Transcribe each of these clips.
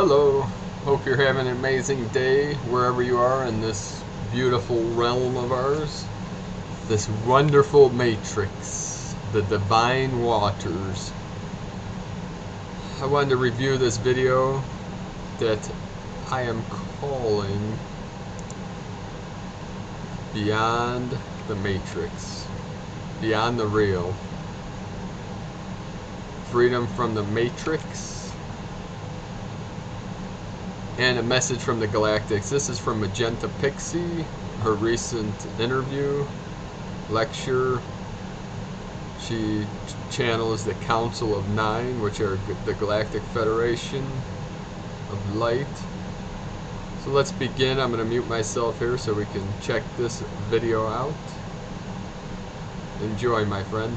Hello, hope you're having an amazing day wherever you are in this beautiful realm of ours. This wonderful matrix, the divine waters. I wanted to review this video that I am calling Beyond the Matrix, Beyond the Real. Freedom from the Matrix. And a message from the Galactics. This is from Magenta Pixie, her recent interview, lecture. She channels the Council of Nine, which are the Galactic Federation of Light. So let's begin. I'm going to mute myself here so we can check this video out. Enjoy, my friend.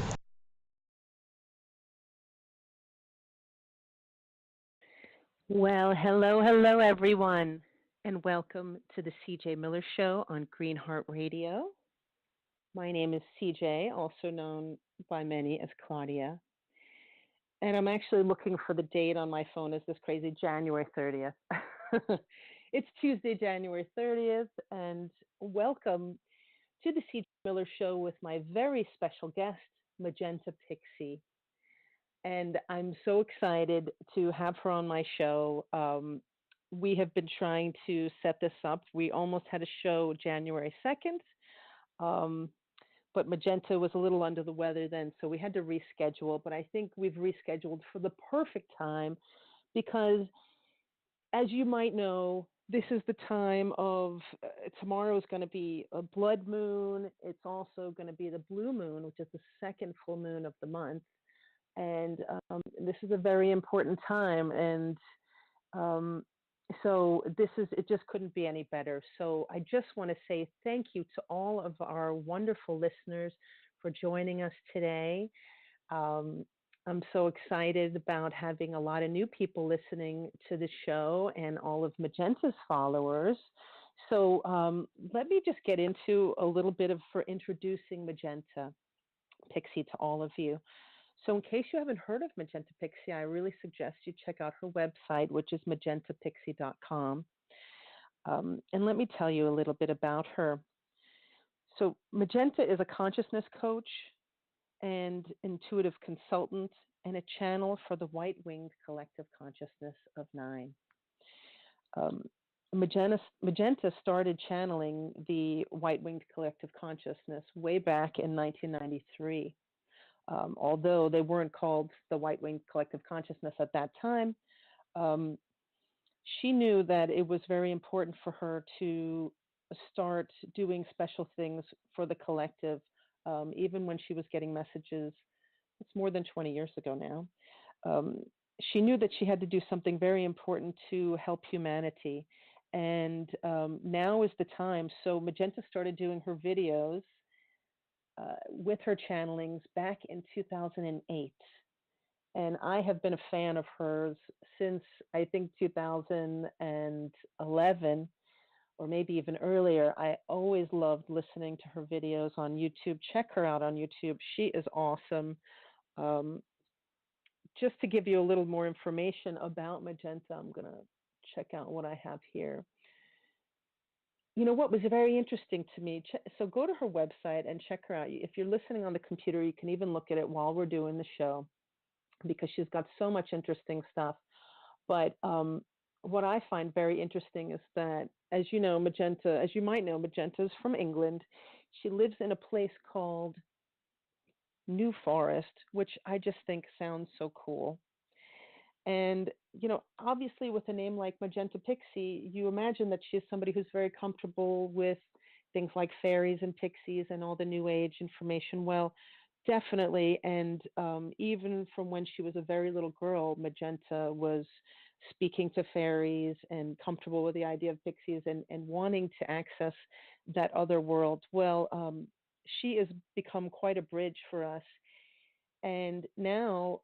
Well, hello, everyone, and welcome to the CJ Miller Show on Green Heart Radio. My name is CJ, also known by many as Claudia, and I'm actually looking for the date on my phone. Is this crazy? January 30th. It's Tuesday, January 30th, and welcome to the CJ Miller Show with my very special guest, Magenta Pixie. And I'm so excited to have her on my show. We have been trying to set this up. We almost had a show January 2nd, but Magenta was a little under the weather then, so we had to reschedule. But I think we've rescheduled for the perfect time because, as you might know, this is the time of tomorrow is going to be a blood moon. It's also going to be the blue moon, which is the second full moon of the month. And this is a very important time, and so it just couldn't be any better. So I just want to say thank you to all of our wonderful listeners for joining us today. I'm so excited about having a lot of new people listening to the show and all of Magenta's followers. So let me just get into a little bit for introducing Magenta Pixie to all of you. So in case you haven't heard of Magenta Pixie, I really suggest you check out her website, which is magentapixie.com. And let me tell you a little bit about her. So Magenta is a consciousness coach and intuitive consultant and a channel for the white-winged collective consciousness of nine. Magenta started channeling the white-winged collective consciousness way back in 1993. Although they weren't called the white-winged collective consciousness at that time, she knew that it was very important for her to start doing special things for the collective, even when she was getting messages. It's more than 20 years ago now. She knew that she had to do something very important to help humanity. And now is the time. So Magenta started doing her videos with her channelings back in 2008. And I have been a fan of hers since, I think, 2011, or maybe even earlier. I always loved listening to her videos on YouTube. Check her out on YouTube. She is awesome. Just to give you a little more information about Magenta, I'm going to check out what I have here. You know what was very interesting to me? So go to her website and check her out. If you're listening on the computer, you can even look at it while we're doing the show because she's got so much interesting stuff. But what I find very interesting is that, as you know, Magenta, as you might know, Magenta is from England. She lives in a place called New Forest, which I just think sounds so cool. And, you know, obviously with a name like Magenta Pixie, you imagine that she's somebody who's very comfortable with things like fairies and pixies and all the new age information. Well, definitely. And even from when she was a very little girl, Magenta was speaking to fairies and comfortable with the idea of pixies and wanting to access that other world. Well, she has become quite a bridge for us. And now,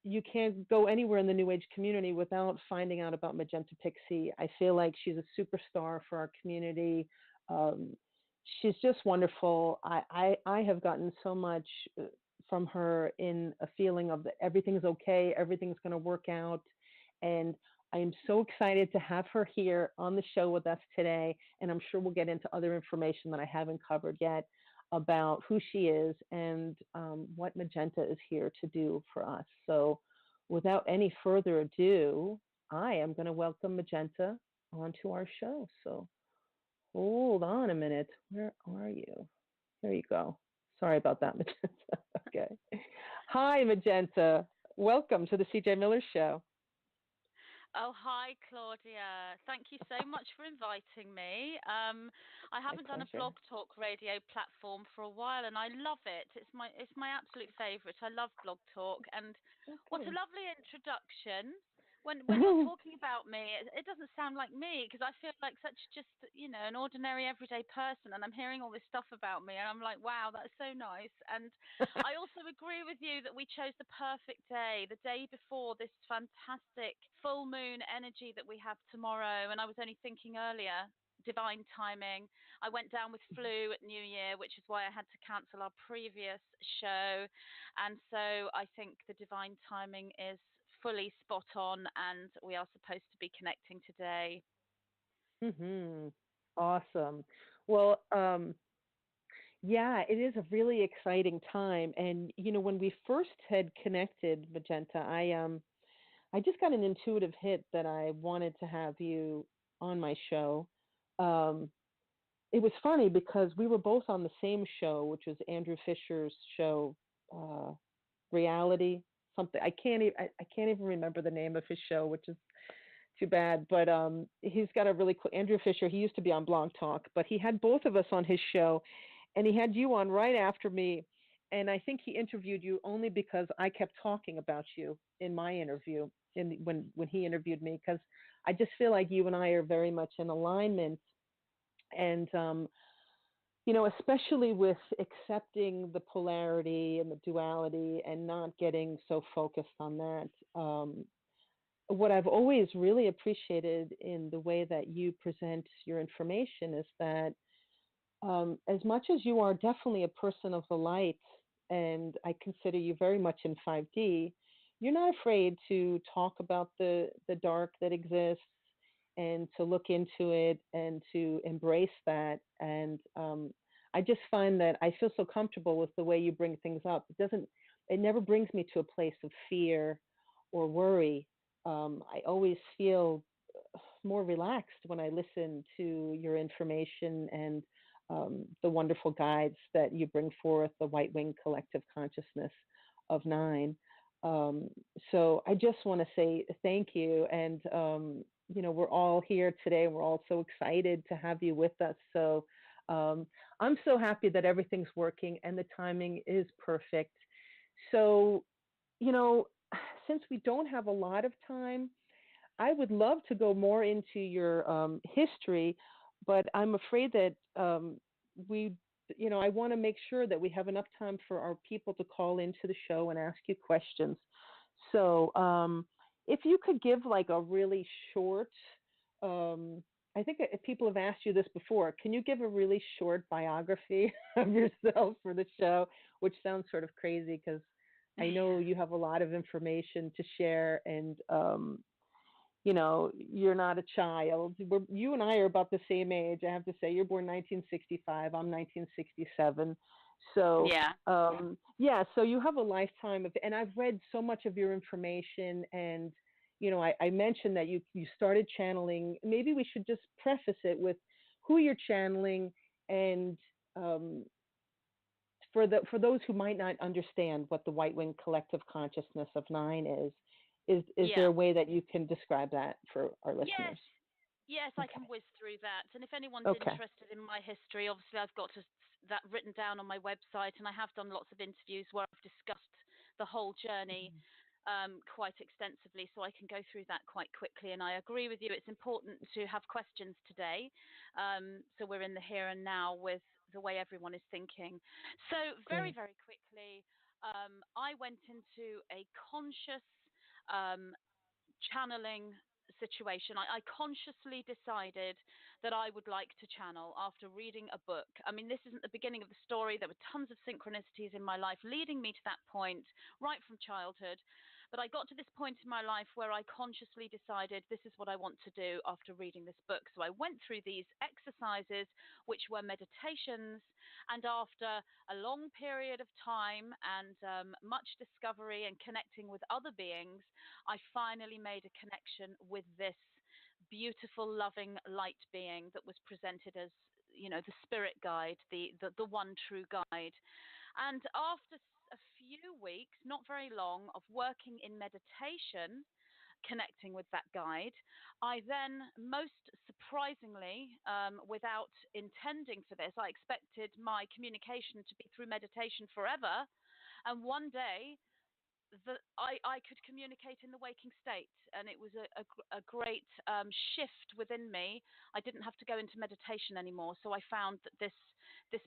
you can't go anywhere in the New Age community without finding out about Magenta Pixie. I feel like she's a superstar for our community. She's just wonderful. I have gotten so much from her in a feeling of that everything's okay, everything's going to work out. And I am so excited to have her here on the show with us today, and I'm sure we'll get into other information that I haven't covered yet about who she is and what Magenta is here to do for us. So without any further ado, I am going to welcome Magenta onto our show. So hold on a minute. Where are you? There you go. Sorry about that, Magenta. Okay. Hi, Magenta. Welcome to the CJ Miller Show. Oh, hi, Claudia. Thank you so much for inviting me. I haven't done a blog talk radio platform for a while, and I love it. It's my absolute favorite. I love blog talk, and what a lovely introduction. When you're talking about me, it doesn't sound like me, because I feel like such just, an ordinary everyday person, and I'm hearing all this stuff about me, and I'm like, wow, that's so nice. And I also agree with you that we chose the perfect day, the day before this fantastic full moon energy that we have tomorrow. And I was only thinking earlier, divine timing. I went down with flu at New Year, which is why I had to cancel our previous show. And so I think the divine timing is fully spot on, and we are supposed to be connecting today. Awesome. Well, yeah, it is a really exciting time. And, when we first had connected, Magenta, I just got an intuitive hit that I wanted to have you on my show. It was funny because we were both on the same show, which was Andrew Fisher's show, Reality, something. I can't even remember the name of his show, which is too bad. But he's got a really cool, Andrew Fisher. He used to be on Blog Talk, but he had both of us on his show, and he had you on right after me. And I think he interviewed you only because I kept talking about you in my interview, when he interviewed me, because I just feel like you and I are very much in alignment. And especially with accepting the polarity and the duality and not getting so focused on that. What I've always really appreciated in the way that you present your information is that as much as you are definitely a person of the light, and I consider you very much in 5D, you're not afraid to talk about the dark that exists and to look into it and to embrace that. And I just find that I feel so comfortable with the way you bring things up. It never brings me to a place of fear or worry. I always feel more relaxed when I listen to your information and the wonderful guides that you bring forth, the White Wing Collective Consciousness of 9. So I just want to say thank you. And, we're all here today. We're all so excited to have you with us. So I'm so happy that everything's working and the timing is perfect. So, since we don't have a lot of time, I would love to go more into your history, but I'm afraid that I want to make sure that we have enough time for our people to call into the show and ask you questions. So if you could give like a really short, I think people have asked you this before, can you give a really short biography of yourself for the show, which sounds sort of crazy because I know you have a lot of information to share, and you're not a child. You and I are about the same age. I have to say, you're born 1965. I'm 1967. So, so you have a lifetime of, and I've read so much of your information, and, I mentioned that you started channeling. Maybe we should just preface it with who you're channeling, and for those who might not understand what the White Wing Collective Consciousness of 9 is there a way that you can describe that for our listeners? Yes, okay. I can whiz through that. And if anyone's interested in my history, obviously I've got that written down on my website, and I have done lots of interviews where I've discussed the whole journey quite extensively, so I can go through that quite quickly. And I agree with you, it's important to have questions today, so we're in the here and now with the way everyone is thinking. So very, very quickly, I went into a conscious channeling situation. I consciously decided that I would like to channel after reading a book. I mean, this isn't the beginning of the story. There were tons of synchronicities in my life leading me to that point right from childhood. But I got to this point in my life where I consciously decided this is what I want to do after reading this book. So I went through these exercises, which were meditations, and after a long period of time and much discovery and connecting with other beings, I finally made a connection with this beautiful, loving light being that was presented as, the spirit guide, the one true guide. And after a few weeks, not very long, of working in meditation, connecting with that guide, I then, most surprisingly, without intending for this, I expected my communication to be through meditation forever. And one day, I could communicate in the waking state, and it was a great shift within me. I didn't have to go into meditation anymore, so I found that this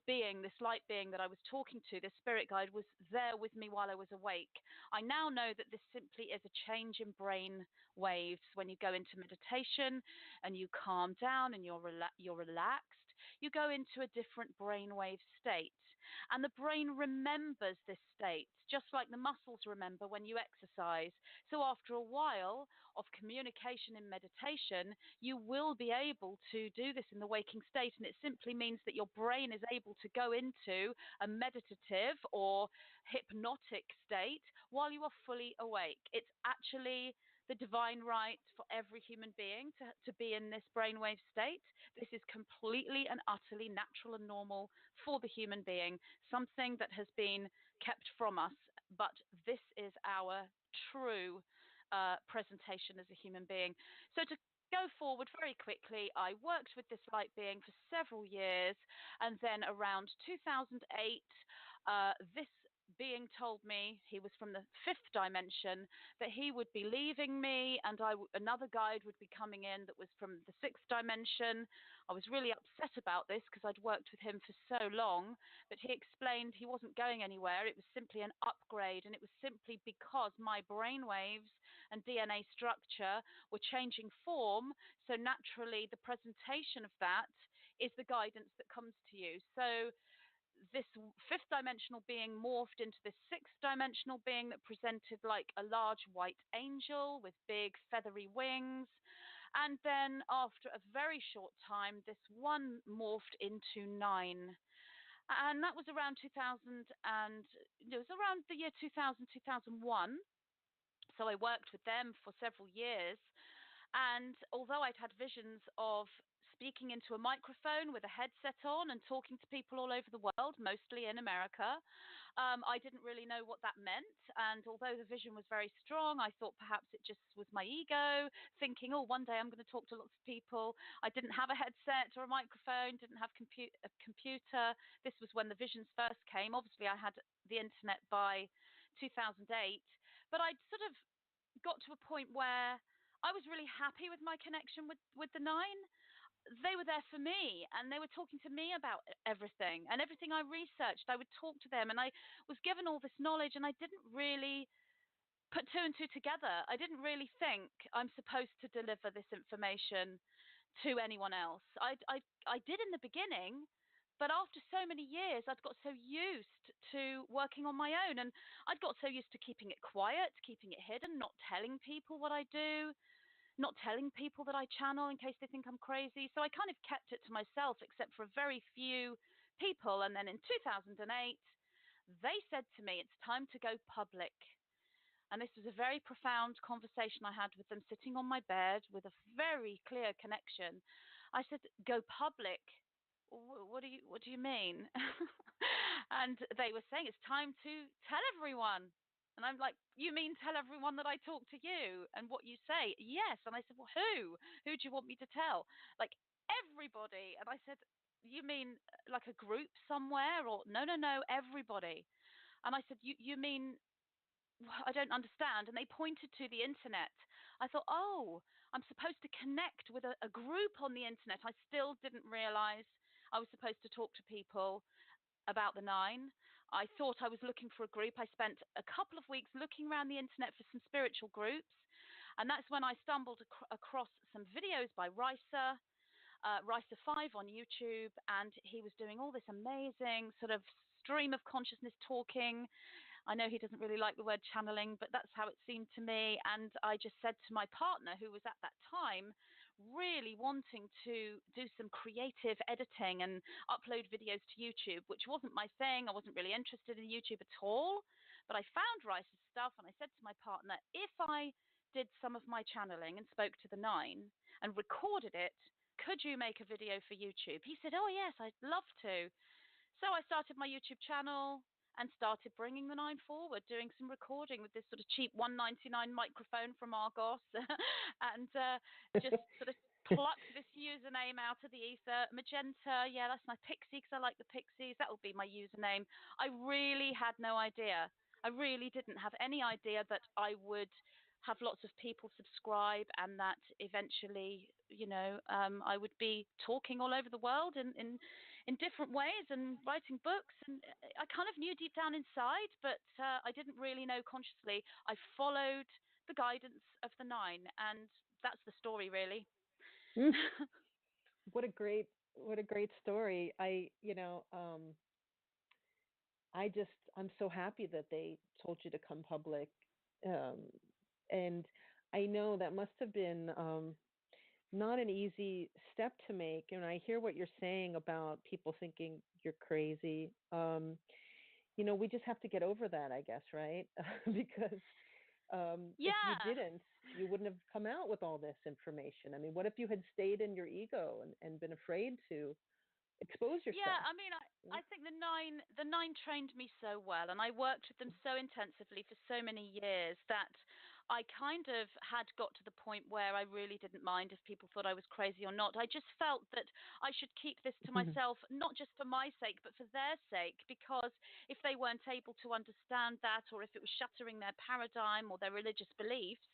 being, this light being that I was talking to, this spirit guide, was there with me while I was awake. I now know that this simply is a change in brain waves. When you go into meditation and you calm down and you're relaxed, you go into a different brainwave state, and the brain remembers this state, just like the muscles remember when you exercise. So after a while of communication in meditation, you will be able to do this in the waking state, and it simply means that your brain is able to go into a meditative or hypnotic state while you are fully awake. It's actually the divine right for every human being to be in this brainwave state. This is completely and utterly natural and normal for the human being, something that has been kept from us, but this is our true presentation as a human being. So to go forward very quickly, I worked with this light being for several years, and then around 2008, this being told me, he was from the 5th dimension, that he would be leaving me, and another guide would be coming in that was from the 6th dimension. I was really upset about this because I'd worked with him for so long, but he explained he wasn't going anywhere. It was simply an upgrade, and it was simply because my brain waves and DNA structure were changing form, so naturally the presentation of that is the guidance that comes to you. So this 5th dimensional being morphed into this 6th dimensional being that presented like a large white angel with big feathery wings. And then after a very short time, this one morphed into 9. And that was around 2000, and it was around the year 2000, 2001. So I worked with them for several years. And although I'd had visions of speaking into a microphone with a headset on and talking to people all over the world, mostly in America, I didn't really know what that meant. And although the vision was very strong, I thought perhaps it just was my ego thinking, oh, one day I'm going to talk to lots of people. I didn't have a headset or a microphone, didn't have a computer. This was when the visions first came. Obviously, I had the internet by 2008, but I'd sort of got to a point where I was really happy with my connection with the 9. They were there for me, and they were talking to me about everything. And everything I researched, I would talk to them. And I was given all this knowledge, and I didn't really put 2 and 2 together. I didn't really think I'm supposed to deliver this information to anyone else. I did in the beginning, but after so many years, I'd got so used to working on my own, and I'd got so used to keeping it quiet, keeping it hidden, not telling people what I do, not telling people that I channel in case they think I'm crazy. So I kind of kept it to myself, except for a very few people. And then in 2008, they said to me, it's time to go public. And this was a very profound conversation I had with them, sitting on my bed with a very clear connection. I said, go public? What do you mean? And they were saying it's time to tell everyone. And I'm like, you mean tell everyone that I talk to you and what you say? Yes. And I said, well, who do you want me to tell? Like everybody. And I said, you mean like a group somewhere? Or no, everybody. And I said, you mean, I don't understand. And they pointed to the internet. I thought, oh, I'm supposed to connect with a group on the internet. I still didn't realize I was supposed to talk to people about the 9. I thought I was looking for a group. I spent a couple of weeks looking around the internet for some spiritual groups. And that's when I stumbled across some videos by Risa 5 on YouTube. And he was doing all this amazing sort of stream of consciousness talking. I know he doesn't really like the word channeling, but that's how it seemed to me. And I just said to my partner, who was at that time really wanting to do some creative editing and upload videos to YouTube, which wasn't my thing. I wasn't really interested in YouTube at all. But I found Rice's stuff, and I said to my partner, if I did some of my channeling and spoke to the nine and recorded it, could you make a video for YouTube? He said, oh, yes, I'd love to. So I started my YouTube channel and started bringing the nine forward, doing some recording with this sort of cheap $1.99 microphone from Argos, and just sort of plucked this username out of the ether. Magenta, yeah, that's my pixie because I like the pixies. That will be my username. I really had no idea. I really didn't have any idea that I would have lots of people subscribe and that eventually, I would be talking all over the world in different ways and writing books. And I kind of knew deep down inside, but I didn't really know consciously. I followed the guidance of the nine, and that's the story, really. What a great story. I'm so happy that they told you to come public. And I know that must have been not an easy step to make. And I hear what you're saying about people thinking you're crazy. We just have to get over that, I guess, right? Because if you didn't, you wouldn't have come out with all this information. I mean, what if you had stayed in your ego and been afraid to expose yourself? Yeah, I mean, I think the nine trained me so well, and I worked with them so intensively for so many years that I kind of had got to the point where I really didn't mind if people thought I was crazy or not. I just felt that I should keep this to myself, not just for my sake, but for their sake, because if they weren't able to understand that, or if it was shattering their paradigm or their religious beliefs,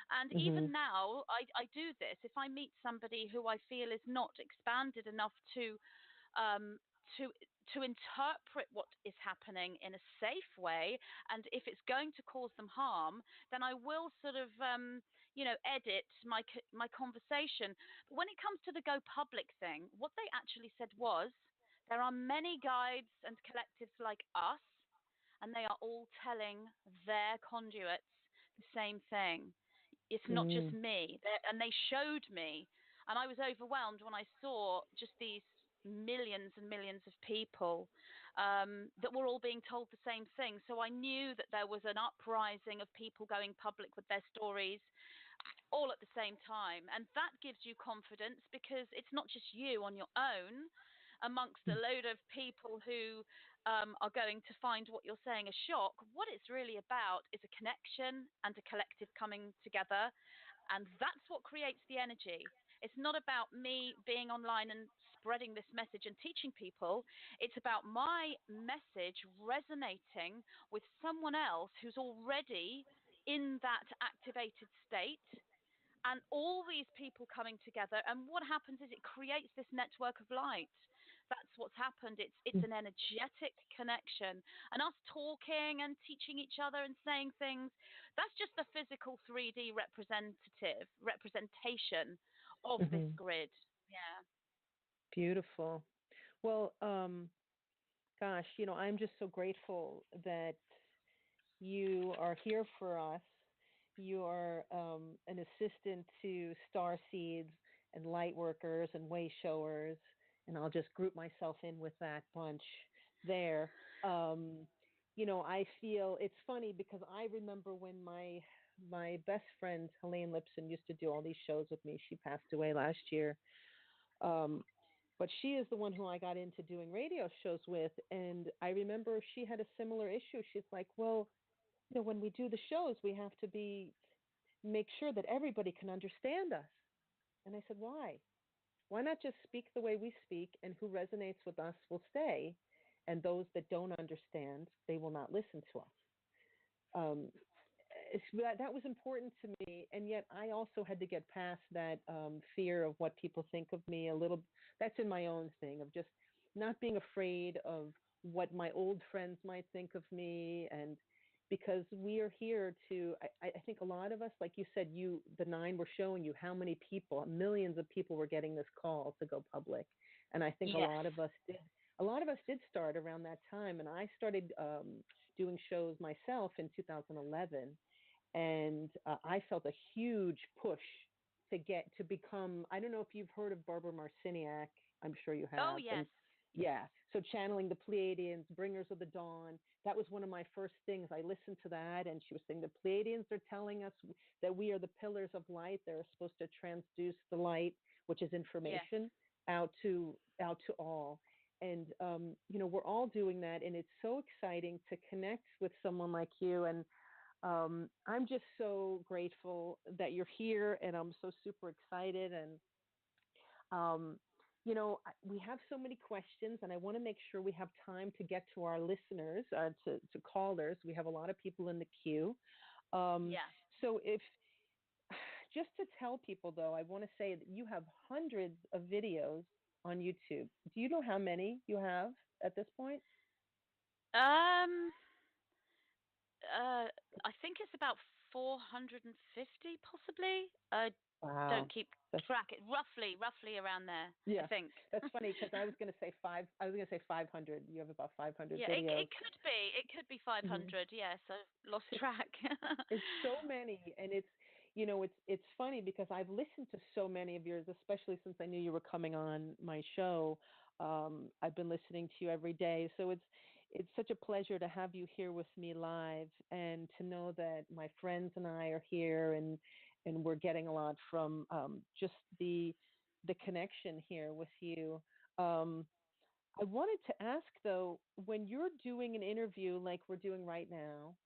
and even now I do this. If I meet somebody who I feel is not expanded enough to interpret what is happening in a safe way, and if it's going to cause them harm, then I will sort of edit my conversation. But when it comes to the go public thing, what they actually said was, there are many guides and collectives like us, and they are all telling their conduits the same thing. It's not just me. And they showed me, and I was overwhelmed when I saw just these millions and millions of people that were all being told the same thing. So I knew that there was an uprising of people going public with their stories all at the same time. And that gives you confidence, because it's not just you on your own amongst a load of people who are going to find what you're saying a shock. What it's really about is a connection and a collective coming together. And that's what creates the energy. It's not about me being online and spreading this message and teaching people. It's about my message resonating with someone else who's already in that activated state, and all these people coming together. And what happens is it creates this network of light. That's what's happened. It's an energetic connection. And us talking and teaching each other and saying things, that's just the physical 3D representation of this grid. Yeah. Beautiful. Well, gosh, I'm just so grateful that you are here for us. You are an assistant to star seeds and light workers and way showers, and I'll just group myself in with that bunch there. I feel it's funny because I remember when my best friend Helene Lipson used to do all these shows with me. She passed away last year, but she is the one who I got into doing radio shows with, and I remember she had a similar issue. She's like, well, when we do the shows, we have to make sure that everybody can understand us. And I said, why? Why not just speak the way we speak, and who resonates with us will stay, and those that don't understand, they will not listen to us. That was important to me, and yet I also had to get past that fear of what people think of me a little. That's in my own thing of just not being afraid of what my old friends might think of me, and because we are here to, I think a lot of us, like you said, the nine were showing you how many people, millions of people were getting this call to go public. And I think a lot of us did start around that time. And I started doing shows myself in 2011, and I felt a huge push to become. I don't know if you've heard of Barbara Marciniak. I'm sure you have. Oh, yes. And, yeah. So channeling the Pleiadians, bringers of the dawn. That was one of my first things. I listened to that, and she was saying the Pleiadians are telling us that we are the pillars of light. They're supposed to transduce the light, which is information, out to all. And we're all doing that, and it's so exciting to connect with someone like you. And I'm just so grateful that you're here, and I'm so super excited. And we have so many questions, and I want to make sure we have time to get to our listeners, to callers. We have a lot of people in the queue. So just to tell people, though, I want to say that you have hundreds of videos on YouTube. Do you know how many you have at this point? I think it's about 450, possibly. Wow. Don't keep track. Roughly around there. Yeah, I think. That's funny because I was going to say 500. You have about 500 videos. It could be 500. Mm-hmm. Yes, I've lost track. It's so many, and it's funny because I've listened to so many of yours, especially since I knew you were coming on my show. I've been listening to you every day, so it's such a pleasure to have you here with me live, and to know that my friends and I are here, and we're getting a lot from just the connection here with you. I wanted to ask, though, when you're doing an interview like we're doing right now,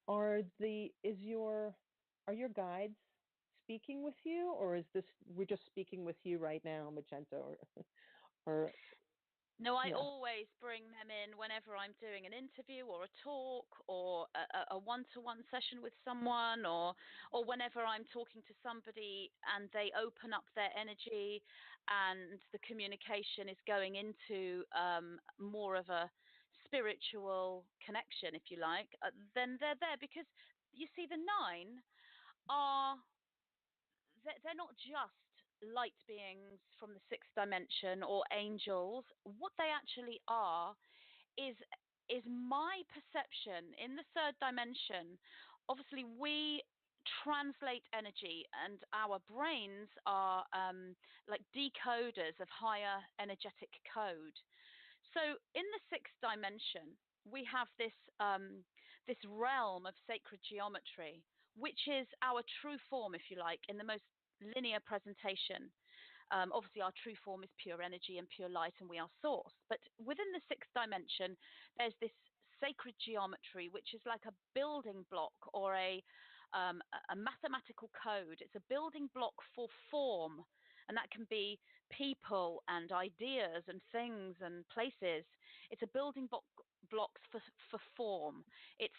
are your guides speaking with you, or we're just speaking with you right now, Magenta, or No, I always bring them in whenever I'm doing an interview or a talk or a one-to-one session with someone, or whenever I'm talking to somebody and they open up their energy and the communication is going into more of a spiritual connection, if you like, then they're there. Because you see, the 9 they're not just light beings from the 6th dimension or angels. What they actually are is my perception in the 3rd dimension. Obviously, we translate energy, and our brains are like decoders of higher energetic code. So in the 6th dimension, we have this realm of sacred geometry, which is our true form, if you like, in the most linear presentation. Obviously, our true form is pure energy and pure light, and we are source. But within the 6th dimension, there's this sacred geometry, which is like a building block or a mathematical code. It's a building block for form, and that can be people and ideas and things and places. It's a building blocks for form. It's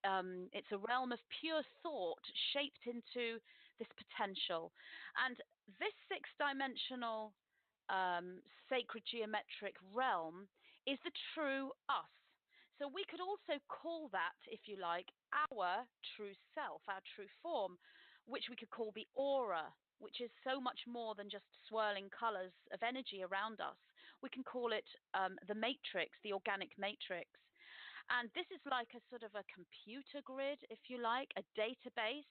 a realm of pure thought shaped into this potential, and this 6th dimensional sacred geometric realm is the true us. So we could also call that, if you like, our true self, our true form, which we could call the aura, which is so much more than just swirling colors of energy around us. We can call it the matrix, the organic matrix. And this is like a sort of a computer grid, if you like, a database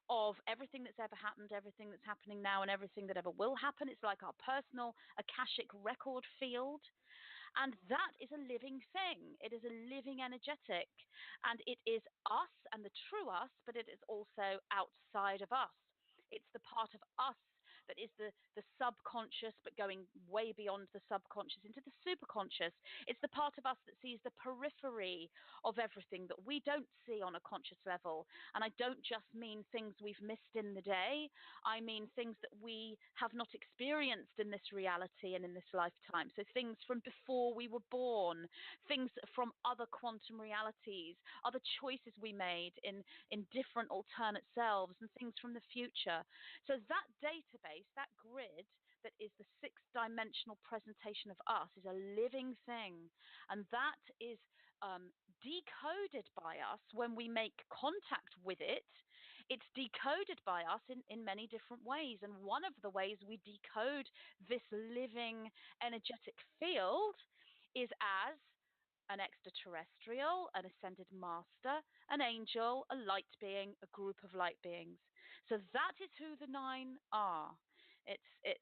of everything that's ever happened, everything that's happening now, and everything that ever will happen. It's like our personal Akashic record field. And that is a living thing. It is a living energetic. And it is us and the true us, but it is also outside of us. It's the part of us that is the subconscious, but going way beyond the subconscious into the superconscious. It's the part of us that sees the periphery of everything that we don't see on a conscious level. And I don't just mean things we've missed in the day. I mean things that we have not experienced in this reality and in this lifetime. So things from before we were born, things from other quantum realities, other choices we made in different alternate selves, and things from the future. So that database, that grid that is the 6th dimensional presentation of us, is a living thing. And that is decoded by us when we make contact with it. It's decoded by us in many different ways. And one of the ways we decode this living energetic field is as an extraterrestrial, an ascended master, an angel, a light being, a group of light beings. So that is who the 9 are.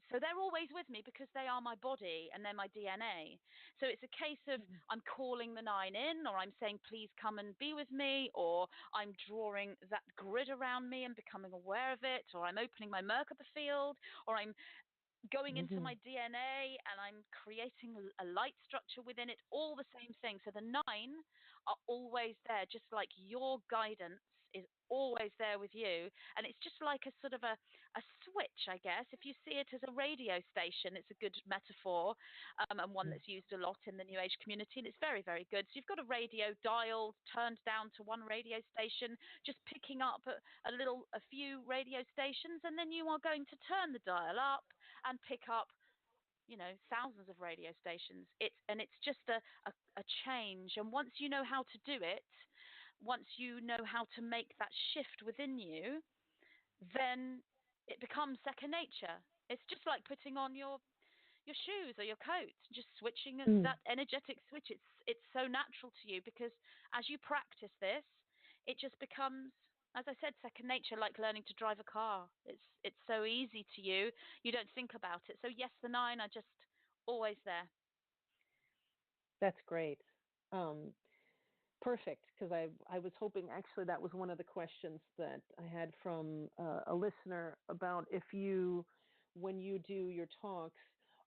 So they're always with me because they are my body and they're my DNA. So it's a case of I'm calling the 9 in, or I'm saying, please come and be with me, or I'm drawing that grid around me and becoming aware of it, or I'm opening my Merkaba field, or I'm going into my DNA and I'm creating a light structure within it, all the same thing. So the 9 are always there, just like your guidance is always there with you. And it's just like a sort of a switch, I guess. If you see it as a radio station, it's a good metaphor, and one that's used a lot in the New Age community, and it's very, very good. So you've got a radio dialed, turned down to one radio station, just picking up a few radio stations, and then you are going to turn the dial up and pick up, thousands of radio stations. It's just a change. And once you know how to do it, once you know how to make that shift within you, then it becomes second nature. It's just like putting on your shoes or your coat, just switching that energetic switch. It's so natural to you because as you practice this, it just becomes, as I said, second nature, like learning to drive a car. It's so easy to you. You don't think about it. So yes, the 9 are just always there. That's great. Perfect, because I was hoping, actually, that was one of the questions that I had from a listener about when you do your talks,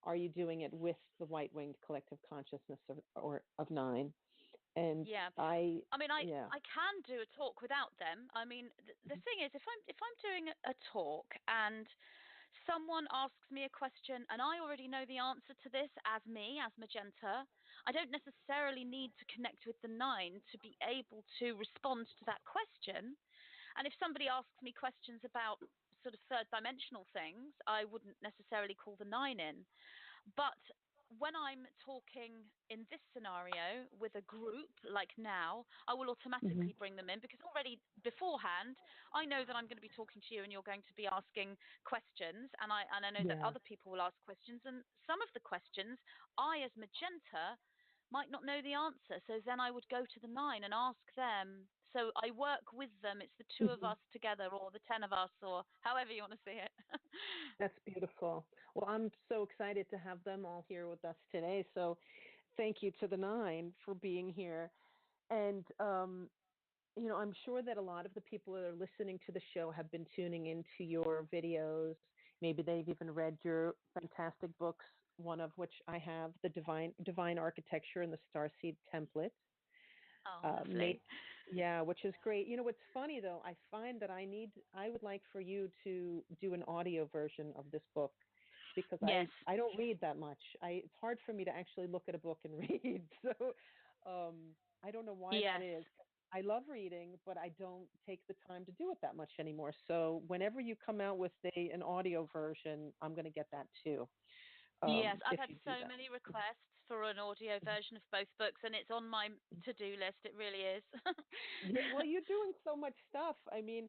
are you doing it with the white-winged collective consciousness of 9? And yeah, I can do a talk without them. I mean, the thing is, if I'm doing a talk and someone asks me a question and I already know the answer to this as Magenta, I don't necessarily need to connect with the 9 to be able to respond to that question. And if somebody asks me questions about sort of third dimensional things, I wouldn't necessarily call the 9 in. But when I'm talking in this scenario with a group like now, I will automatically bring them in because already beforehand, I know that I'm going to be talking to you and you're going to be asking questions. And I know that other people will ask questions. And some of the questions, I as Magenta might not know the answer. So then I would go to the 9 and ask them. So I work with them. It's the 2 of us together, or the 10 of us, or however you want to see it. That's beautiful. Well, I'm so excited to have them all here with us today. So thank you to the 9 for being here. And, I'm sure that a lot of the people that are listening to the show have been tuning into your videos. Maybe they've even read your fantastic books, one of which I have, The Divine Architecture and the Starseed Template. Oh, lovely. Which is great. What's funny, though, I find that I would like for you to do an audio version of this book because I don't read that much. It's hard for me to actually look at a book and read. So I don't know why that is. I love reading, but I don't take the time to do it that much anymore. So whenever you come out with an audio version, I'm going to get that too. Yes, I've had so many requests for an audio version of both books, and it's on my to-do list. It really is. Well, you're doing so much stuff. I mean,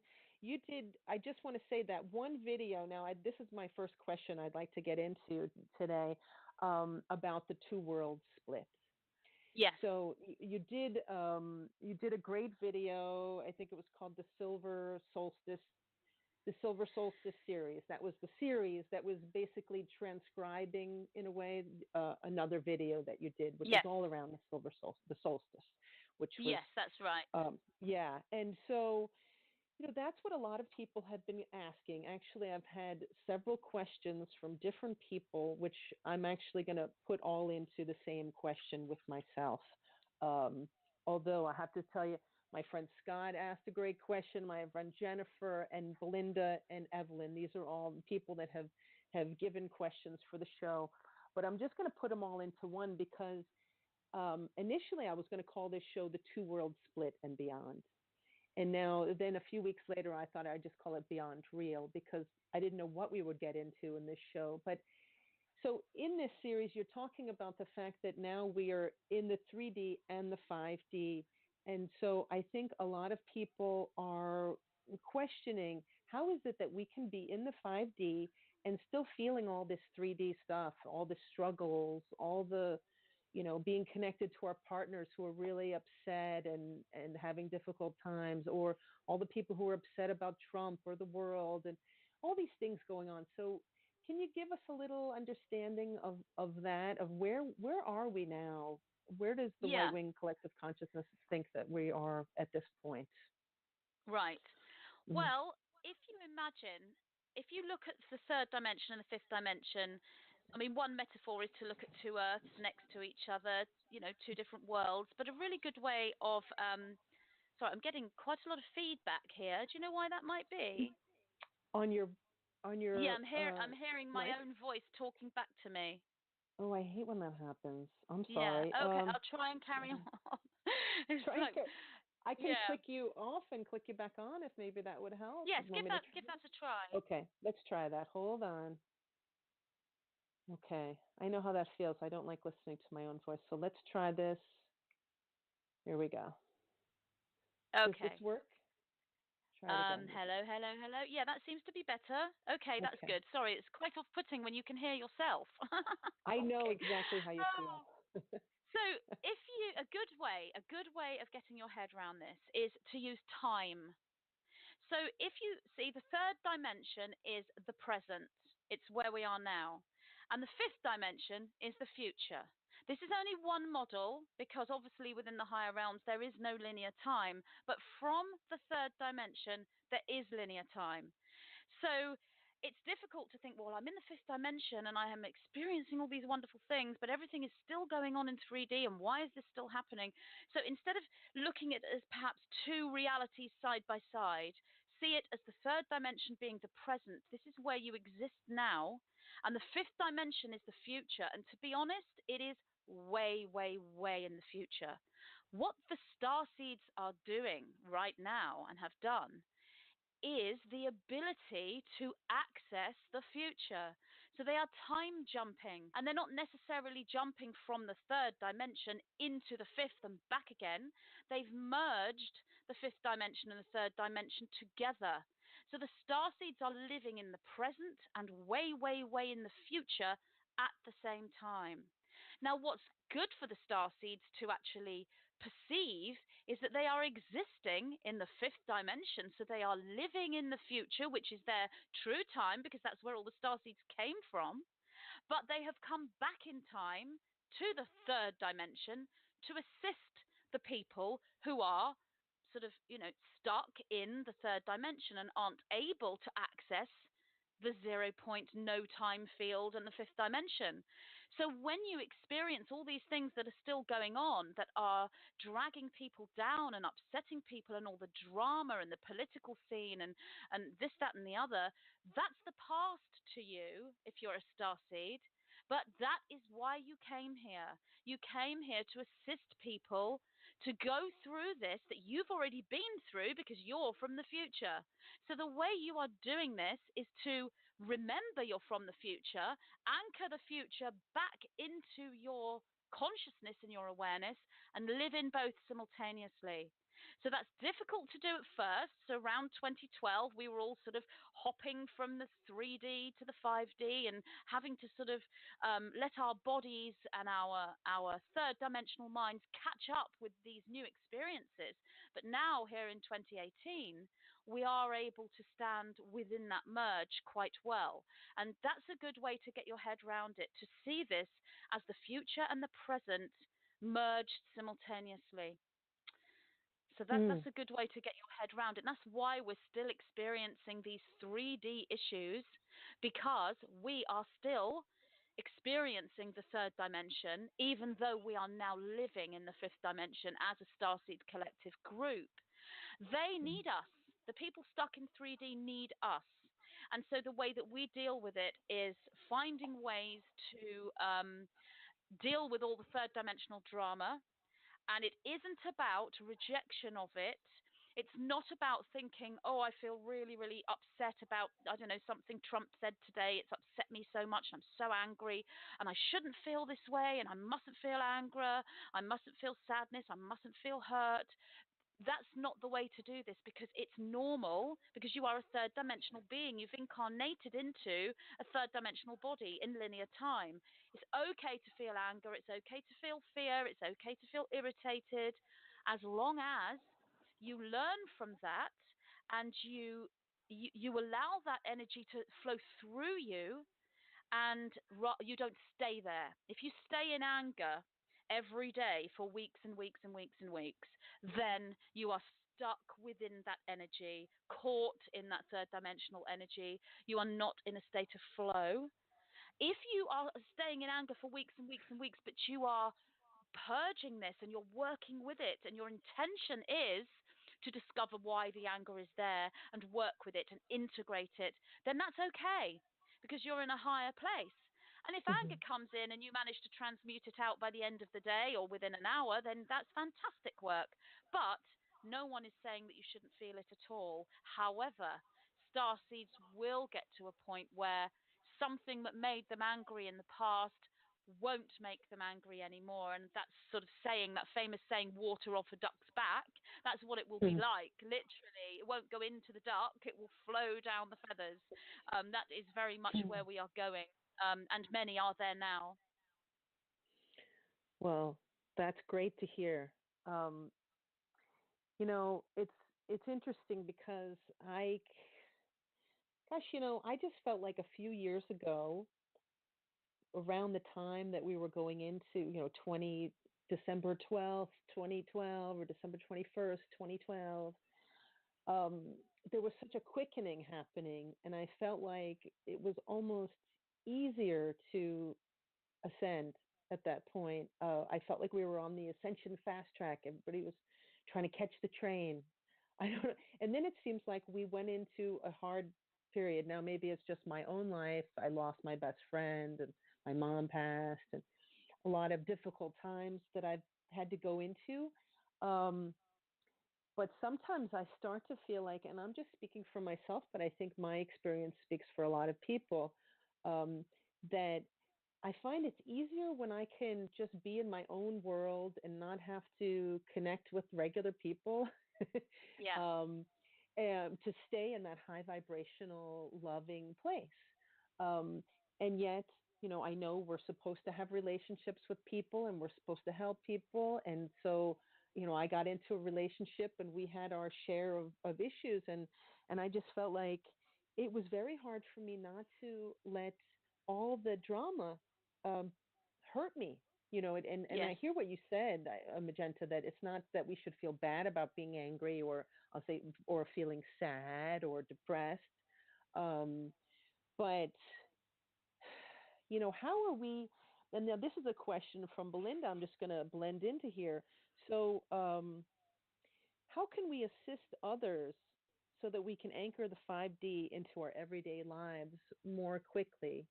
I just want to say that one video, now this is my first question I'd like to get into today, about the 2 world split. Yes. So you did a great video. I think it was called the Silver Solstice series. That was the series that was basically transcribing, in a way, another video that you did, which is all around the solstice, which was... Yes, that's right. And so, that's what a lot of people have been asking. Actually, I've had several questions from different people, which I'm actually going to put all into the same question with myself. Although I have to tell you, my friend Scott asked a great question. My friend Jennifer and Belinda and Evelyn, these are all people that have given questions for the show. But I'm just going to put them all into one because initially I was going to call this show The 2 World Split and Beyond. And then a few weeks later, I thought I'd just call it Beyond Real because I didn't know what we would get into in this show. But so in this series, you're talking about the fact that now we are in the 3D and the 5D. And so I think a lot of people are questioning, how is it that we can be in the 5D and still feeling all this 3D stuff, all the struggles, all the, being connected to our partners who are really upset and having difficult times, or all the people who are upset about Trump or the world and all these things going on. So can you give us a little understanding of that, of where are we now? Where does the White Wing Collective Consciousness think that we are at this point? Right. Well, if you look at the third dimension and the fifth dimension, I mean, one metaphor is to look at two Earths next to each other, two different worlds, but a really good way of, sorry, I'm getting quite a lot of feedback here. Do you know why that might be? On your yeah, I'm hearing my mic? own voice talking back to me. Oh, I hate when that happens. I'm sorry. Yeah, okay, I'll try and carry on. I can click you off and click you back on if maybe that would help. Yes, give that a try. Okay, let's try that. Hold on. Okay, I know how that feels. I don't like listening to my own voice. So let's try this. Here we go. Okay. Does this work? Try it again. Hello. Yeah, that seems to be better. Okay, that's good. Sorry, it's quite off-putting when you can hear yourself. I know exactly how you feel. So a good way of getting your head around this is to use time. So if you see, the third dimension is the present. It's where we are now. And the fifth dimension is the future. This is only one model because obviously within the higher realms there is no linear time. But from the third dimension, there is linear time. So it's difficult to think, well, I'm in the fifth dimension and I am experiencing all these wonderful things, but everything is still going on in 3D, and why is this still happening? So instead of looking at it as perhaps two realities side by side, see it as the third dimension being the present. This is where you exist now, and the fifth dimension is the future. And to be honest, it is way, way, way in the future. What the starseeds are doing right now and have done is the ability to access the future. So they are time jumping, and they're not necessarily jumping from the third dimension into the fifth and back again. They've merged the fifth dimension and the third dimension together. So the starseeds are living in the present and way, way, way in the future at the same time. Now, what's good for the starseeds to actually perceive is that they are existing in the fifth dimension. So they are living in the future, which is their true time, because that's where all the starseeds came from. But they have come back in time to the third dimension to assist the people who are sort of, stuck in the third dimension and aren't able to access the 0 point no time field and the fifth dimension. So when you experience all these things that are still going on, that are dragging people down and upsetting people, and all the drama and the political scene and this, that, and the other, that's the past to you if you're a starseed. But that is why you came here. You came here to assist people to go through this that you've already been through, because you're from the future. So the way you are doing this is to remember you're from the future, anchor the future back into your consciousness and your awareness, and live in both simultaneously. So that's difficult to do at first. So around 2012, we were all sort of hopping from the 3D to the 5D and having to sort of let our bodies and our third dimensional minds catch up with these new experiences. But now here in 2018, we are able to stand within that merge quite well. And that's a good way to get your head around it, to see this as the future and the present merged simultaneously. So that's a good way to get your head around it. And that's why we're still experiencing these 3D issues, because we are still experiencing the third dimension, even though we are now living in the fifth dimension as a Starseed Collective group. They need us. The people stuck in 3D need us. And so the way that we deal with it is finding ways to deal with all the third dimensional drama. And it isn't about rejection of it. It's not about thinking, oh, I feel really, really upset about, I don't know, something Trump said today. It's upset me so much, and I'm so angry, and I shouldn't feel this way, and I mustn't feel anger. I mustn't feel sadness. I mustn't feel hurt. that's not the way to do this, because it's normal, because you are a third dimensional being. You've incarnated into a third dimensional body in linear time. It's okay to feel anger. It's okay to feel fear. It's okay to feel irritated, as long as you learn from that and you allow that energy to flow through you, and you don't stay there. If you stay in anger every day for weeks and weeks and weeks and weeks, then you are stuck within that energy, caught in that third dimensional energy. You are not in a state of flow. If you are staying in anger for weeks and weeks and weeks, but you are purging this and you're working with it, and your intention is to discover why the anger is there and work with it and integrate it, then that's okay, because you're in a higher place. And if anger comes in and you manage to transmute it out by the end of the day or within an hour, then that's fantastic work. But no one is saying that you shouldn't feel it at all. However, starseeds will get to a point where something that made them angry in the past won't make them angry anymore. And that's sort of saying, that famous saying, water off a duck's back. That's what it will be like. Literally, it won't go into the duck. It will flow down the feathers. That is very much where we are going. And many are there now. Well, that's great to hear. You know, it's interesting because I just felt like a few years ago, around the time that we were going into, December 12th, 2012, or December 21st, 2012, there was such a quickening happening, and I felt like it was almost easier to ascend at that point. I felt like we were on the ascension fast track. Everybody was trying to catch the train. I don't know. And then it seems like we went into a hard period. Now, maybe it's just my own life. I lost my best friend, and my mom passed, and a lot of difficult times that I've had to go into. But sometimes I start to feel like, and I'm just speaking for myself, but I think my experience speaks for a lot of people, that I find it's easier when I can just be in my own world and not have to connect with regular people. And to stay in that high vibrational, loving place. And yet, I know we're supposed to have relationships with people, and we're supposed to help people. And so, I got into a relationship, and we had our share of issues. And I just felt like it was very hard for me not to let all the drama hurt me. And I hear what you said, Magenta, that it's not that we should feel bad about being angry, or I'll say, or feeling sad or depressed. But, how are we, and now this is a question from Belinda, I'm just going to blend into here. So how can we assist others so that we can anchor the 5D into our everyday lives more quickly?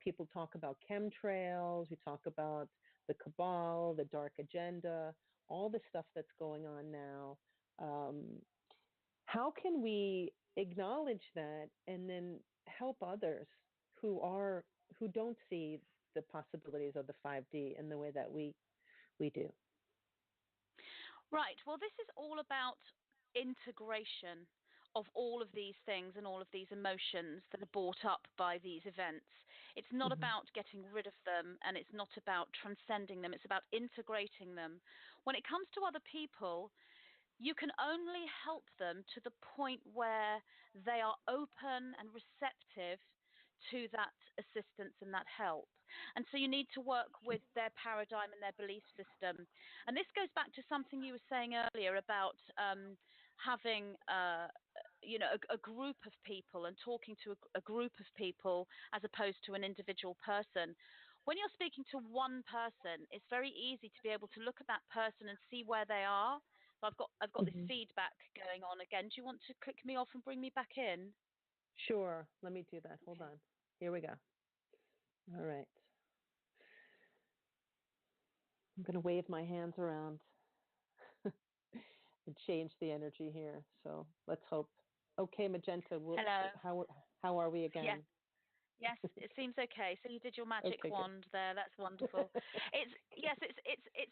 People talk about chemtrails, we talk about the cabal, the dark agenda, all the stuff that's going on now. How can we acknowledge that and then help others who don't see the possibilities of the 5D in the way that we do? Right. Well, this is all about integration of all of these things and all of these emotions that are brought up by these events. It's not about getting rid of them, and it's not about transcending them. It's about integrating them. When it comes to other people, you can only help them to the point where they are open and receptive to that assistance and that help. And so you need to work with their paradigm and their belief system. And this goes back to something you were saying earlier about having a group of people and talking to a group of people as opposed to an individual person. When you're speaking to one person, it's very easy to be able to look at that person and see where they are. So I've got this feedback going on again. Do you want to click me off and bring me back in? Sure. Let me do that. Hold on. Here we go. All right. I'm going to wave my hands around and change the energy here. So let's hope. Okay, Magenta. Hello. How are we again? Yes, it seems okay. So you did your magic wand there. That's wonderful. It's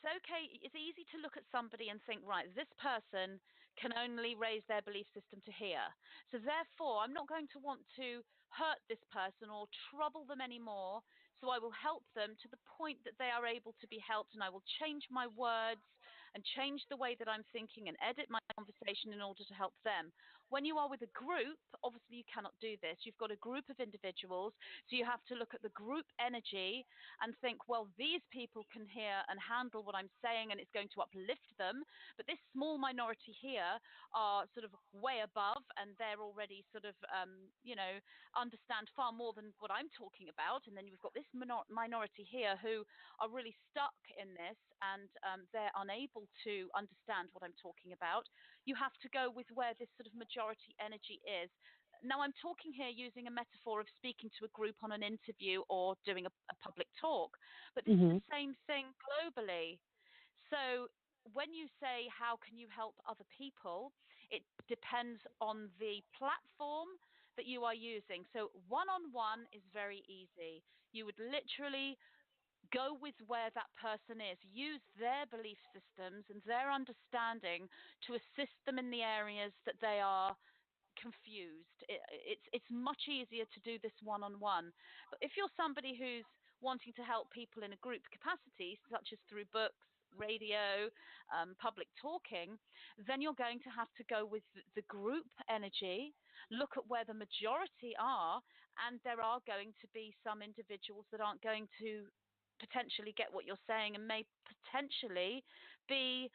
okay. It's easy to look at somebody and think, right, this person can only raise their belief system to here. So therefore, I'm not going to want to hurt this person or trouble them anymore. So I will help them to the point that they are able to be helped, and I will change my words and change the way that I'm thinking and edit my conversation in order to help them. When you are with a group, obviously you cannot do this. You've got a group of individuals, so you have to look at the group energy and think, well, these people can hear and handle what I'm saying and it's going to uplift them, but this small minority here are sort of way above and they're already sort of, understand far more than what I'm talking about. And then you've got this minority here who are really stuck in this and they're unable to understand what I'm talking about. You have to go with where this sort of majority energy is. Now, I'm talking here using a metaphor of speaking to a group on an interview or doing a public talk, but this is the same thing globally. So when you say, how can you help other people, it depends on the platform that you are using. So one-on-one is very easy. You would literally go with where that person is, use their belief systems and their understanding to assist them in the areas that they are confused. It's much easier to do this one-on-one. But if you're somebody who's wanting to help people in a group capacity, such as through books, radio, public talking, then you're going to have to go with the group energy, look at where the majority are, and there are going to be some individuals that aren't going to potentially get what you're saying and may potentially be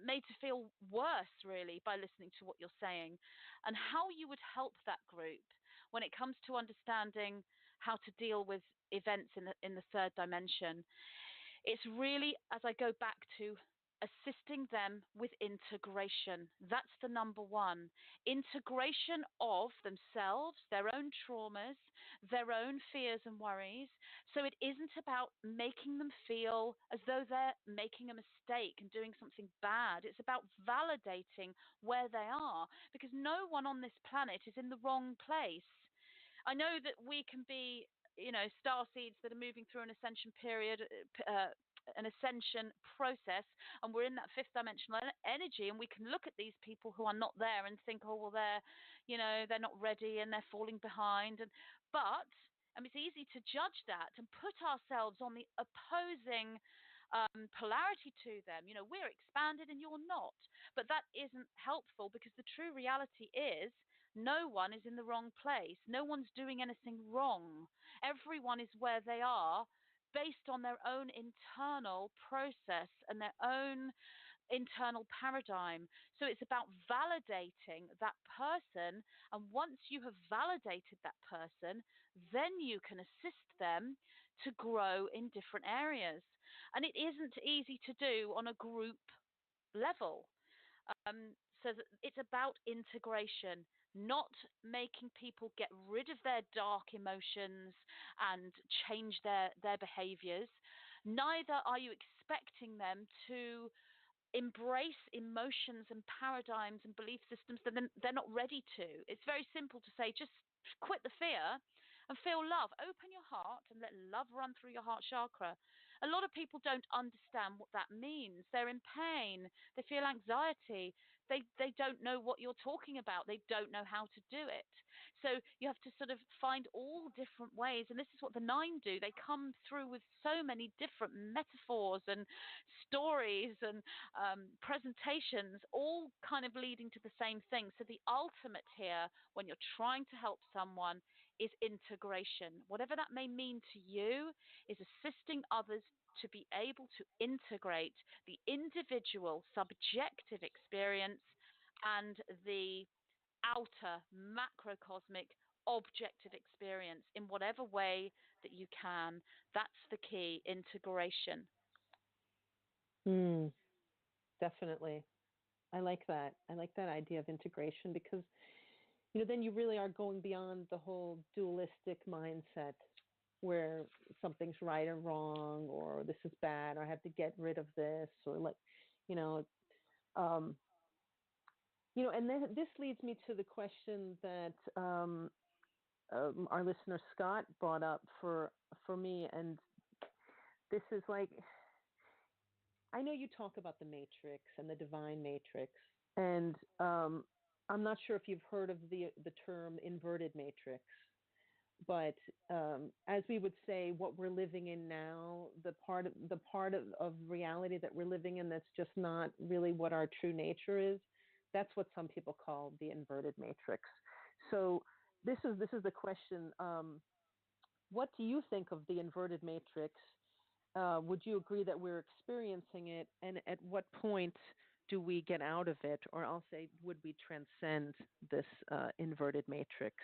made to feel worse, really, by listening to what you're saying. And how you would help that group when it comes to understanding how to deal with events in the third dimension, it's really, as I go back to, assisting them with integration. That's the number one. Integration of themselves, their own traumas, their own fears and worries. So it isn't about making them feel as though they're making a mistake and doing something bad. It's about validating where they are, because no one on this planet is in the wrong place. I know that we can be, star seeds that are moving through an ascension period, an ascension process, and we're in that fifth dimensional energy, and we can look at these people who are not there and think, oh, well, they're not ready and they're falling behind. But it's easy to judge that and put ourselves on the opposing polarity to them. We're expanded and you're not. But that isn't helpful, because the true reality is no one is in the wrong place. No one's doing anything wrong. Everyone is where they are, based on their own internal process and their own internal paradigm. So it's about validating that person. And once you have validated that person, then you can assist them to grow in different areas. And it isn't easy to do on a group level. So it's about integration, not making people get rid of their dark emotions and change their behaviors. Neither are you expecting them to embrace emotions and paradigms and belief systems that they're not ready to. It's very simple to say, just quit the fear and feel love. Open your heart and let love run through your heart chakra. A lot of people don't understand what that means. They're in pain. They feel anxiety. They don't know what you're talking about. They don't know how to do it. So you have to sort of find all different ways. And this is what the 9 do. They come through with so many different metaphors and stories and presentations, all kind of leading to the same thing. So the ultimate here, when you're trying to help someone, is integration. Whatever that may mean to you, is assisting others to be able to integrate the individual subjective experience and the outer macrocosmic objective experience in whatever way that you can. That's the key, integration. Definitely. I like that. I like that idea of integration, because then you really are going beyond the whole dualistic mindset where something's right or wrong, or this is bad, or I have to get rid of this, or and then this leads me to the question that our listener Scott brought up for me, and this is like, I know you talk about the matrix and the divine matrix, and I'm not sure if you've heard of the term inverted matrix, but as we would say, what we're living in now, the part of reality that we're living in that's just not really what our true nature is, that's what some people call the inverted matrix. So this is the question. What do you think of the inverted matrix? Would you agree that we're experiencing it, and at what point do we get out of it, or I'll say, would we transcend this inverted matrix?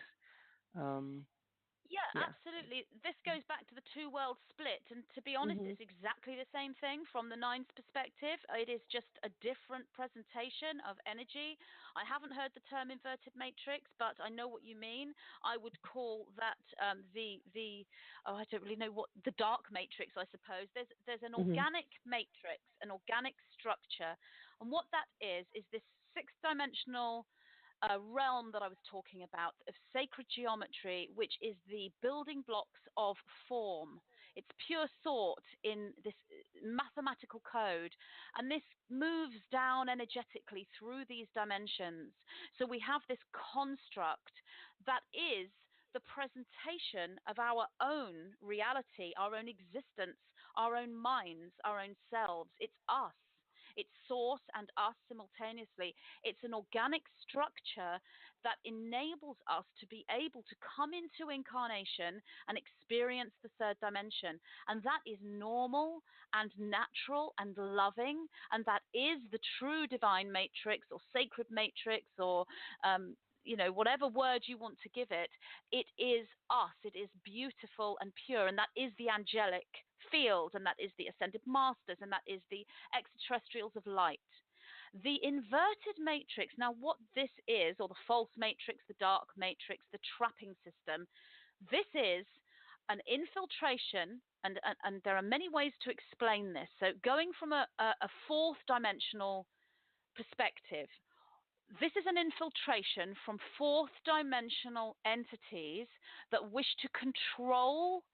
Yeah, absolutely. This goes back to the two worlds split, and to be honest, it's exactly the same thing from the Nine's perspective. It is just a different presentation of energy. I haven't heard the term inverted matrix, but I know what you mean. I would call that I don't really know what the dark matrix, I suppose. There's an organic matrix, an organic structure, and what that is this six-dimensional realm that I was talking about of sacred geometry, which is the building blocks of form. It's pure thought in this mathematical code, and this moves down energetically through these dimensions. So we have this construct that is the presentation of our own reality, our own existence, our own minds, our own selves. It's us. It's source and us simultaneously. It's an organic structure that enables us to be able to come into incarnation and experience the third dimension. And that is normal and natural and loving. And that is the true divine matrix or sacred matrix or whatever word you want to give it. It is us. It is beautiful and pure. And that is the angelic field. And that is the ascended masters. And that is the extraterrestrials of light. The inverted matrix, now what this is, or the false matrix, the dark matrix, the trapping system, this is an infiltration. And there are many ways to explain this. So going from a fourth dimensional perspective, this is an infiltration from fourth dimensional entities that wish to control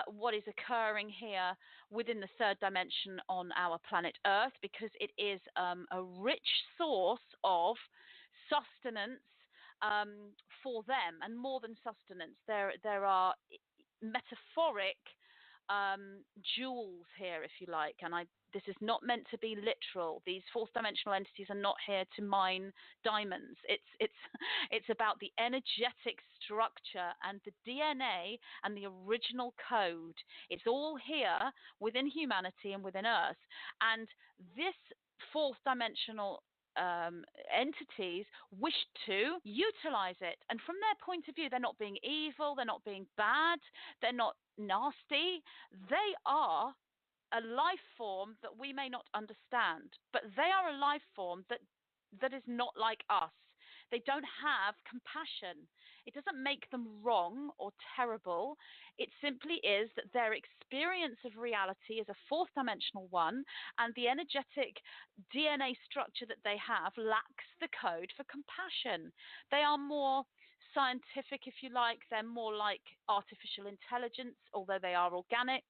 what is occurring here within the third dimension on our planet Earth, because it is a rich source of sustenance for them, and more than sustenance. There are metaphoric jewels here, if you like, and this is not meant to be literal. These fourth dimensional entities are not here to mine diamonds. It's about the energetic structure and the DNA and the original code. It's all here within humanity and within Earth. And this fourth dimensional entities wish to utilize it. And from their point of view, they're not being evil, they're not being bad, they're not nasty. They are a life form that we may not understand, but they are a life form that is not like us. They don't have compassion. It doesn't make them wrong or terrible. It simply is that their experience of reality is a fourth dimensional one, and the energetic DNA structure that they have lacks the code for compassion. They are more scientific, if you like. They're more like artificial intelligence, although they are organic.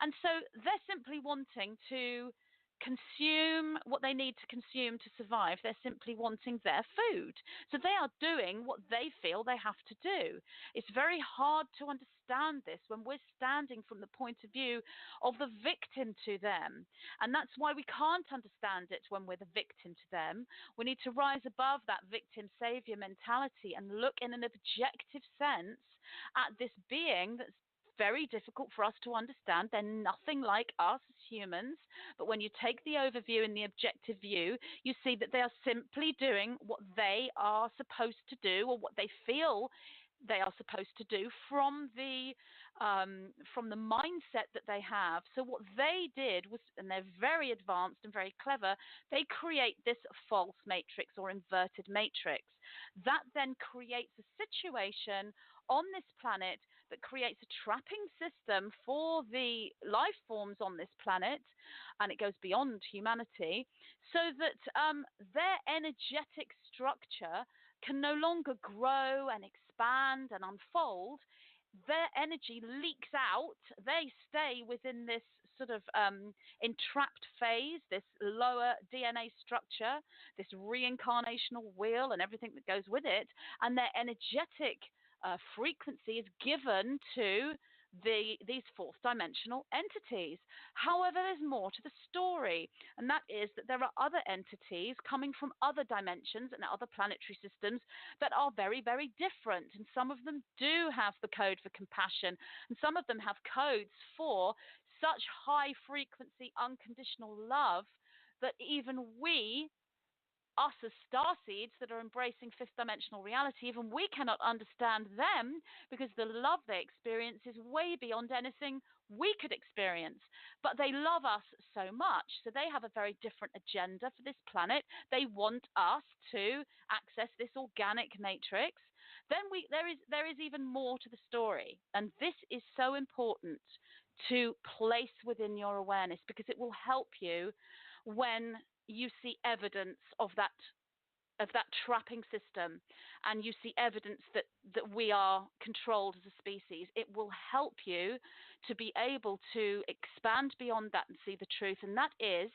And so they're simply wanting to consume what they need to consume to survive. They're simply wanting their food. So they are doing what they feel they have to do. It's very hard to understand this when we're standing from the point of view of the victim to them. And that's why we can't understand it when we're the victim to them. We need to rise above that victim-savior mentality and look in an objective sense at this being that's very difficult for us to understand. They're nothing like us as humans, but when you take the overview and the objective view, you see that they are simply doing what they are supposed to do, or what they feel they are supposed to do from the mindset that they have. So what they did was, and they're very advanced and very clever, they create this false matrix or inverted matrix. That then creates a situation on this planet that creates a trapping system for the life forms on this planet, and it goes beyond humanity, so that their energetic structure can no longer grow and expand and unfold, their energy leaks out. They stay within this sort of entrapped phase, this lower DNA structure, this reincarnational wheel and everything that goes with it, and their energetic frequency is given to these fourth dimensional entities. However, there's more to the story, and that is that there are other entities coming from other dimensions and other planetary systems that are very, very different, and some of them do have the code for compassion, and some of them have codes for such high frequency unconditional love that even we, us as starseeds that are embracing fifth dimensional reality, even we cannot understand them, because the love they experience is way beyond anything we could experience. But they love us so much, so they have a very different agenda for this planet. They want us to access this organic matrix. Then there is even more to the story, and this is so important to place within your awareness, because it will help you when you see evidence of that trapping system, and you see evidence that we are controlled as a species. It will help you to be able to expand beyond that and see the truth, and that is,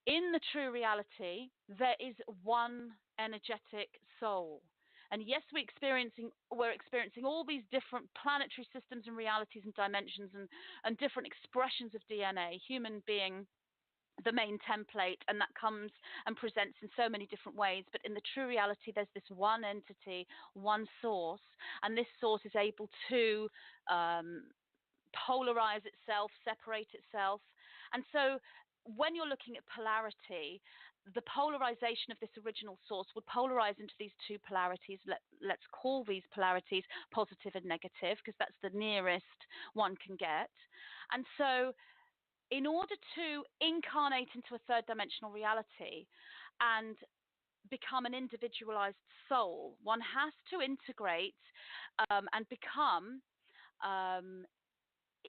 in the true reality, there is one energetic soul. And yes, we're experiencing all these different planetary systems and realities and dimensions and different expressions of DNA, human being the main template, and that comes and presents in so many different ways. But in the true reality, there's this one entity, one source, and this source is able to polarize itself, separate itself. And so when you're looking at polarity, the polarization of this original source would polarize into these two polarities. Let's call these polarities positive and negative, because that's the nearest one can get. And so in order to incarnate into a third dimensional reality and become an individualized soul, one has to integrate and become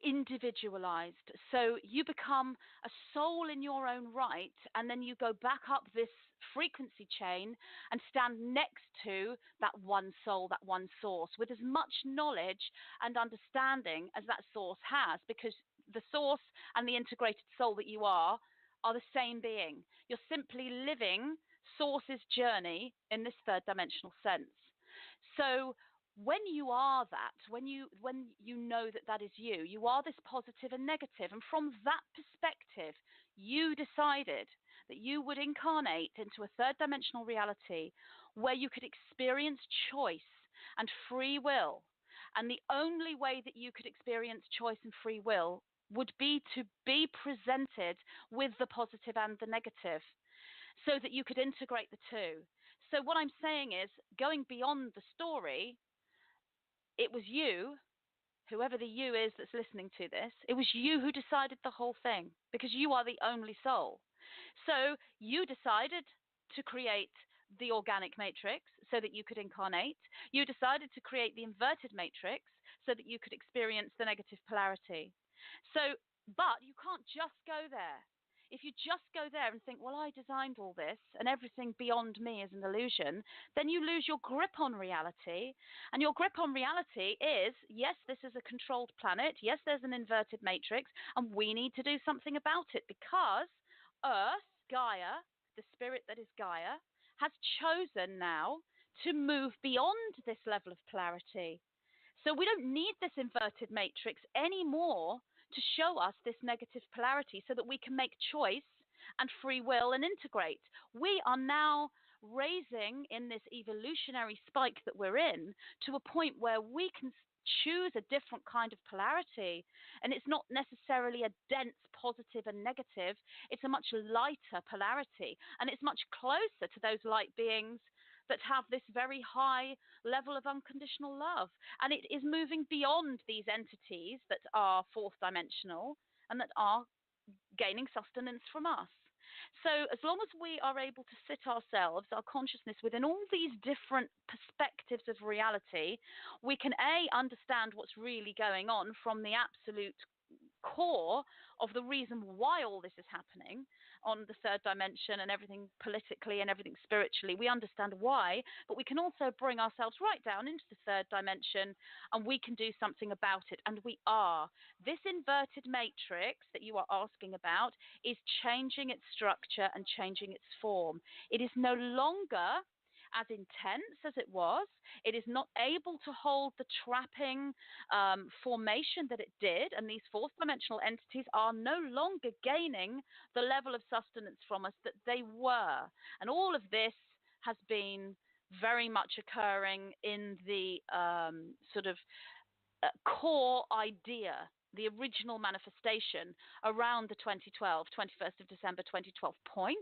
individualized. So you become a soul in your own right, and then you go back up this frequency chain and stand next to that one soul, that one source, with as much knowledge and understanding as that source has, because the source and the integrated soul that you are the same being. You're simply living source's journey in this third dimensional sense. So when you are that, when you know that is you, you are this positive and negative. And from that perspective, you decided that you would incarnate into a third dimensional reality where you could experience choice and free will. And the only way that you could experience choice and free will would be to be presented with the positive and the negative, so that you could integrate the two. So what I'm saying is, going beyond the story, it was you, whoever the you is that's listening to this, it was you who decided the whole thing, because you are the only soul. So you decided to create the organic matrix so that you could incarnate. You decided to create the inverted matrix so that you could experience the negative polarity. So, but you can't just go there. If you just go there and think, well, I designed all this and everything beyond me is an illusion, then you lose your grip on reality. And your grip on reality is, yes, this is a controlled planet. Yes, there's an inverted matrix, and we need to do something about it, because Earth, Gaia, the spirit that is Gaia, has chosen now to move beyond this level of polarity. So we don't need this inverted matrix anymore to show us this negative polarity, so that we can make choice and free will and integrate. We are now raising in this evolutionary spike that we're in to a point where we can choose a different kind of polarity. And it's not necessarily a dense positive and negative. It's a much lighter polarity. And it's much closer to those light beings that have this very high level of unconditional love. And it is moving beyond these entities that are fourth dimensional and that are gaining sustenance from us. So as long as we are able to sit ourselves, our consciousness, within all these different perspectives of reality, we can understand what's really going on from the absolute core of the reason why all this is happening, on the third dimension and everything politically and everything spiritually. We understand why, but we can also bring ourselves right down into the third dimension, and we can do something about it, and we are. This inverted matrix that you are asking about is changing its structure and changing its form. It is no longer as intense as it was. It is not able to hold the trapping formation that it did, and these fourth dimensional entities are no longer gaining the level of sustenance from us that they were. And all of this has been very much occurring in the sort of core idea, the original manifestation around the 21st of December 2012 point.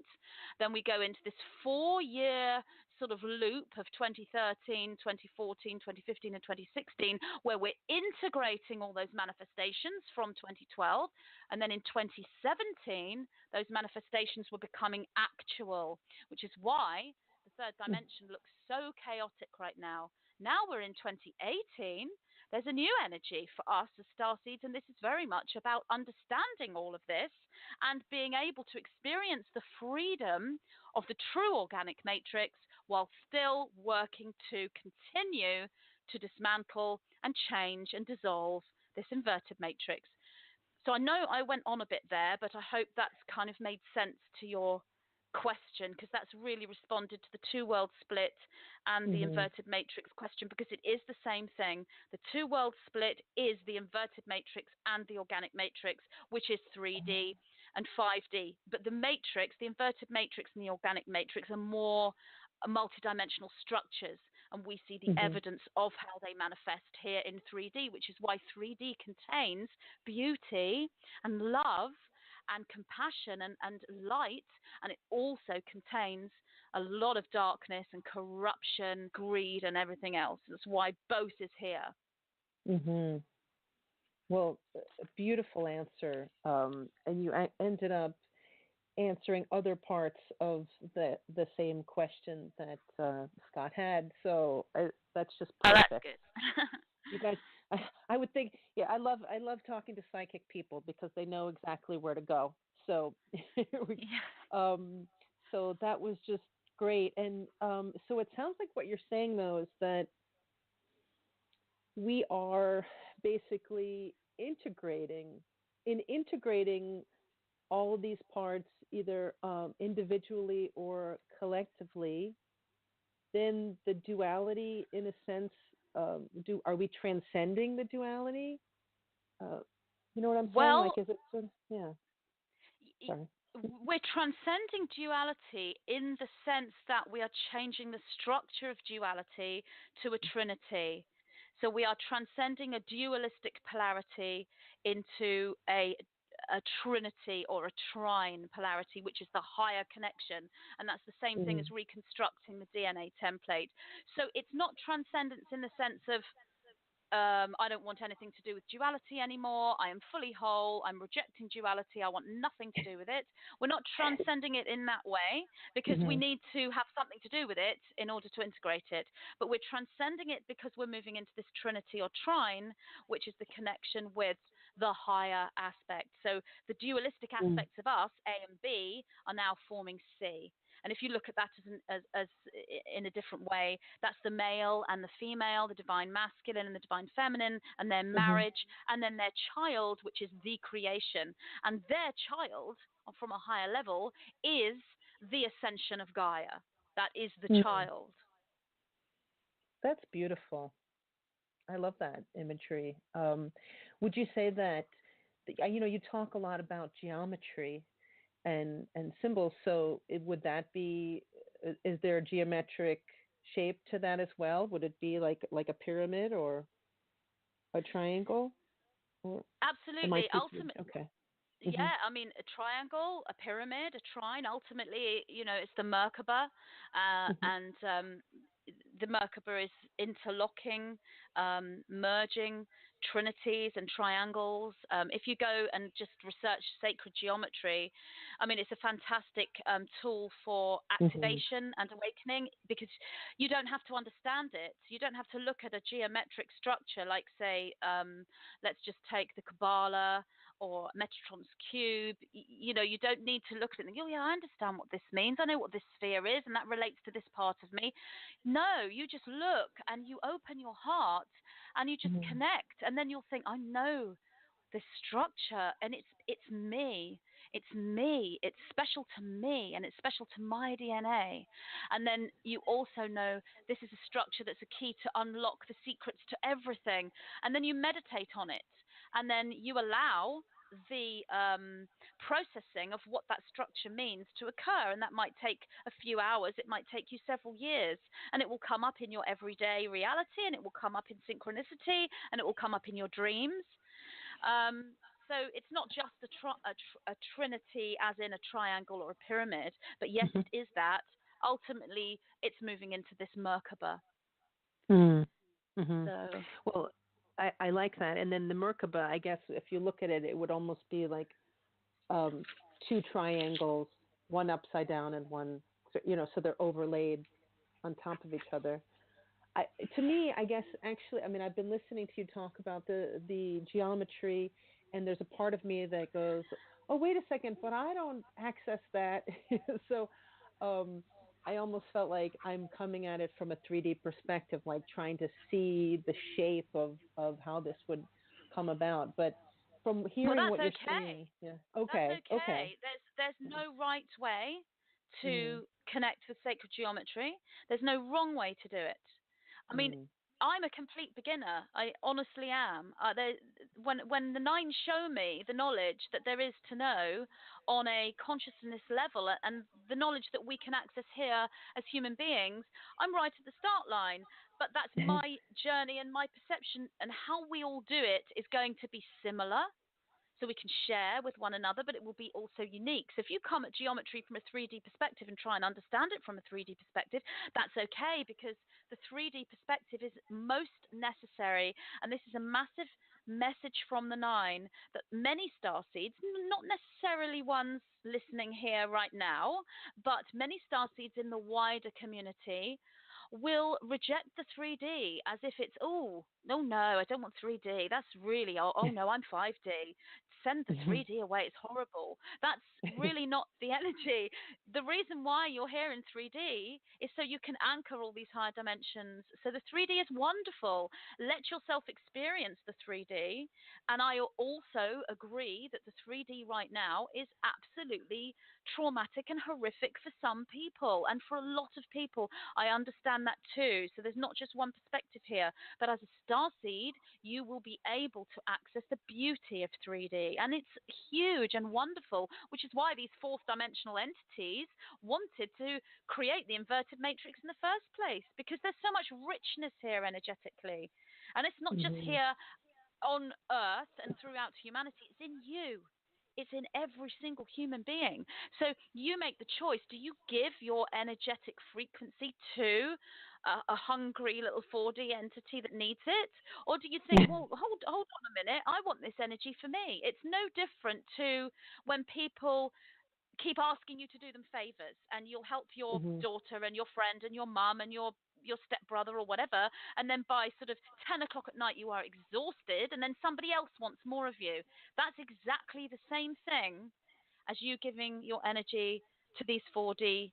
Then we go into this 4-year sort of loop of 2013, 2014, 2015, and 2016, where we're integrating all those manifestations from 2012. And then in 2017, those manifestations were becoming actual, which is why the third dimension looks so chaotic right now. Now we're in 2018. There's a new energy for us as starseeds, and this is very much about understanding all of this and being able to experience the freedom of the true organic matrix while still working to continue to dismantle and change and dissolve this inverted matrix. So I know I went on a bit there, but I hope that's kind of made sense to your question, because that's really responded to the two-world split and the inverted matrix question, because it is the same thing. The two-world split is the inverted matrix and the organic matrix, which is 3D and 5D. But the matrix, the inverted matrix and the organic matrix, are more multidimensional structures, and we see the evidence of how they manifest here in 3D, which is why 3D contains beauty and love and compassion and light, and it also contains a lot of darkness and corruption, greed, and everything else. That's why both is here. Well, a beautiful answer, and you ended up answering other parts of the same question that Scott had, so that's just perfect. Oh, that's good. You guys, I would think, yeah, I love talking to psychic people because they know exactly where to go. So, so that was just great. And so it sounds like what you're saying, though, is that we are basically integrating all of these parts, either individually or collectively. Then the duality, in a sense, are we transcending the duality? You know what I'm saying? Well, like, is it sort of, yeah. Sorry. We're transcending duality in the sense that we are changing the structure of duality to a trinity. So we are transcending a dualistic polarity into a trinity or a trine polarity, which is the higher connection. And that's the same thing as reconstructing the DNA template. So it's not transcendence in the sense of I don't want anything to do with duality anymore. I am fully whole. I'm rejecting duality. I want nothing to do with it. We're not transcending it in that way, because we need to have something to do with it in order to integrate it. But we're transcending it because we're moving into this trinity or trine, which is the connection with the higher aspect. So the dualistic aspects of us, A and B, are now forming C. And if you look at that as in a different way, that's the male and the female, the divine masculine and the divine feminine, and their marriage, and then their child, which is the creation. And their child, from a higher level, is the ascension of Gaia. That is the child. That's beautiful. I love that imagery. Would you say that, you talk a lot about geometry and symbols, so would that be, is there a geometric shape to that as well? Would it be like a pyramid or a triangle? Or absolutely. Ultimately, okay. Yeah, I mean, a triangle, a pyramid, a trine, ultimately, it's the Merkaba, and the Merkaba is interlocking, merging trinities and triangles. If you go and just research sacred geometry, I mean, it's a fantastic tool for activation and awakening, because you don't have to understand it. You don't have to look at a geometric structure like, say, let's just take the Kabbalah or Metatron's cube. You know, you don't need to look at it and think, oh yeah, I understand what this means. I know what this sphere is, and that relates to this part of me. No, you just look and you open your heart and you just connect, and then you'll think, I know this structure, and it's me. It's me. It's special to me, and it's special to my DNA. And then you also know this is a structure that's a key to unlock the secrets to everything. And then you meditate on it, and then you allow the processing of what that structure means to occur. And that might take a few hours. It might take you several years, and it will come up in your everyday reality, and it will come up in synchronicity, and it will come up in your dreams. So it's not just a trinity as in a triangle or a pyramid, but yes, it is that. Ultimately, it's moving into this Merkaba. So. Well, I like that. And then the Merkaba, I guess, if you look at it, it would almost be like two triangles, one upside down and one, you know, so they're overlaid on top of each other. To me, I guess, actually, I mean, I've been listening to you talk about the geometry, and there's a part of me that goes, oh, wait a second, but I don't access that. So I almost felt like I'm coming at it from a 3D perspective, like trying to see the shape of how this would come about. But from hearing what you're saying, that's okay. There's no right way to connect with sacred geometry. There's no wrong way to do it. I mean, I'm a complete beginner. I honestly am. When the nines show me the knowledge that there is to know on a consciousness level, and the knowledge that we can access here as human beings, I'm right at the start line. But that's my journey, and my perception and how we all do it is going to be similar. So we can share with one another, but it will be also unique. So if you come at geometry from a 3D perspective and try and understand it from a 3D perspective, that's okay, because the 3D perspective is most necessary. And this is a massive message from the nine that many starseeds, not necessarily ones listening here right now, but many starseeds in the wider community will reject the 3D as if it's, oh, no, I don't want 3D. That's really, oh no, I'm 5D. Send the 3D away. It's horrible. That's really not the energy. The reason why you're here in 3D is so you can anchor all these higher dimensions. So the 3D is wonderful. Let yourself experience the 3D. And I also agree that the 3D right now is absolutely traumatic and horrific for some people, and for a lot of people. I understand that too. So there's not just one perspective here, but as a starseed, you will be able to access the beauty of 3D, and it's huge and wonderful, which is why these fourth dimensional entities wanted to create the inverted matrix in the first place, because there's so much richness here energetically. And it's not just here on Earth and throughout humanity, it's in you. It's in every single human being. So you make the choice. Do you give your energetic frequency to a hungry little 4D entity that needs it? Or do you think, well, hold on a minute, I want this energy for me? It's no different to when people keep asking you to do them favors, and you'll help your daughter and your friend and your mum and your stepbrother or whatever, and then by sort of 10 o'clock at night you are exhausted, and then somebody else wants more of you. That's exactly the same thing as you giving your energy to these 4D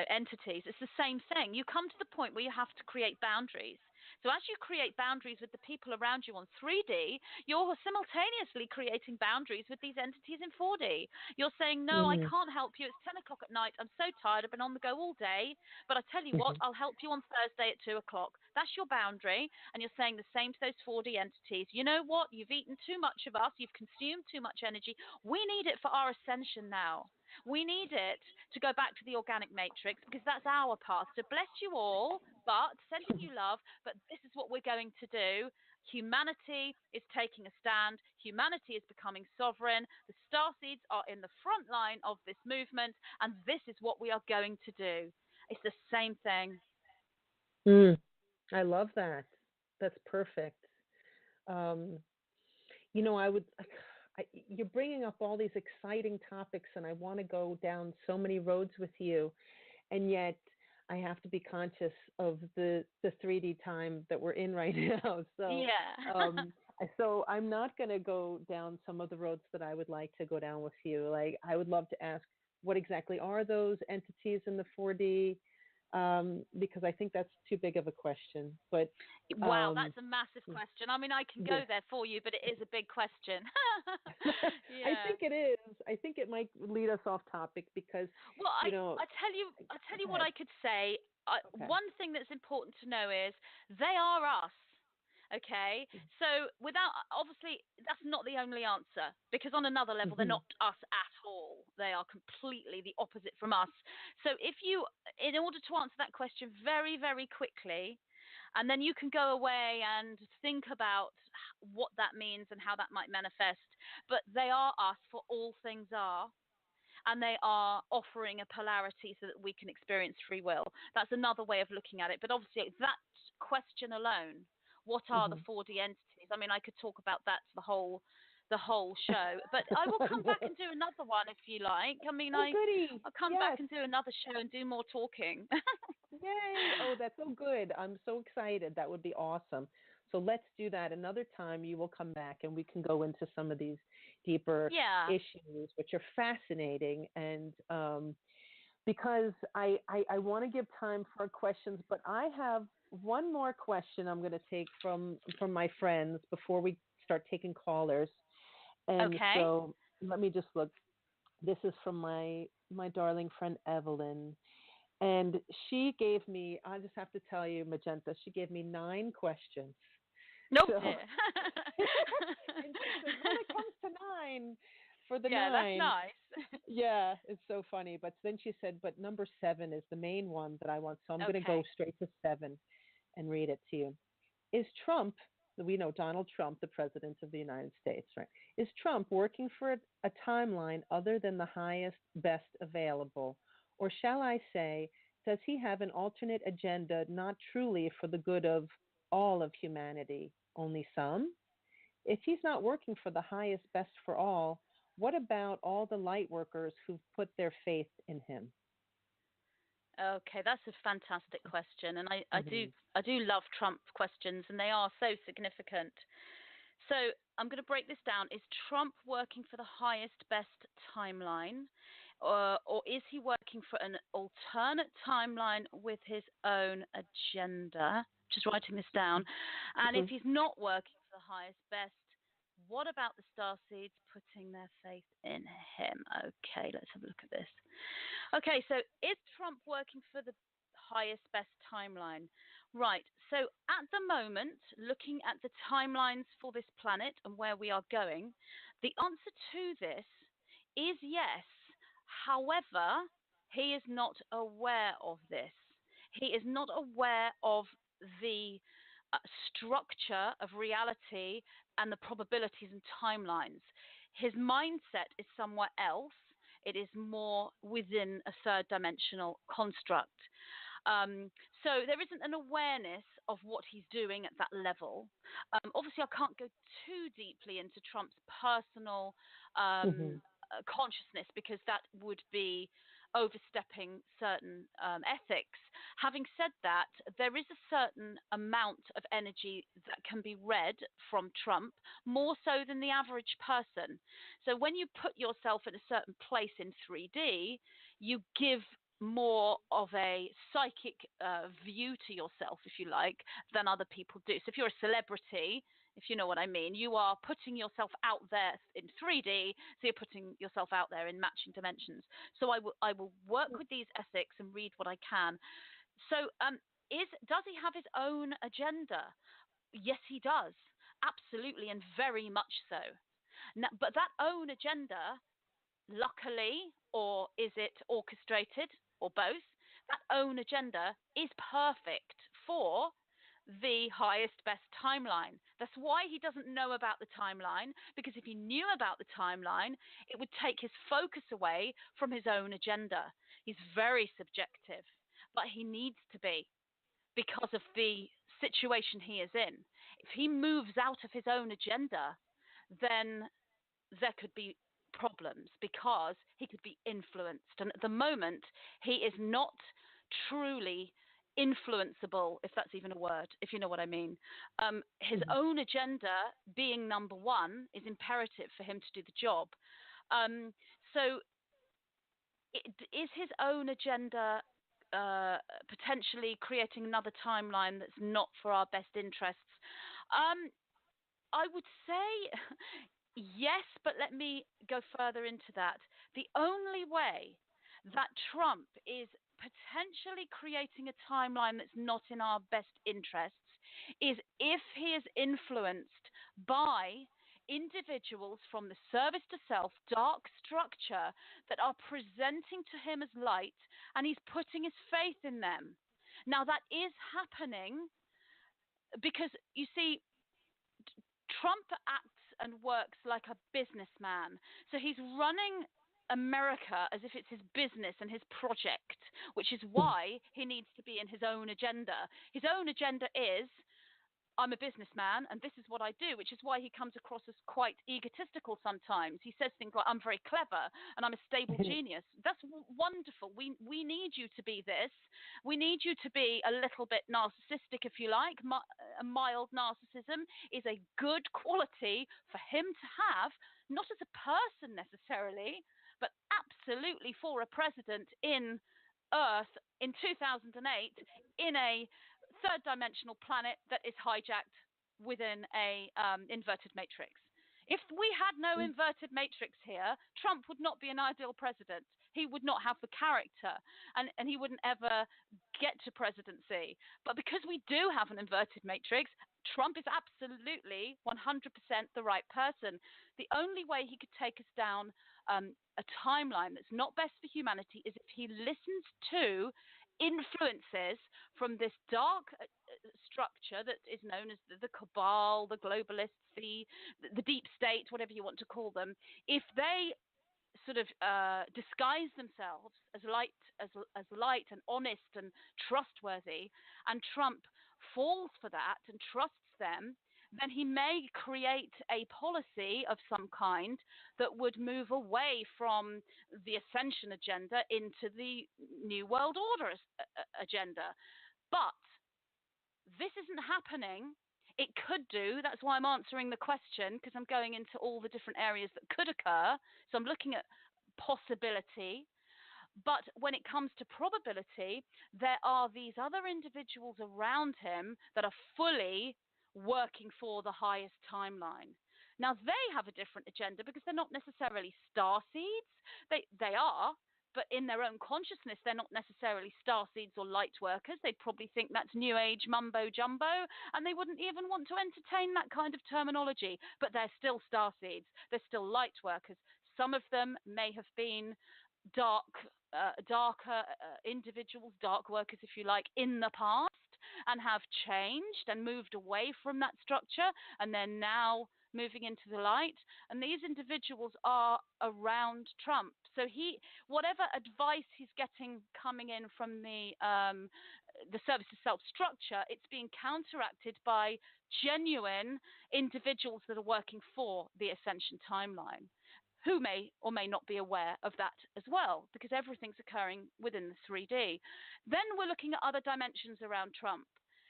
entities. It's the same thing. You come to the point where you have to create boundaries. So as you create boundaries with the people around you on 3D, you're simultaneously creating boundaries with these entities in 4D. You're saying, no, I can't help you. It's 10 o'clock at night. I'm so tired. I've been on the go all day. But I tell you what, I'll help you on Thursday at 2 o'clock. That's your boundary. And you're saying the same to those 4D entities. You know what? You've eaten too much of us. You've consumed too much energy. We need it for our ascension now. We need it to go back to the organic matrix, because that's our path. So bless you all, but sending you love, but this is what we're going to do. Humanity is taking a stand. Humanity is becoming sovereign. The starseeds are in the front line of this movement, and this is what we are going to do. It's the same thing. I love that. That's perfect. You're bringing up all these exciting topics, and I want to go down so many roads with you, and yet I have to be conscious of the 3D time that we're in right now. So yeah. So I'm not going to go down some of the roads that I would like to go down with you. Like, I would love to ask, what exactly are those entities in the 4D? Because I think that's too big of a question. But wow, that's a massive question. I mean, I can go there for you, but it is a big question. I think it is. I think it might lead us off topic because, well, you know. I tell you what I could say. One thing that's important to know is they are us. Okay, so obviously that's not the only answer, because on another level they're not us at all. They are completely the opposite from us. So in order to answer that question very, very quickly, and then you can go away and think about what that means and how that might manifest, but they are us, for all things are. And they are offering a polarity so that we can experience free will. That's another way of looking at it. But obviously that question alone, what are the 4D entities? I mean, I could talk about that the whole show, but I will come back and do another one if you like. I mean, I'll come back and do another show and do more talking. Yay! Oh, that's so good. I'm so excited. That would be awesome. So let's do that another time. You will come back and we can go into some of these deeper issues, which are fascinating. And because I want to give time for questions, but I have one more question I'm going to take from my friends before we start taking callers. And so let me just look. This is from my darling friend Evelyn. And she gave me, I just have to tell you, Magenta, she gave me 9 questions. Nope. So, and she said, when it comes to 9, for the 9. Yeah, that's nice. Yeah, it's so funny. But then she said, but number 7 is the main one that I want. So I'm going to go straight to 7 and read it to you. Is Trump, we know Donald Trump, the president of the United States, right? Is Trump working for a timeline other than the highest, best available? Or shall I say, does he have an alternate agenda, not truly for the good of all of humanity, only some? If he's not working for the highest, best for all, what about all the light workers who've put their faith in him? Okay, that's a fantastic question, and I do love Trump questions, and they are so significant. So I'm going to break this down. Is Trump working for the highest, best timeline, or is he working for an alternate timeline with his own agenda? Just writing this down. And if he's not working for the highest, best, what about the starseeds putting their faith in him? Okay, let's have a look at this. Okay, so is Trump working for the highest, best timeline? Right, so at the moment, looking at the timelines for this planet and where we are going, the answer to this is yes. However, he is not aware of this. He is not aware of the structure of reality and the probabilities and timelines. His mindset is somewhere else. It is more within a third dimensional construct. So there isn't an awareness of what he's doing at that level. Obviously, I can't go too deeply into Trump's personal consciousness, because that would be overstepping certain ethics. Having said that, there is a certain amount of energy that can be read from Trump, more so than the average person. So when you put yourself in a certain place in 3D, you give more of a psychic view to yourself, if you like, than other people do. So if you're a celebrity, if you know what I mean, you are putting yourself out there in 3D, so you're putting yourself out there in matching dimensions. So I will work with these ethics and read what I can. So does he have his own agenda? Yes, he does. Absolutely, and very much so. Now, but that own agenda, luckily, or is it orchestrated, or both, that own agenda is perfect for the highest, best timeline. That's why he doesn't know about the timeline, because if he knew about the timeline, it would take his focus away from his own agenda. He's very subjective, but he needs to be, because of the situation he is in. If he moves out of his own agenda, then there could be problems, because he could be influenced. And at the moment, he is not truly influenceable, if that's even a word, if you know what I mean. His own agenda being number one is imperative for him to do the job. So is his own agenda potentially creating another timeline that's not for our best interests? I would say yes, but let me go further into that. The only way that Trump is potentially creating a timeline that's not in our best interests is if he is influenced by individuals from the service to self dark structure that are presenting to him as light, and he's putting his faith in them. Now that is happening because, you see, Trump acts and works like a businessman. So he's running America as if it's his business and his project, which is why he needs to be in his own agenda. His own agenda is, I'm a businessman and this is what I do, which is why he comes across as quite egotistical sometimes. He says things like, I'm very clever and I'm a stable genius. That's wonderful. We need you to be this. We need you to be a little bit narcissistic, if you like. A mild narcissism is a good quality for him to have, not as a person necessarily, but absolutely for a president in Earth in 2008 in a third dimensional planet that is hijacked within a inverted matrix. If we had no inverted matrix here, Trump would not be an ideal president. He would not have the character, and he wouldn't ever get to presidency. But because we do have an inverted matrix, Trump is absolutely 100% the right person. The only way he could take us down a timeline that's not best for humanity is if he listens to influences from this dark structure that is known as the cabal, the globalists, the deep state, whatever you want to call them. If they sort of disguise themselves as light and honest and trustworthy, and Trump falls for that and trusts them, then he may create a policy of some kind that would move away from the ascension agenda into the New World Order agenda. But this isn't happening. It could do. That's why I'm answering the question, because I'm going into all the different areas that could occur. So I'm looking at possibility. But when it comes to probability, there are these other individuals around him that are fully working for the highest timeline. Now, they have a different agenda because they're not necessarily star seeds. They are, but in their own consciousness, they're not necessarily star seeds or light workers. They'd probably think that's new age mumbo jumbo, and they wouldn't even want to entertain that kind of terminology. But they're still star seeds. They're still light workers. Some of them may have been darker individuals, dark workers, if you like, in the past, and have changed and moved away from that structure, and they're now moving into the light. And these individuals are around Trump. So whatever advice he's getting coming in from the service to self structure, it's being counteracted by genuine individuals that are working for the ascension timeline, who may or may not be aware of that as well, because everything's occurring within the 3D. Then we're looking at other dimensions around Trump.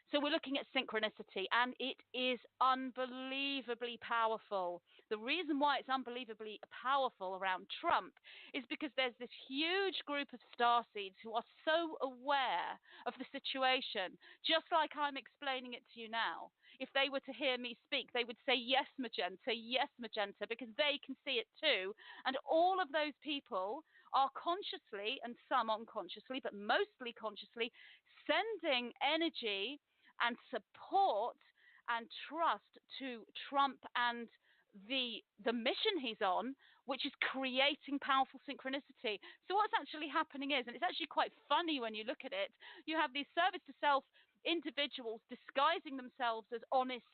So we're looking at synchronicity, and it is unbelievably powerful. The reason why it's unbelievably powerful around Trump is because there's this huge group of starseeds who are so aware of the situation, just like I'm explaining it to you now. If they were to hear me speak, they would say, yes, Magenta, because they can see it too. And all of those people are consciously, and some unconsciously, but mostly consciously, sending energy and support and trust to Trump and the mission he's on, which is creating powerful synchronicity. So what's actually happening is, and it's actually quite funny when you look at it, you have these service to self individuals disguising themselves as honest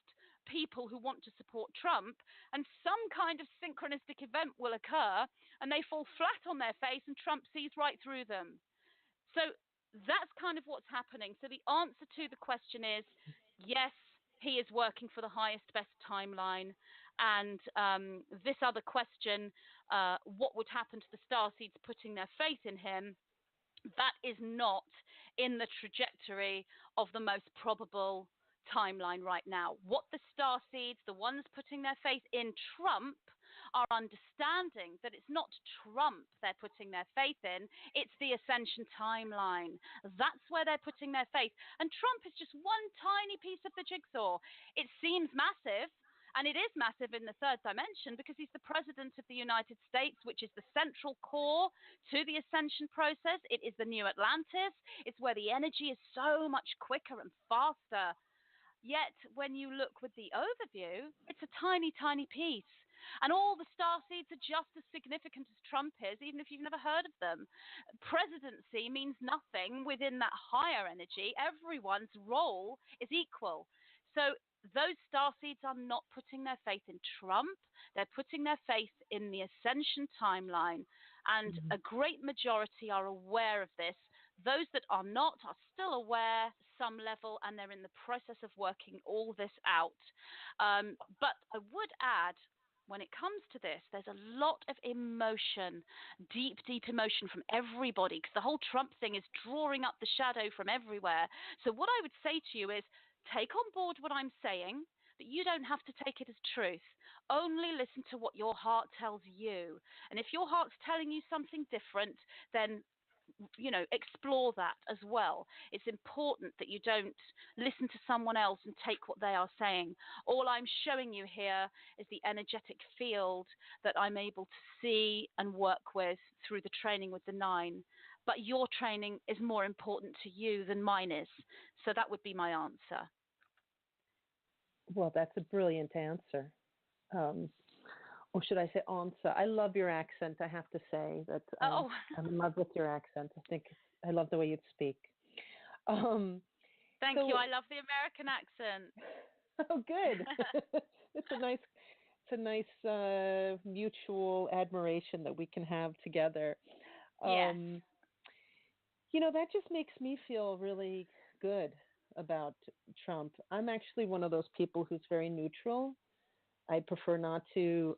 people who want to support Trump, and some kind of synchronistic event will occur and they fall flat on their face and Trump sees right through them. So that's kind of what's happening. So the answer to the question is yes, he is working for the highest, best timeline. And this other question, what would happen to the starseeds putting their faith in him? That is not in the trajectory of the most probable timeline right now. What the star seeds, the ones putting their faith in Trump, are understanding that it's not Trump they're putting their faith in, it's the ascension timeline. That's where they're putting their faith. And Trump is just one tiny piece of the jigsaw. It seems massive, and it is massive in the third dimension because he's the president of the United States, which is the central core to the ascension process. It is the new Atlantis. It's where the energy is so much quicker and faster. Yet, when you look with the overview, it's a tiny, tiny piece. And all the star seeds are just as significant as Trump is, even if you've never heard of them. Presidency means nothing within that higher energy. Everyone's role is equal. So those star seeds are not putting their faith in Trump. They're putting their faith in the ascension timeline. And a great majority are aware of this. Those that are not are still aware to some level, and they're in the process of working all this out. But I would add, when it comes to this, there's a lot of emotion, deep, deep emotion from everybody, because the whole Trump thing is drawing up the shadow from everywhere. So what I would say to you is, take on board what I'm saying, but you don't have to take it as truth. Only listen to what your heart tells you. And if your heart's telling you something different, then explore that as well. It's important that you don't listen to someone else and take what they are saying. All I'm showing you here is the energetic field that I'm able to see and work with through the training with the 9. But your training is more important to you than mine is. So that would be my answer. Well, that's a brilliant answer. Or should I say answer? I love your accent, I have to say. That I'm in love with your accent. I love the way you speak. Thank you. I love the American accent. Oh, good. It's a nice mutual admiration that we can have together. Yes. That just makes me feel really good about Trump. I'm actually one of those people who's very neutral. I prefer not to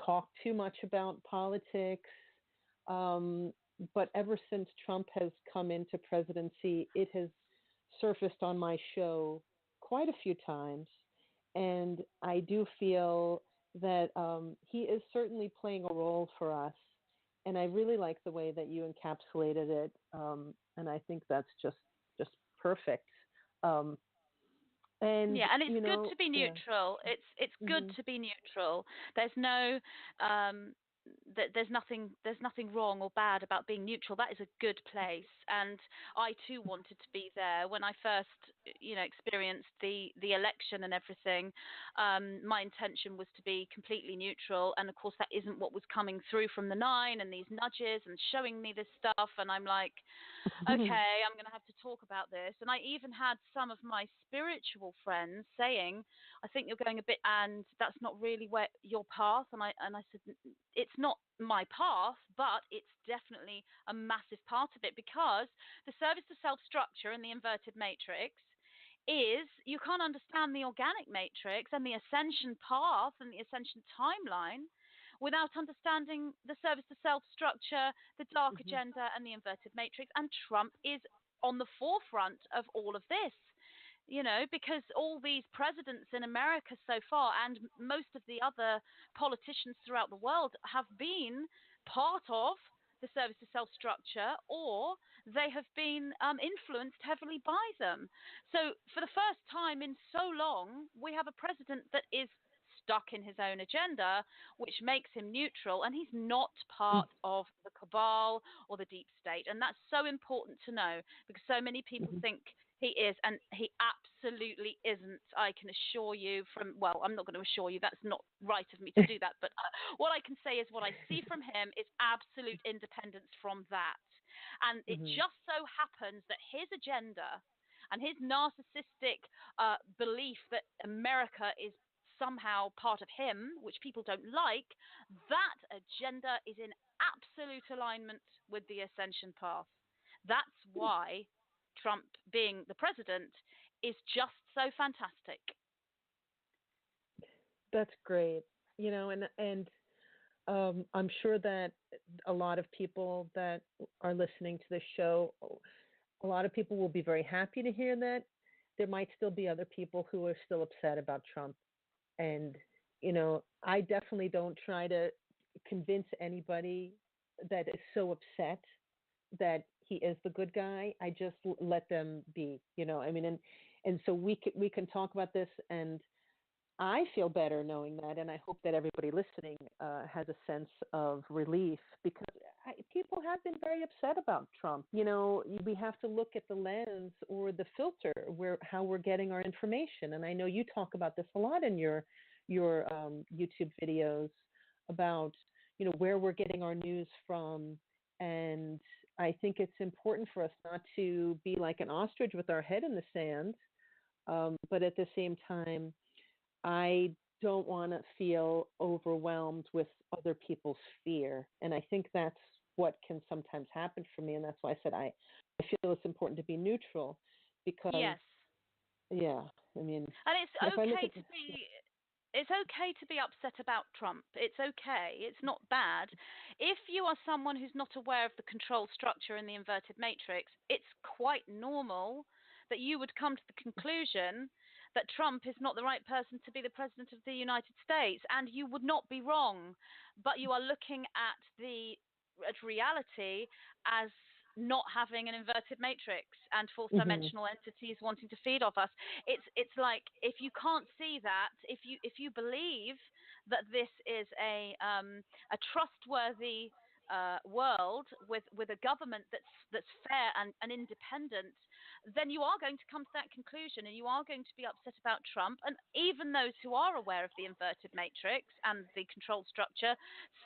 talk too much about politics. But ever since Trump has come into presidency, it has surfaced on my show quite a few times. And I do feel that he is certainly playing a role for us. And I really like the way that you encapsulated it. And I think that's just perfect. And it's good to be neutral. Yeah. It's good to be neutral. There's no there's nothing wrong or bad about being neutral. That is a good place, and I too wanted to be there when I first experienced the election and everything. My intention was to be completely neutral, and of course that isn't what was coming through from the 9 and these nudges and showing me this stuff, and I'm like, okay, I'm going to have to talk about this. And I even had some of my spiritual friends saying, I think you're going a bit, and that's not really where your path. And I said, it's not my path, but it's definitely a massive part of it, because the service to self structure in the inverted matrix is, you can't understand the organic matrix and the ascension path and the ascension timeline without understanding the service to self structure, the dark agenda, and the inverted matrix. And Trump is on the forefront of all of this. Because all these presidents in America so far, and most of the other politicians throughout the world, have been part of the service to self structure, or they have been influenced heavily by them. So for the first time in so long, we have a president that is stuck in his own agenda, which makes him neutral, and he's not part of the cabal or the deep state. And that's so important to know, because so many people think he is, and he absolutely isn't. I can assure you I'm not going to assure you, that's not right of me to do that, but what I can say is what I see from him is absolute independence from that. And it just so happens that his agenda and his narcissistic belief that America is somehow part of him, which people don't like, that agenda is in absolute alignment with the ascension path. That's why Trump being the president is just so fantastic. That's great. And I'm sure that a lot of people that are listening to this show a lot of people will be very happy to hear that. There might still be other people who are still upset about Trump. And, I definitely don't try to convince anybody that is so upset that he is the good guy. I just let them be, and so we can talk about this, and I feel better knowing that, and I hope that everybody listening has a sense of relief, because people have been very upset about Trump. We have to look at the lens or the filter how we're getting our information, and I know you talk about this a lot in your YouTube videos about where we're getting our news from, and I think it's important for us not to be like an ostrich with our head in the sand, but at the same time, I don't want to feel overwhelmed with other people's fear. And I think that's what can sometimes happen for me. And that's why I said I feel it's important to be neutral, because, yes. Yeah, I mean. And it's okay to be upset about Trump. It's okay. It's not bad. If you are someone who's not aware of the control structure in the inverted matrix, it's quite normal that you would come to the conclusion that Trump is not the right person to be the president of the United States, and you would not be wrong. But you are looking at reality as not having an inverted matrix and fourth dimensional entities wanting to feed off us. It's like, if you can't see that, if you believe that this is a trustworthy world with a government that's fair and independent, then you are going to come to that conclusion, and you are going to be upset about Trump. And even those who are aware of the inverted matrix and the control structure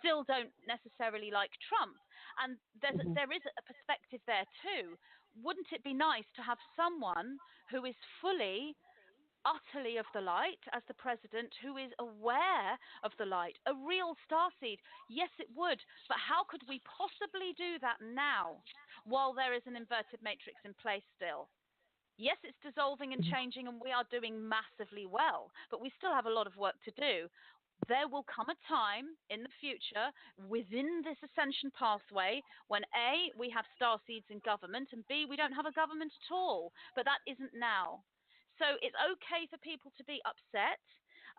still don't necessarily like Trump. And there is a perspective there too. Wouldn't it be nice to have someone who is fully, utterly of the light as the president, who is aware of the light, a real starseed? Yes, it would. But how could we possibly do that now while there is an inverted matrix in place still? Yes, it's dissolving and changing, and we are doing massively well, but we still have a lot of work to do. There will come a time in the future within this ascension pathway when A, we have starseeds in government, and B, we don't have a government at all. But that isn't now. So it's okay for people to be upset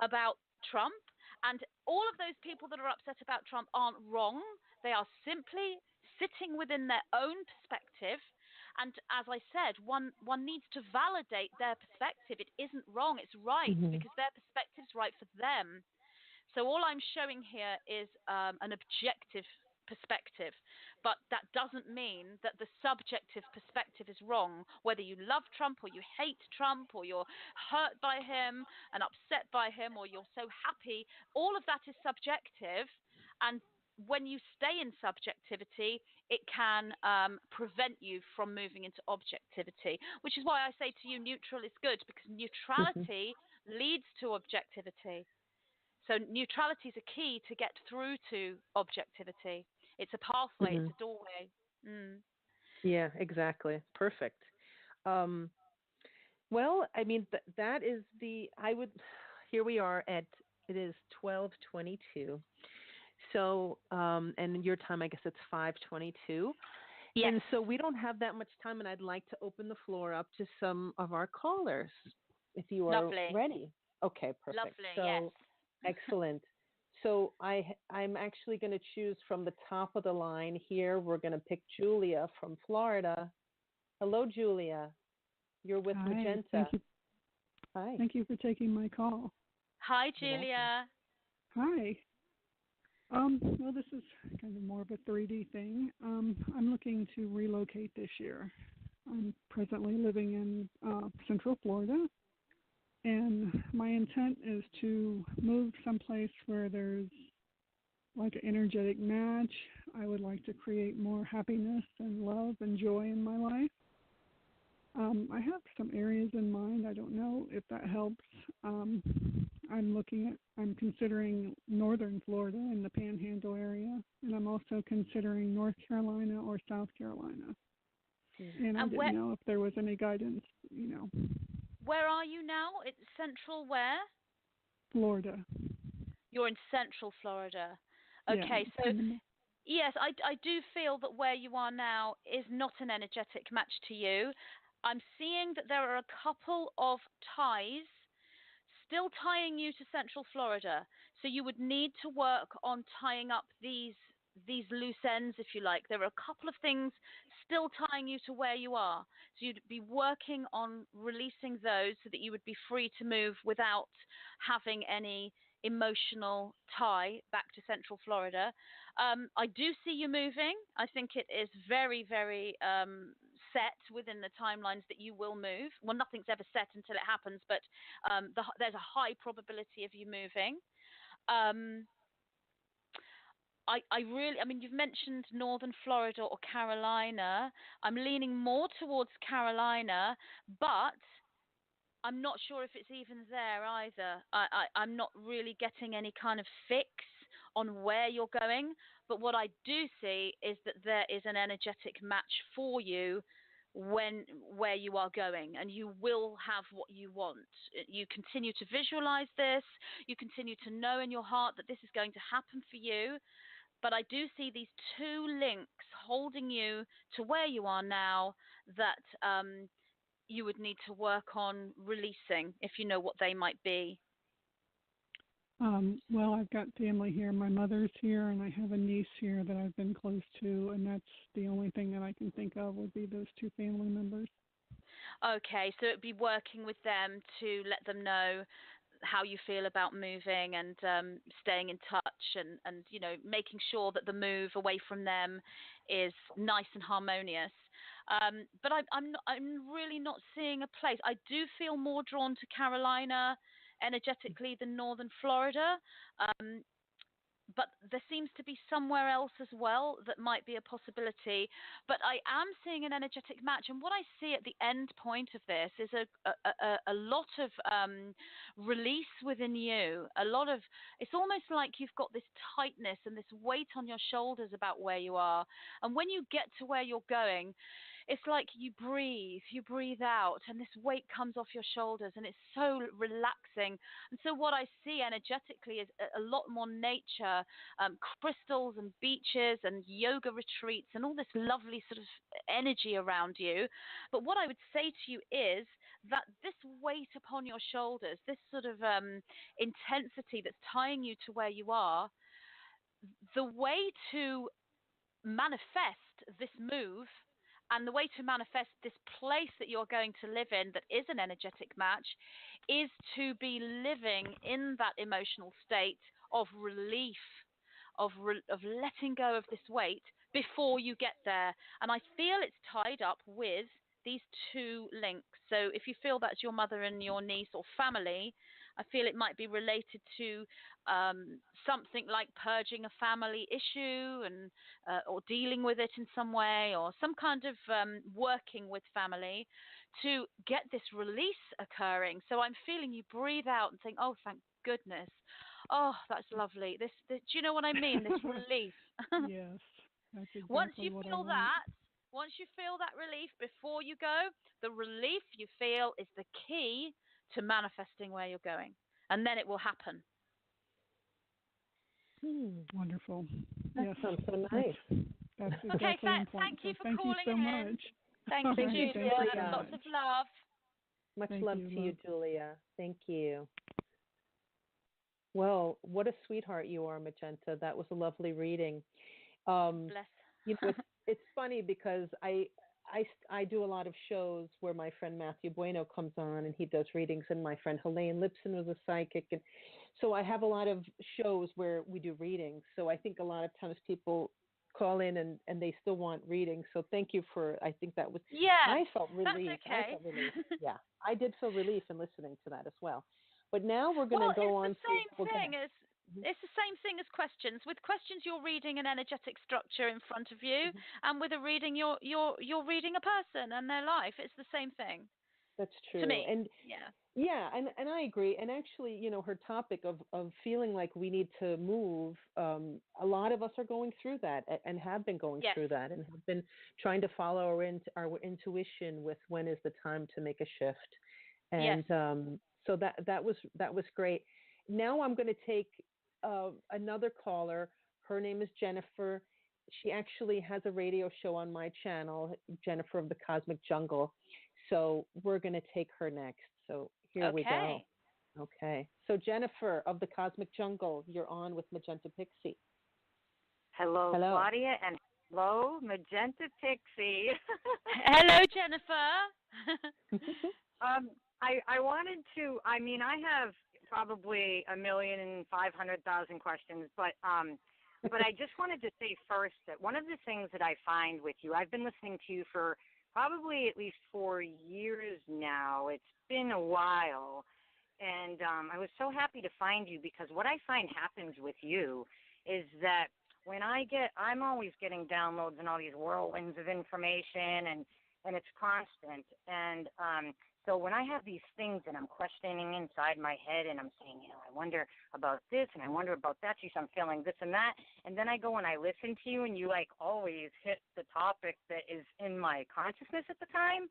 about Trump, and all of those people that are upset about Trump aren't wrong. They are simply sitting within their own perspective. And as I said, one needs to validate their perspective. It isn't wrong, it's right, because their perspective's right for them. So all I'm showing here is an objective perspective, but that doesn't mean that the subjective perspective is wrong. Whether you love Trump or you hate Trump, or you're hurt by him and upset by him, or you're so happy, all of that is subjective. And when you stay in subjectivity, it can prevent you from moving into objectivity, which is why I say to you, neutral is good, because neutrality leads to objectivity. So neutrality is a key to get through to objectivity. It's a pathway, it's a doorway. Yeah, exactly. Perfect. Well, I mean, that is here we are it is 12:22. So, and in your time, I guess it's 5:22. Yes. And so we don't have that much time, and I'd like to open the floor up to some of our callers, if you are ready. Okay, perfect. Lovely, so, yes. Excellent. So I'm actually going to choose from the top of the line here. We're going to pick Julia from Florida. Hello, Julia. You're with Magenta. Thank you. Hi. Thank you for taking my call. Hi, Julia. Hi. Well, this is kind of more of a 3D thing. I'm looking to relocate this year. I'm presently living in Central Florida. And my intent is to move someplace where there's like an energetic match. I would like to create more happiness and love and joy in my life. I have some areas in mind. I don't know if that helps. I'm considering northern Florida in the Panhandle area, and I'm also considering North Carolina or South Carolina. And I didn't know if there was any guidance, Where are you now? It's central where? Florida. You're in central Florida. Okay, yeah, Yes, I do feel that where you are now is not an energetic match to you. I'm seeing that there are a couple of ties still tying you to Central Florida. So you would need to work on tying up these loose ends, if you like. There are a couple of things still tying you to where you are. So you'd be working on releasing those so that you would be free to move without having any emotional tie back to Central Florida. I do see you moving. I think it is very, very set within the timelines that you will move. Well, nothing's ever set until it happens, but there's a high probability of you moving. I mean, you've mentioned Northern Florida or Carolina. I'm leaning more towards Carolina, but I'm not sure if it's even there either. I'm not really getting any kind of fix on where you're going, but what I do see is that there is an energetic match for you where you are going, and you will have what you want. You continue to visualize this, you continue to know in your heart that this is going to happen for you. But I do see these two links holding you to where you are now that you would need to work on releasing, if you know what they might be. Well, I've got family here. My mother's here, and I have a niece here that I've been close to, and that's the only thing that I can think of would be those two family members. Okay, so it'd be working with them to let them know how you feel about moving and staying in touch and you know, making sure that the move away from them is nice and harmonious. But I'm really not seeing a place. I do feel more drawn to Carolina energetically than Northern Florida. But there seems to be somewhere else as well that might be a possibility. But I am seeing an energetic match. And what I see at the end point of this is a lot of release within you. It's almost like you've got this tightness and this weight on your shoulders about where you are. And when you get to where you're going, it's like you breathe out, and this weight comes off your shoulders, and it's so relaxing. And so what I see energetically is a lot more nature, crystals and beaches and yoga retreats and all this lovely sort of energy around you. But what I would say to you is that this weight upon your shoulders, this sort of intensity that's tying you to where you are, the way to manifest this move and the way to manifest this place that you're going to live in that is an energetic match is to be living in that emotional state of relief, of letting go of this weight before you get there. And I feel it's tied up with these two links. So if you feel that's your mother and your niece or family, I feel it might be related to something like purging a family issue and or dealing with it in some way, or some kind of working with family to get this release occurring. So I'm feeling you breathe out and think, oh, thank goodness. Oh, that's lovely. This do you know what I mean? This relief. Yes, that's exactly Once you what feel once you feel that relief before you go, the relief you feel is the key to manifesting where you're going. And then it will happen. Wonderful. That sounds so nice. That's exactly important. Thank you for thank calling you so in. much. Thank you, Julia. Lots of love. Much love to you, Julia. Thank you. Well, what a sweetheart you are, Magenta. That was a lovely reading. Bless. You know, it's funny because I do a lot of shows where my friend Matthew Bueno comes on and he does readings, and my friend Helene Lipson was a psychic, and so I have a lot of shows where we do readings. So I think a lot of times people call in and they still want readings. So thank you for. I think that was. Yeah. I felt relief. That's okay. I felt relief. Yeah, I did feel relief in listening to that as well. But now we're going to go on to. It's the same thing as questions. With questions, you're reading an energetic structure in front of you, and with a reading, you're reading a person and their life. It's the same thing. That's true. To me. And and I agree. And actually, you know, her topic of feeling like we need to move, a lot of us are going through that and have been going through that and have been trying to follow our intuition with when is the time to make a shift. And so that was great. Now I'm going to take another caller. Her name is Jennifer, she actually has a radio show on my channel, Jennifer of the Cosmic Jungle. So we're going to take her next. So here we go. Okay. So Jennifer of the Cosmic Jungle, you're on with Magenta Pixie. Hello, Claudia, and hello, Magenta Pixie. Hello, Jennifer. I wanted to, I mean, I have probably 1,500,000 questions, but I just wanted to say first that one of the things that I find with you, I've been listening to you for probably at least 4 years now. It's been a while, and I was so happy to find you because what I find happens with you is that when I'm always getting downloads and all these whirlwinds of information, and it's constant. And so when I have these things that I'm questioning inside my head and I'm saying, you know, I wonder about this and I wonder about that, geez, I'm feeling this and that. And then I go and I listen to you and you like always hit the topic that is in my consciousness at the time.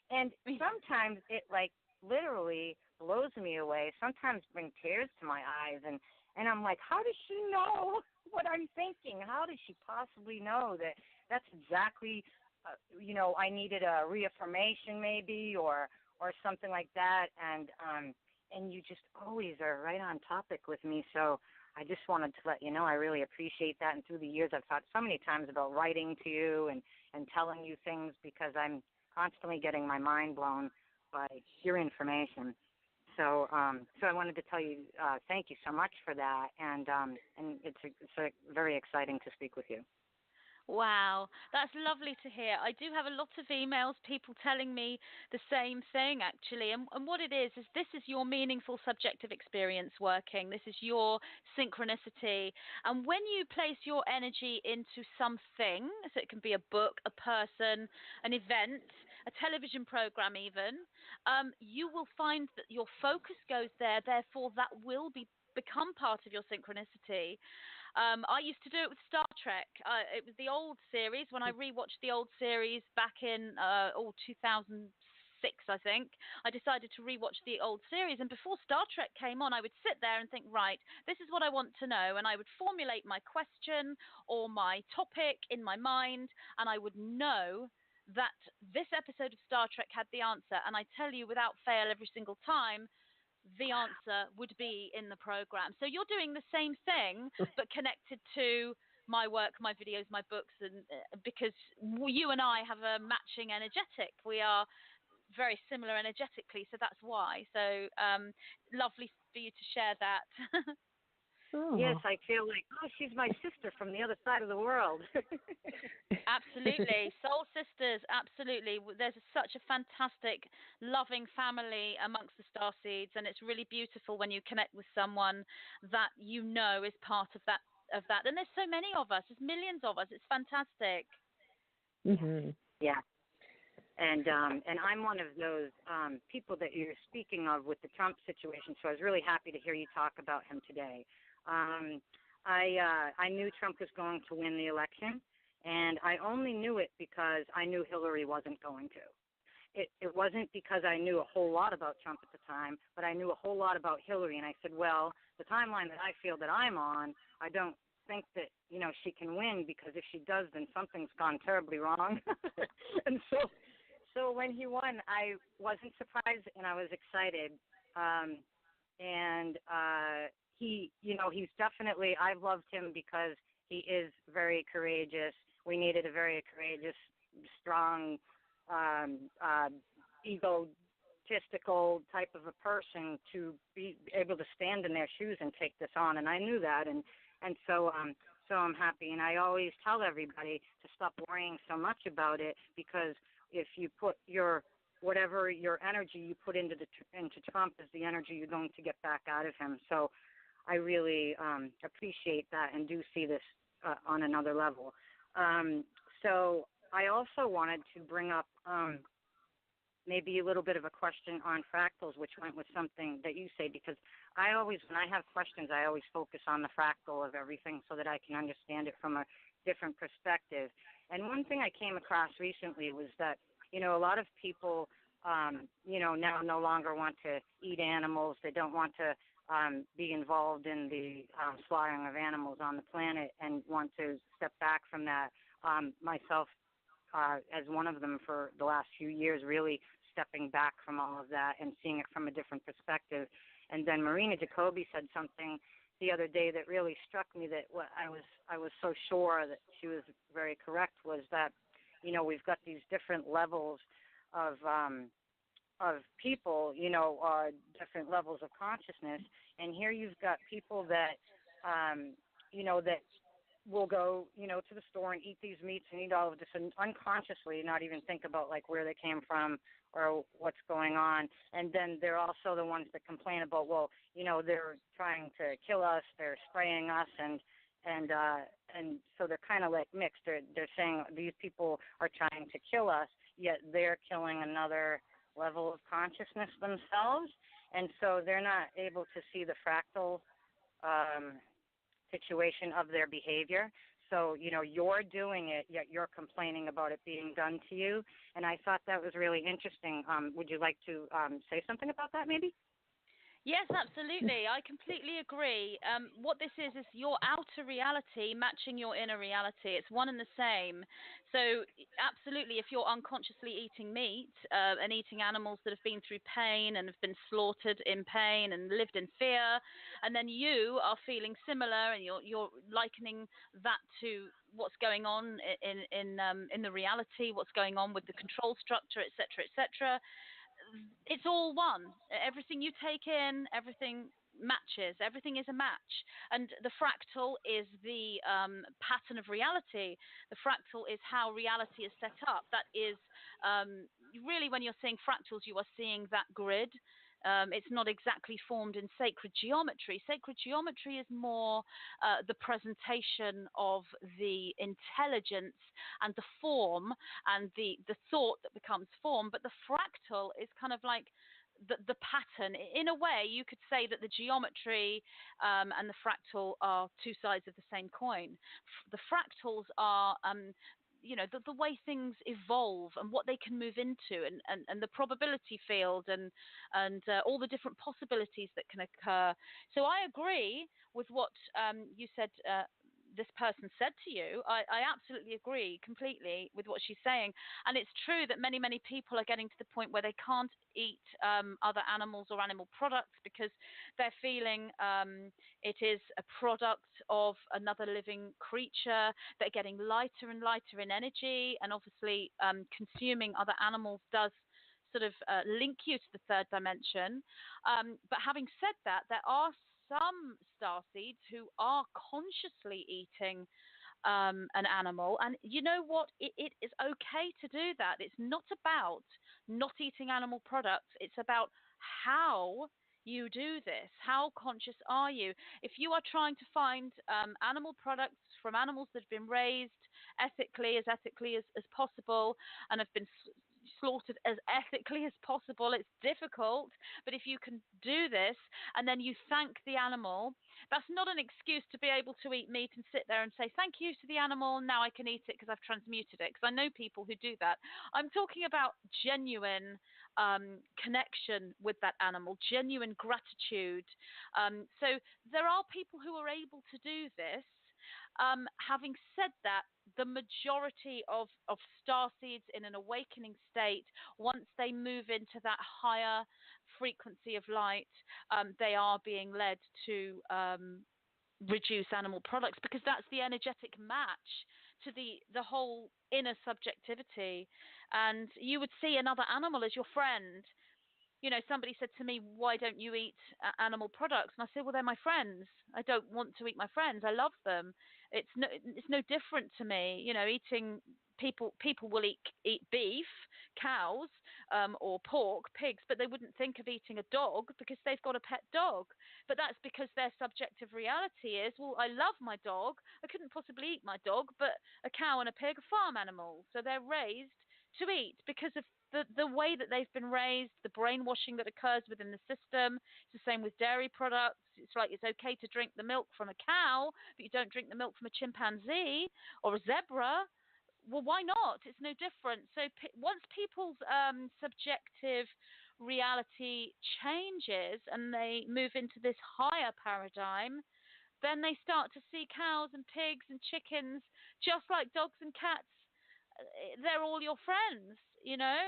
And sometimes it like literally blows me away. Sometimes brings tears to my eyes. And I'm like, how does she know what I'm thinking? How does she possibly know that that's exactly, you know, I needed a reaffirmation maybe or something like that. And you just always are right on topic with me. So I just wanted to let you know I really appreciate that. And through the years, I've thought so many times about writing to you and telling you things because I'm constantly getting my mind blown by your information. So so I wanted to tell you thank you so much for that. And it's very exciting to speak with you. Wow, that's lovely to hear. I do have a lot of emails, people telling me the same thing, actually. And what it is this is your meaningful subjective experience working. This is your synchronicity. And when you place your energy into something, so it can be a book, a person, an event, a television program even, you will find that your focus goes there. Therefore, that will become part of your synchronicity. I used to do it with Star Trek. It was the old series. When I rewatched the old series back in 2006, I think, I decided to rewatch the old series. And before Star Trek came on, I would sit there and think, right, this is what I want to know. And I would formulate my question or my topic in my mind, and I would know that this episode of Star Trek had the answer. And I tell you without fail every single time, the answer would be in the program. So you're doing the same thing, but connected to my work, my videos, my books, and because you and I have a matching energetic. We are very similar energetically, so that's why. So lovely for you to share that. Oh. Yes, I feel like, she's my sister from the other side of the world. Absolutely. Soul sisters, absolutely. There's such a fantastic, loving family amongst the starseeds, and it's really beautiful when you connect with someone that you know is part of that. And there's so many of us. There's millions of us. It's fantastic. Mm-hmm. Yeah. And I'm one of those people that you're speaking of with the Trump situation, so I was really happy to hear you talk about him today. I knew Trump was going to win the election, and I only knew it because I knew Hillary wasn't going to. It wasn't because I knew a whole lot about Trump at the time, but I knew a whole lot about Hillary, and I said, well, the timeline that I feel that I'm on, I don't think that, you know, she can win, because if she does, then something's gone terribly wrong. And so when he won, I wasn't surprised, and I was excited. He's definitely, I've loved him because he is very courageous. We needed a very courageous, strong, egotistical type of a person to be able to stand in their shoes and take this on. And I knew that. And so I'm happy. And I always tell everybody to stop worrying so much about it, because if you put whatever your energy you put into Trump is the energy you're going to get back out of him. So I really appreciate that and do see this on another level. So I also wanted to bring up maybe a little bit of a question on fractals, which went with something that you say, because I always, when I have questions, I always focus on the fractal of everything so that I can understand it from a different perspective. And one thing I came across recently was that, you know, a lot of people now no longer want to eat animals. They don't want to be involved in the slaughtering of animals on the planet and want to step back from that. Myself, as one of them for the last few years, really stepping back from all of that and seeing it from a different perspective. And then Marina Jacobi said something the other day that really struck me, that what I was so sure that she was very correct, was that, we've got these different levels of people, different levels of consciousness. And here you've got people that, that will go, to the store and eat these meats and eat all of this and unconsciously not even think about, like, where they came from or what's going on. And then they're also the ones that complain about, well, they're trying to kill us, they're spraying us, and so they're kind of like mixed. They're saying these people are trying to kill us, yet they're killing another level of consciousness themselves, and so they're not able to see the fractal situation of their behavior. So, you're doing it, yet you're complaining about it being done to you, and I thought that was really interesting. Would you like to say something about that, maybe? Yes, absolutely. I completely agree. What this is your outer reality matching your inner reality. It's one and the same. So absolutely, if you're unconsciously eating meat and eating animals that have been through pain and have been slaughtered in pain and lived in fear, and then you are feeling similar and you're likening that to what's going on in the reality, what's going on with the control structure, etc., etc., it's all one. Everything you take in, everything matches. Everything is a match. And the fractal is the pattern of reality. The fractal is how reality is set up. That is really, when you're seeing fractals, you are seeing that grid. It's not exactly formed in sacred geometry. Sacred geometry is more the presentation of the intelligence and the form and the thought that becomes form. But the fractal is kind of like the pattern. In a way, you could say that the geometry and the fractal are two sides of the same coin. The fractals are the way things evolve and what they can move into, and the probability field and all the different possibilities that can occur. So I agree with what you said, this person said to you. I absolutely agree completely with what she's saying. And it's true that many, many people are getting to the point where they can't eat other animals or animal products because they're feeling it is a product of another living creature. They're getting lighter and lighter in energy, and obviously consuming other animals does sort of link you to the third dimension. But having said that, there are some starseeds who are consciously eating an animal, and you know what? It is okay to do that. It's not about not eating animal products. It's about how you do this. How conscious are you? If you are trying to find animal products from animals that have been raised ethically as possible and have been slaughtered as ethically as possible, it's difficult, but if you can do this and then you thank the animal, that's not an excuse to be able to eat meat and sit there and say thank you to the animal, now I can eat it because I've transmuted it, because I know people who do that. I'm talking about genuine connection with that animal, genuine gratitude. So there are people who are able to do this. Having said that, the majority of starseeds in an awakening state, once they move into that higher frequency of light, they are being led to reduce animal products, because that's the energetic match to the whole inner subjectivity. And you would see another animal as your friend. You know, somebody said to me, why don't you eat animal products? And I said, well, they're my friends. I don't want to eat my friends. I love them. It's no different to me. You know, eating people will eat beef, cows, or pork, pigs, but they wouldn't think of eating a dog because they've got a pet dog. But that's because their subjective reality is, well, I love my dog. I couldn't possibly eat my dog, but a cow and a pig are farm animals. So they're raised to eat because of the way that they've been raised, the brainwashing that occurs within the system. It's the same with dairy products. It's like it's okay to drink the milk from a cow, but you don't drink the milk from a chimpanzee or a zebra. well, why not? It's no different. So once people's subjective reality changes and they move into this higher paradigm, then they start to see cows and pigs and chickens, just like dogs and cats. They're all your friends, you know.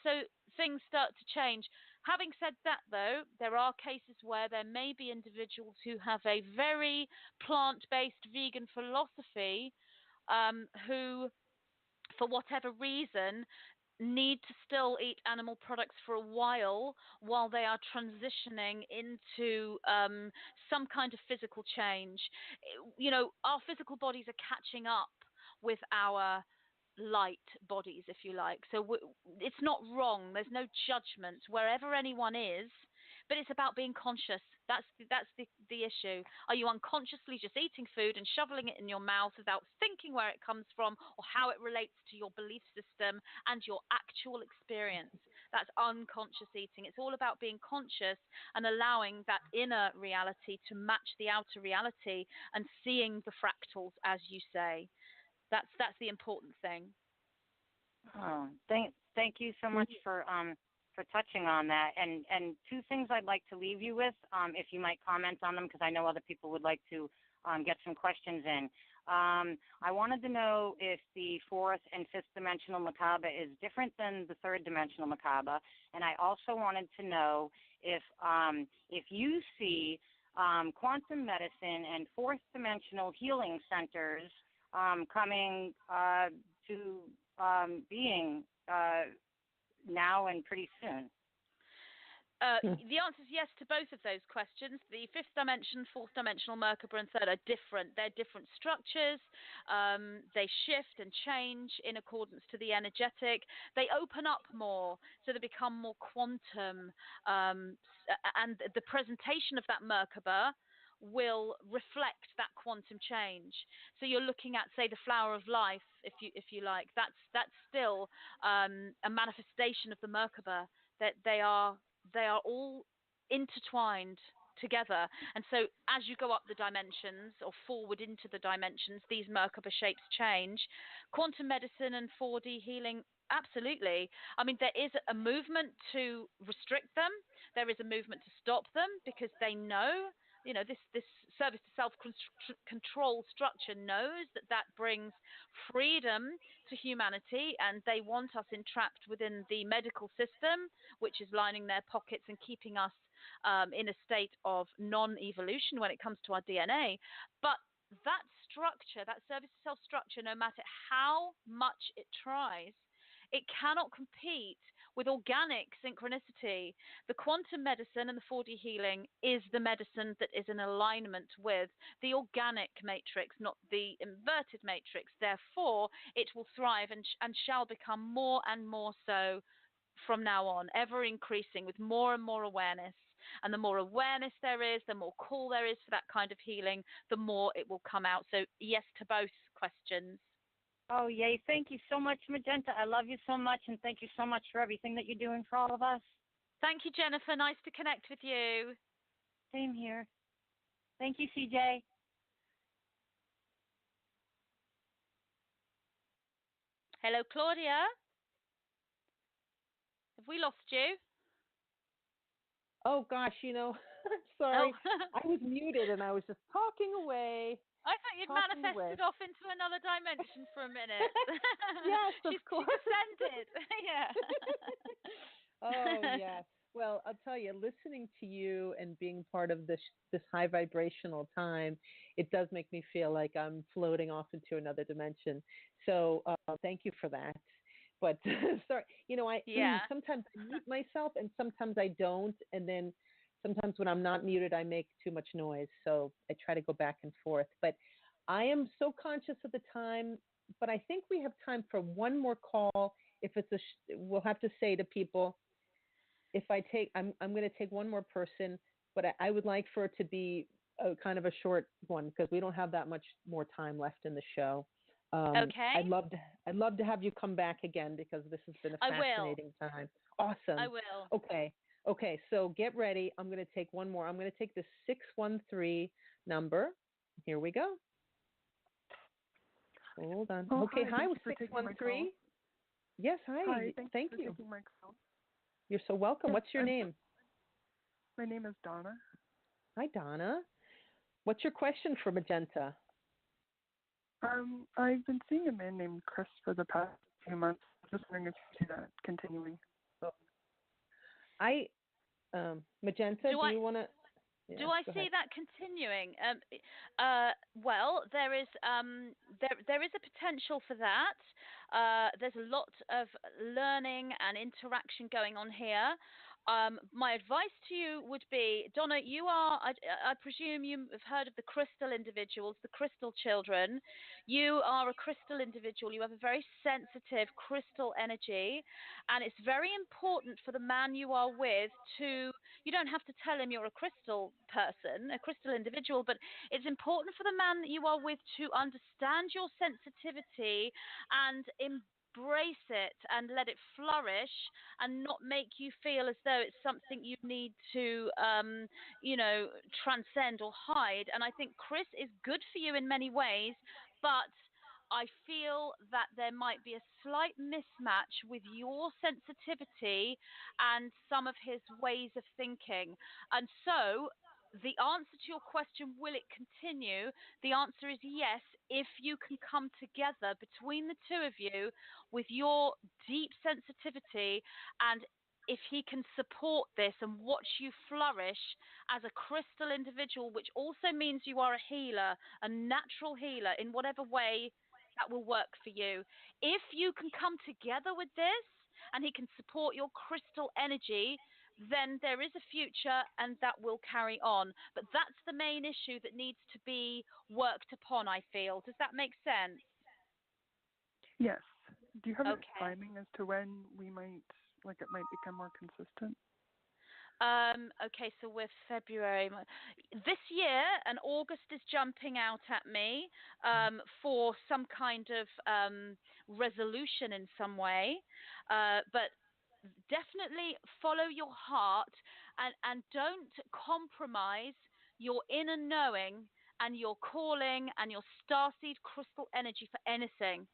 So things start to change. Having said that, though, there are cases where there may be individuals who have a very plant-based vegan philosophy, who, for whatever reason, need to still eat animal products for a while they are transitioning into some kind of physical change. You know, our physical bodies are catching up with our light bodies, if you like. So it's not wrong. There's no judgment wherever anyone is, but it's about being conscious. That's the issue. Are you unconsciously just eating food and shoveling it in your mouth without thinking where it comes from or how it relates to your belief system and your actual experience? That's unconscious eating. It's all about being conscious and allowing that inner reality to match the outer reality and seeing the fractals, as you say. That's the important thing. Oh, thank you so much for touching on that. And two things I'd like to leave you with, if you might comment on them, because I know other people would like to get some questions in. I wanted to know if the fourth and fifth dimensional Merkaba is different than the third dimensional Merkaba, and I also wanted to know if you see quantum medicine and fourth dimensional healing centers coming to being now and pretty soon. The answer is yes to both of those questions. The fifth dimension, fourth dimensional Merkaba, and third are different. They're different structures. They shift and change in accordance to the energetic. They open up more, so they become more quantum. And the presentation of that Merkaba will reflect that quantum change. So you're looking at, say, the flower of life, if you like. That's still a manifestation of the Merkaba. That they are all intertwined together. And so as you go up the dimensions or forward into the dimensions, these Merkaba shapes change. Quantum medicine and 4D healing, absolutely. I mean, there is a movement to restrict them. There is a movement to stop them because they know, you know, this service to self-control structure knows that brings freedom to humanity, and they want us entrapped within the medical system, which is lining their pockets and keeping us in a state of non-evolution when it comes to our DNA. But that structure, that service to self structure, no matter how much it tries, it cannot compete with organic synchronicity. The quantum medicine and the 4D healing is the medicine that is in alignment with the organic matrix, not the inverted matrix. Therefore, it will thrive and shall become more and more so from now on, ever increasing with more and more awareness. And the more awareness there is, the more call there is for that kind of healing, the more it will come out. So yes to both questions. Oh, yay. Thank you so much, Magenta. I love you so much, and thank you so much for everything that you're doing for all of us. Thank you, Jennifer. Nice to connect with you. Same here. Thank you, CJ. Hello, Claudia. Have we lost you? Oh, gosh, you know, I'm sorry. I was muted and I was just talking away. I thought you'd manifested off into another dimension for a minute. Yes, of course. She descended. Yeah. Oh, yes. Well, I'll tell you, listening to you and being part of this high vibrational time, it does make me feel like I'm floating off into another dimension. So thank you for that. But sorry, you know, sometimes I mute myself and sometimes I don't. And then sometimes when I'm not muted, I make too much noise. So I try to go back and forth. But I am so conscious of the time. But I think we have time for one more call. If it's we'll have to say to people, if I take, I'm going to take one more person. But I would like for it to be a kind of a short one because we don't have that much more time left in the show. Okay. I'd love to have you come back again because this has been a fascinating time. Awesome. I will. Okay, so get ready. I'm going to take one more. I'm going to take the 613 number. Here we go. Hold on. Oh, Okay, hi, thank you for taking my 613. call. Yes, hi. Hi, Thank for you. taking my call. You're so welcome. Yes, What's your name? My name is Donna. Hi, Donna. What's your question for Magenta? I've been seeing a man named Chris for the past few months. Just wondering if you see that continuing. Magenta, do you want to? Yeah, do I see that continuing? Well, there is a potential for that. There's a lot of learning and interaction going on here. My advice to you would be, Donna, I presume you have heard of the crystal individuals, the crystal children. You are a crystal individual. You have a very sensitive crystal energy, and it's very important for the man you are with you don't have to tell him you're a crystal person, a crystal individual, but it's important for the man that you are with to understand your sensitivity and embrace it and let it flourish and not make you feel as though it's something you need to transcend or hide. And I think Chris is good for you in many ways, but I feel that there might be a slight mismatch with your sensitivity and some of his ways of thinking. And so the answer to your question, will it continue? The answer is yes, if you can come together between the two of you with your deep sensitivity, and if he can support this and watch you flourish as a crystal individual, which also means you are a healer, a natural healer in whatever way that will work for you. If you can come together with this and he can support your crystal energy, then there is a future and that will carry on. But that's the main issue that needs to be worked upon, I feel. Does that make sense? Yes. Do you have a timing as to when it might become more consistent? Okay, so we're February. This year, and August is jumping out at me for some kind of resolution in some way. But definitely follow your heart and don't compromise your inner knowing and your calling and your starseed crystal energy for anything.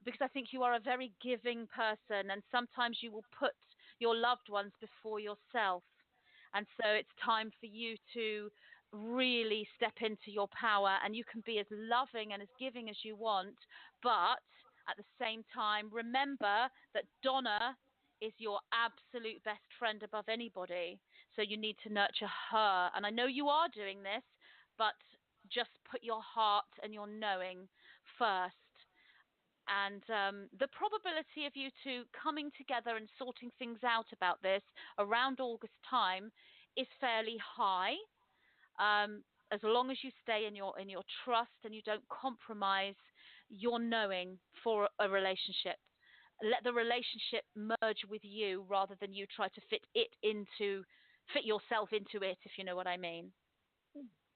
Because I think you are a very giving person, and sometimes you will put your loved ones before yourself. And so it's time for you to really step into your power, and you can be as loving and as giving as you want. But at the same time, remember that Donna is your absolute best friend above anybody. So you need to nurture her. And I know you are doing this, but just put your heart and your knowing first. And the probability of you two coming together and sorting things out about this around August time is fairly high, as long as you stay in your trust and you don't compromise your knowing for a relationship. Let the relationship merge with you rather than you try to fit yourself into it, if you know what I mean.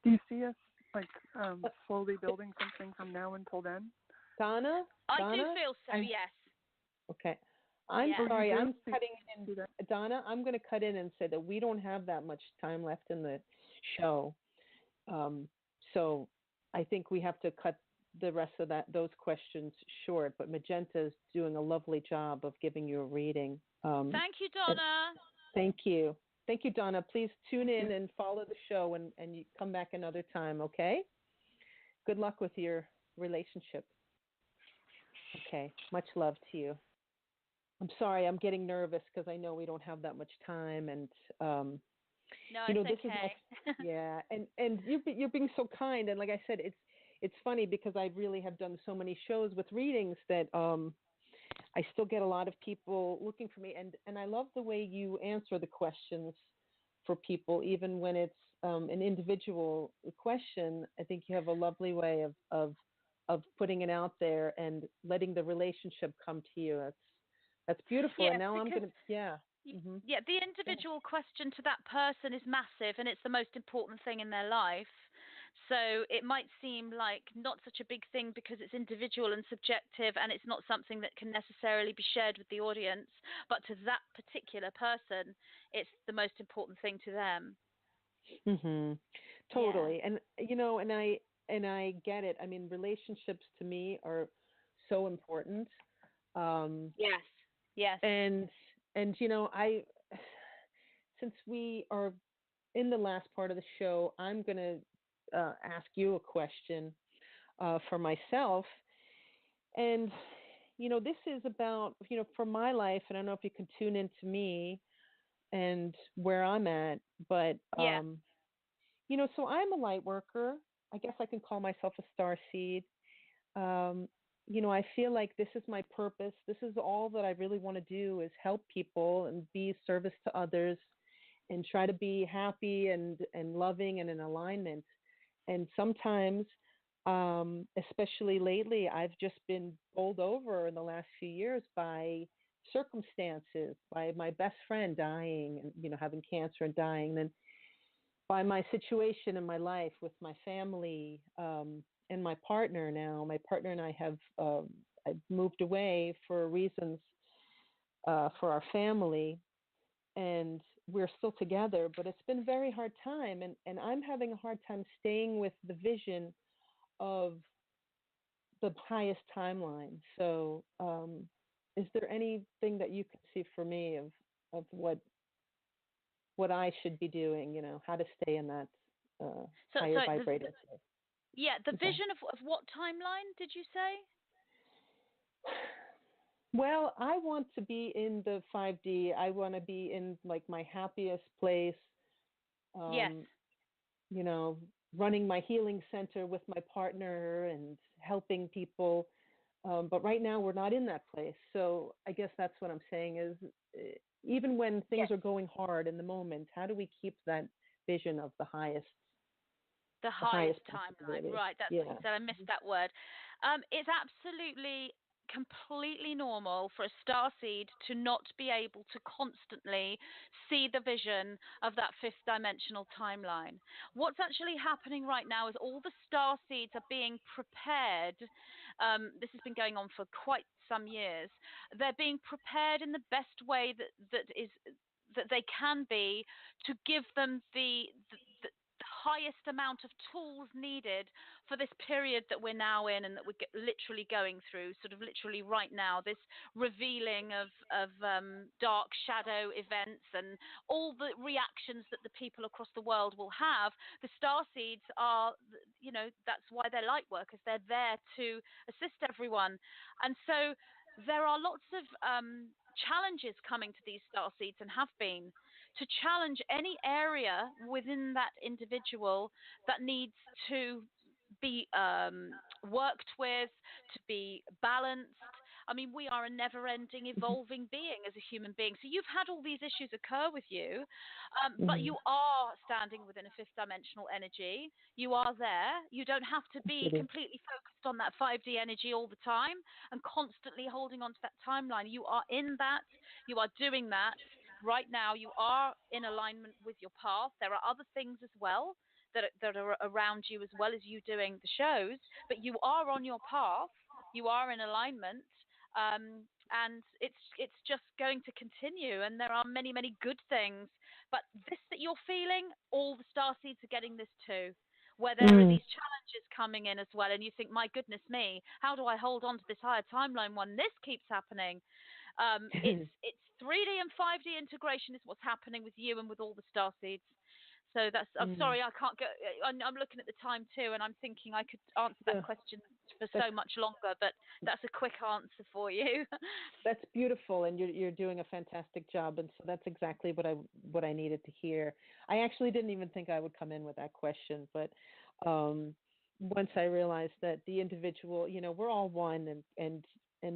Do you see us slowly building something from now until then? Donna? I do feel so, yes. Okay. I'm sorry, I'm cutting in. Donna, I'm going to cut in and say that we don't have that much time left in the show. So I think we have to cut the rest of those questions short. But Magenta is doing a lovely job of giving you a reading. Thank you, Donna. Thank you. Thank you, Donna. Please tune in and follow the show and you come back another time, okay? Good luck with your relationship. Okay, much love to you. I'm sorry, I'm getting nervous because I know we don't have that much time, and no, this okay. is and you're being so kind, and like I said, it's funny because I really have done so many shows with readings that I still get a lot of people looking for me, and I love the way you answer the questions for people, even when it's an individual question. I think you have a lovely way of putting it out there and letting the relationship come to you. That's beautiful. Yeah, and now I'm going to, Mm-hmm. Yeah, the individual question to that person is massive, and it's the most important thing in their life. So it might seem like not such a big thing because it's individual and subjective, and it's not something that can necessarily be shared with the audience. But to that particular person, it's the most important thing to them. Mm-hmm. Totally. Yeah. And and I get it. I mean, relationships to me are so important. Yes. And since we are in the last part of the show, I'm going to ask you a question for myself. And, this is about, for my life, and I don't know if you can tune into me and where I'm at, but, so I'm a light worker. I guess I can call myself a starseed. I feel like this is my purpose. This is all that I really want to do, is help people and be of service to others and try to be happy and loving and in alignment. And sometimes, especially lately, I've just been bowled over in the last few years by circumstances, by my best friend dying and, having cancer and dying, and then by my situation in my life with my family, and my partner now. My partner and I have I've moved away for reasons for our family, and we're still together, but it's been a very hard time, and I'm having a hard time staying with the vision of the highest timeline. So is there anything that you can see for me of what I should be doing, how to stay in that higher vibrator? The vision of what timeline did you say? Well, I want to be in the 5D. I want to be in like my happiest place. Yes. Running my healing center with my partner and helping people. But right now we're not in that place. So I guess that's what I'm saying is even when things are going hard in the moment, how do we keep that vision of the highest? The highest timeline, right? That's what you said. I missed that word. It's absolutely completely normal for a starseed to not be able to constantly see the vision of that fifth dimensional timeline. What's actually happening right now is all the starseeds are being prepared. This has been going on for quite some years. They're being prepared in the best way that they can be to give them the highest amount of tools needed for this period that we're now in and that we're literally going through, sort of literally right now, this revealing of dark shadow events and all the reactions that the people across the world will have. The starseeds are, that's why they're light workers. They're there to assist everyone. And so there are lots of challenges coming to these starseeds and have been to challenge any area within that individual that needs to be worked with, to be balanced. I mean, we are a never-ending, evolving being as a human being. So you've had all these issues occur with you, but you are standing within a fifth-dimensional energy. You are there. You don't have to be completely focused on that 5D energy all the time and constantly holding on to that timeline. You are in that. You are doing that. Right now, you are in alignment with your path. There are other things as well that are around you as well as you doing the shows, but you are on your path. You are in alignment, and it's just going to continue. And there are many, many good things. But this that you're feeling, all the starseeds are getting this too, where there are these challenges coming in as well, and you think, my goodness me, how do I hold on to this higher timeline when this keeps happening? It's 3D and 5D integration is what's happening with you and with all the starseeds. So I'm sorry, I can't go. I'm looking at the time too, and I'm thinking I could answer that question for so much longer, but that's a quick answer for you. That's beautiful, and you're doing a fantastic job, and so that's exactly what I needed to hear. I actually didn't even think I would come in with that question, but once I realized that the individual, we're all one, and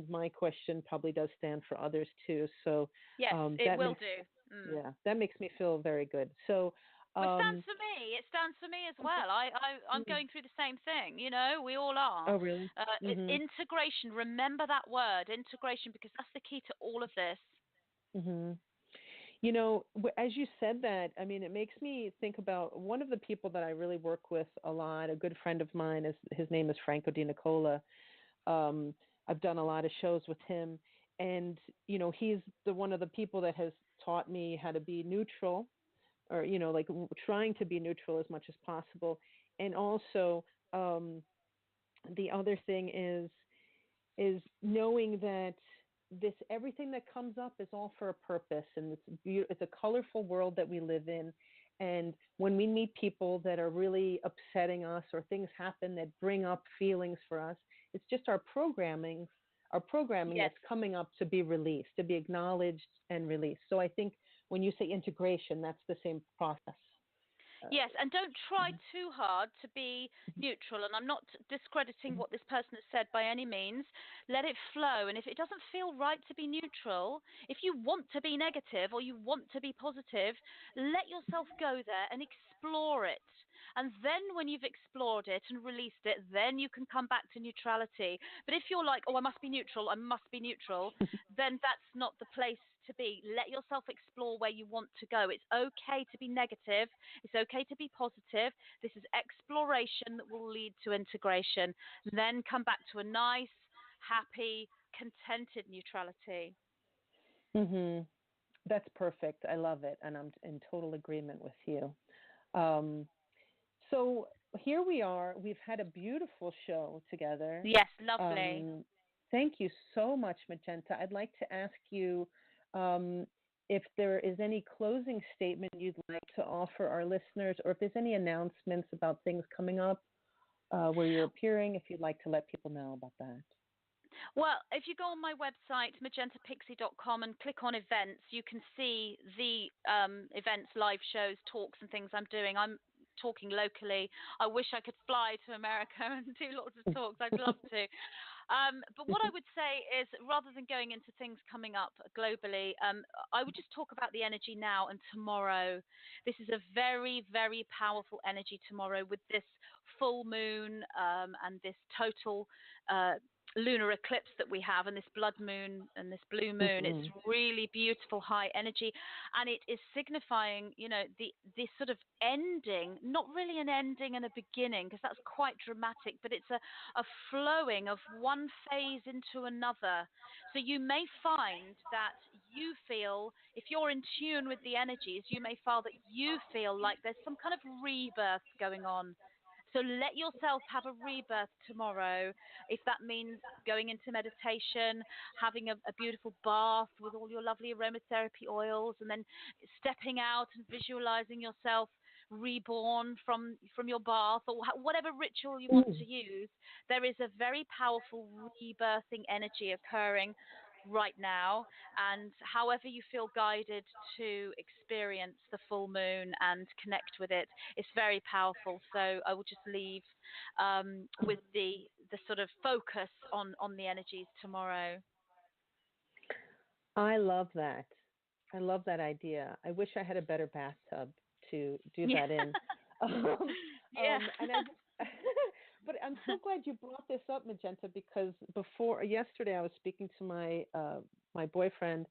my question probably does stand for others too. So yes, it will do. Yeah, that makes me feel very good. So. It stands for me. It stands for me as well. I'm going through the same thing. We all are. Oh, really? It's integration. Remember that word, integration, because that's the key to all of this. As you said that, I mean, it makes me think about one of the people that I really work with a lot. A good friend of mine, his name is Franco Di Nicola. I've done a lot of shows with him, and he's one of the people that has taught me how to be neutral, or like trying to be neutral as much as possible, and also the other thing is knowing that everything that comes up is all for a purpose, and it's a colorful world that we live in. And when we meet people that are really upsetting us, or things happen that bring up feelings for us, it's just our programming Yes. that's coming up to be released, to be acknowledged and released. So I think when you say integration, that's the same process. Yes, and don't try too hard to be neutral. And I'm not discrediting what this person has said by any means. Let it flow. And if it doesn't feel right to be neutral, if you want to be negative or you want to be positive, let yourself go there and explore it. And then when you've explored it and released it, then you can come back to neutrality. But if you're like, oh, I must be neutral, then that's not the place to be. Let yourself explore where you want to go. It's okay to be negative. It's okay to be positive. This is exploration that will lead to integration. Then come back to a nice, happy, contented neutrality. That's perfect. I love it. And I'm in total agreement with you. So here we are. We've had a beautiful show together. Yes, lovely. Thank you so much, Magenta. I'd like to ask you if there is any closing statement you'd like to offer our listeners, or if there's any announcements about things coming up where you're appearing, if you'd like to let people know about that. Well, if you go on my website, magentapixie.com, and click on events, you can see the events, live shows, talks and things I'm doing. I'm talking locally. I wish I could fly to America and do lots of talks. I'd love to. But what I would say is, rather than going into things coming up globally, I would just talk about the energy now and tomorrow. This is a very, very powerful energy tomorrow with this full moon and this total lunar eclipse that we have, and this blood moon and this blue moon. It's really beautiful high energy, and it is signifying, this sort of ending, not really an ending and a beginning, because that's quite dramatic, but it's a flowing of one phase into another. So you may find that you feel, if you're in tune with the energies, you may feel that you feel like there's some kind of rebirth going on. So let yourself have a rebirth tomorrow. If that means going into meditation, having a beautiful bath with all your lovely aromatherapy oils, and then stepping out and visualizing yourself reborn from your bath, or whatever ritual you want to use, there is a very powerful rebirthing energy occurring right now, and however you feel guided to experience the full moon and connect with it, it's very powerful. So I will just leave with the sort of focus on the energies tomorrow. I love that. I love that idea. I wish I had a better bathtub to do that in. But I'm so glad you brought this up, Magenta, because yesterday I was speaking to my boyfriend,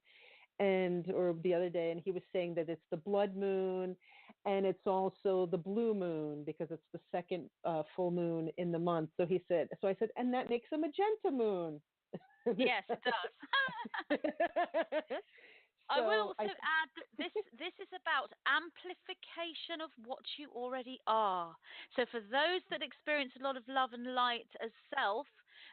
or the other day, and he was saying that it's the blood moon, and it's also the blue moon because it's the second full moon in the month. So I said, and that makes a magenta moon. Yes, it does. I will also add that this is about amplification of what you already are. So for those that experience a lot of love and light as self,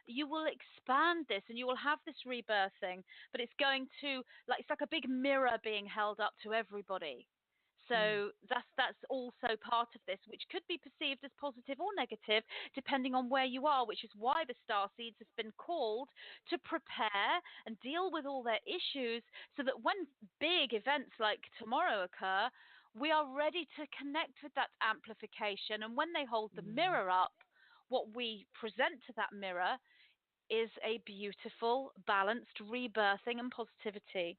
you will expand this and you will have this rebirthing, but it's going to, it's like a big mirror being held up to everybody. So that's also part of this, which could be perceived as positive or negative, depending on where you are, which is why the star seeds have been called to prepare and deal with all their issues, so that when big events like tomorrow occur, we are ready to connect with that amplification. And when they hold the mirror up, what we present to that mirror is a beautiful, balanced rebirthing and positivity.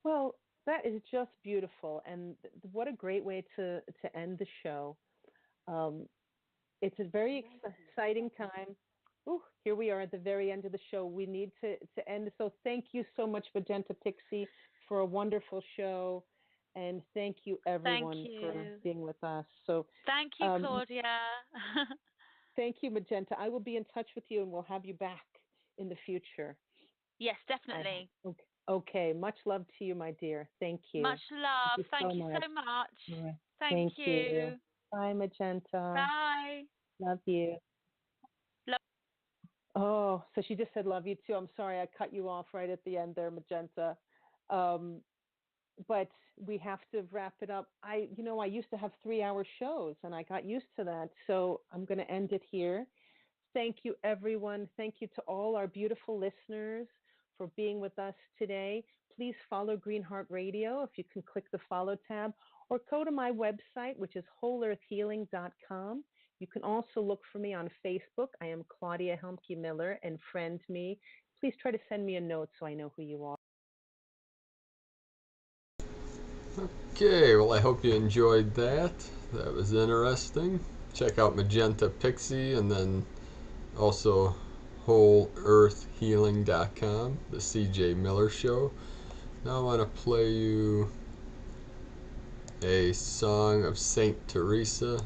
Well, that is just beautiful, and what a great way to end the show. It's a very exciting time. Here we are at the very end of the show. We need to end. So thank you so much, Magenta Pixie, for a wonderful show, and thank you everyone for being with us. So thank you, Claudia. Thank you, Magenta. I will be in touch with you, and we'll have you back in the future. Yes, definitely. Okay, much love to you, my dear. Thank you. Much love. Thank you so much. Right. Thank you. Bye, Magenta. Bye. Love you. Love. Oh, so she just said love you too. I'm sorry I cut you off right at the end there, Magenta. But we have to wrap it up. I used to have 3-hour shows and I got used to that. So I'm going to end it here. Thank you, everyone. Thank you to all our beautiful listeners for being with us today. Please follow Green Heart Radio if you can click the follow tab, or go to my website, which is wholeearthhealing.com. You can also look for me on Facebook. I am Claudia Helmke Miller, and friend me. Please try to send me a note so I know who you are. Okay, well, I hope you enjoyed that. That was interesting. Check out Magenta Pixie, and then also wholeearthhealing.com, the CJ Miller Show. Now I want to play you a song of Saint Theresa.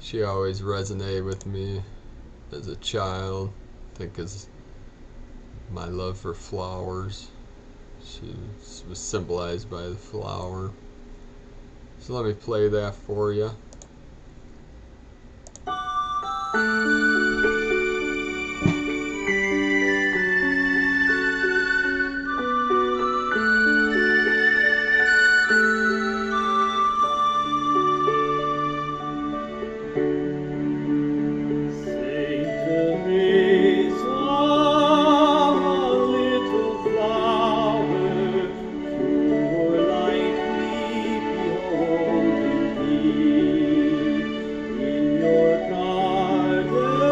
She always resonated with me as a child, I think as my love for flowers. She was symbolized by the flower. So let me play that for you. In your garden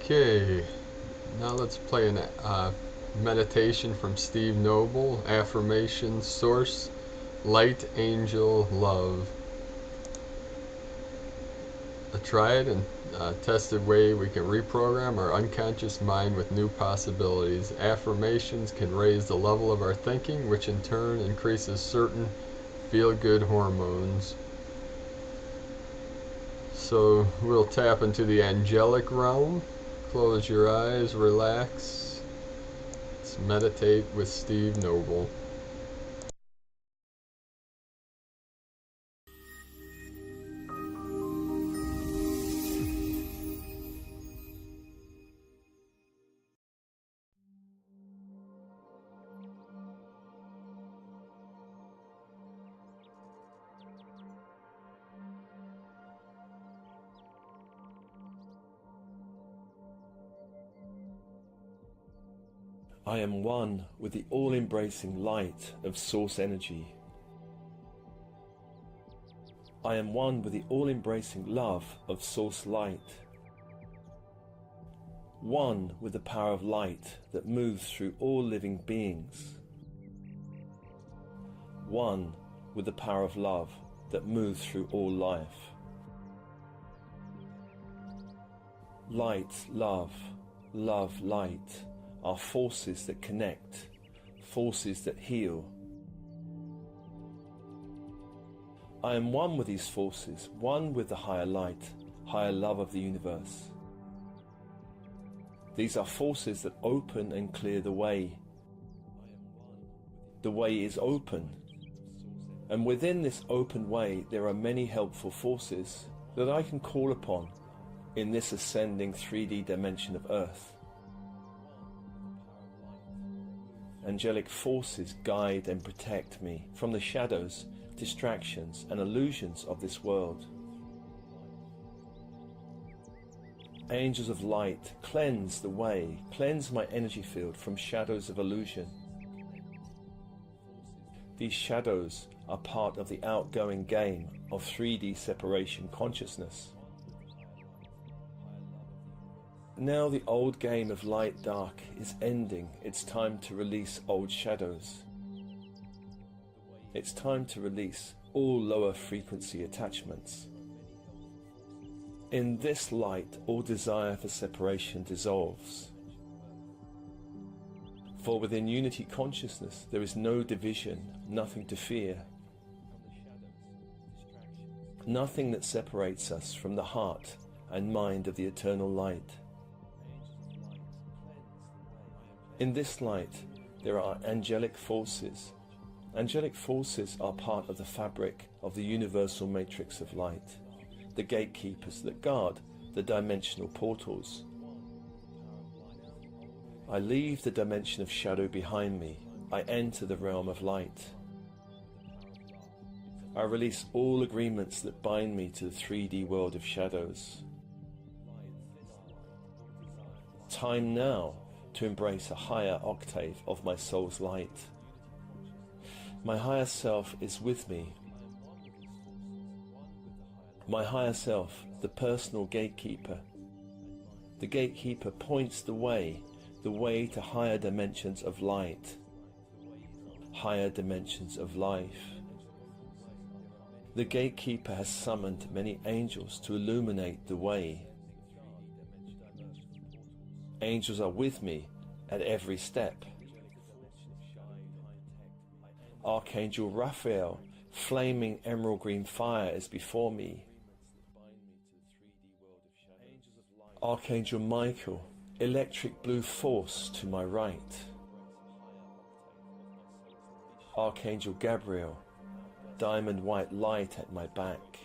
Okay, now let's play a meditation from Steve Nobel. Affirmation source, light, angel, love. A tried and tested way we can reprogram our unconscious mind with new possibilities. Affirmations can raise the level of our thinking, which in turn increases certain feel-good hormones. So we'll tap into the angelic realm. Close your eyes, relax. Let's meditate with Steve Nobel. I am one with the all-embracing light of Source Energy. I am one with the all-embracing love of Source Light. One with the power of light that moves through all living beings. One with the power of love that moves through all life. Light, love, love, light are forces that connect, forces that heal. I am one with these forces, one with the higher light, higher love of the universe. These are forces that open and clear the way. The way is open, and within this open way there are many helpful forces that I can call upon in this ascending 3D dimension of Earth. Angelic forces guide and protect me from the shadows, distractions, and illusions of this world. Angels of light cleanse the way, cleanse my energy field from shadows of illusion. These shadows are part of the outgoing game of 3D separation consciousness. Now the old game of light-dark is ending. It's time to release old shadows. It's time to release all lower frequency attachments. In this light, all desire for separation dissolves. For within unity consciousness, there is no division, nothing to fear. Nothing that separates us from the heart and mind of the eternal light. In this light, there are angelic forces. Angelic forces are part of the fabric of the universal matrix of light, the gatekeepers that guard the dimensional portals. I leave the dimension of shadow behind me. I enter the realm of light. I release all agreements that bind me to the 3D world of shadows. Time now to embrace a higher octave of my soul's light. My higher self is with me. My higher self, the personal gatekeeper. The gatekeeper points the way to higher dimensions of light, higher dimensions of life. The gatekeeper has summoned many angels to illuminate the way. Angels are with me at every step. Archangel Raphael, flaming emerald green fire is before me. Archangel Michael, electric blue force to my right. Archangel Gabriel, diamond white light at my back.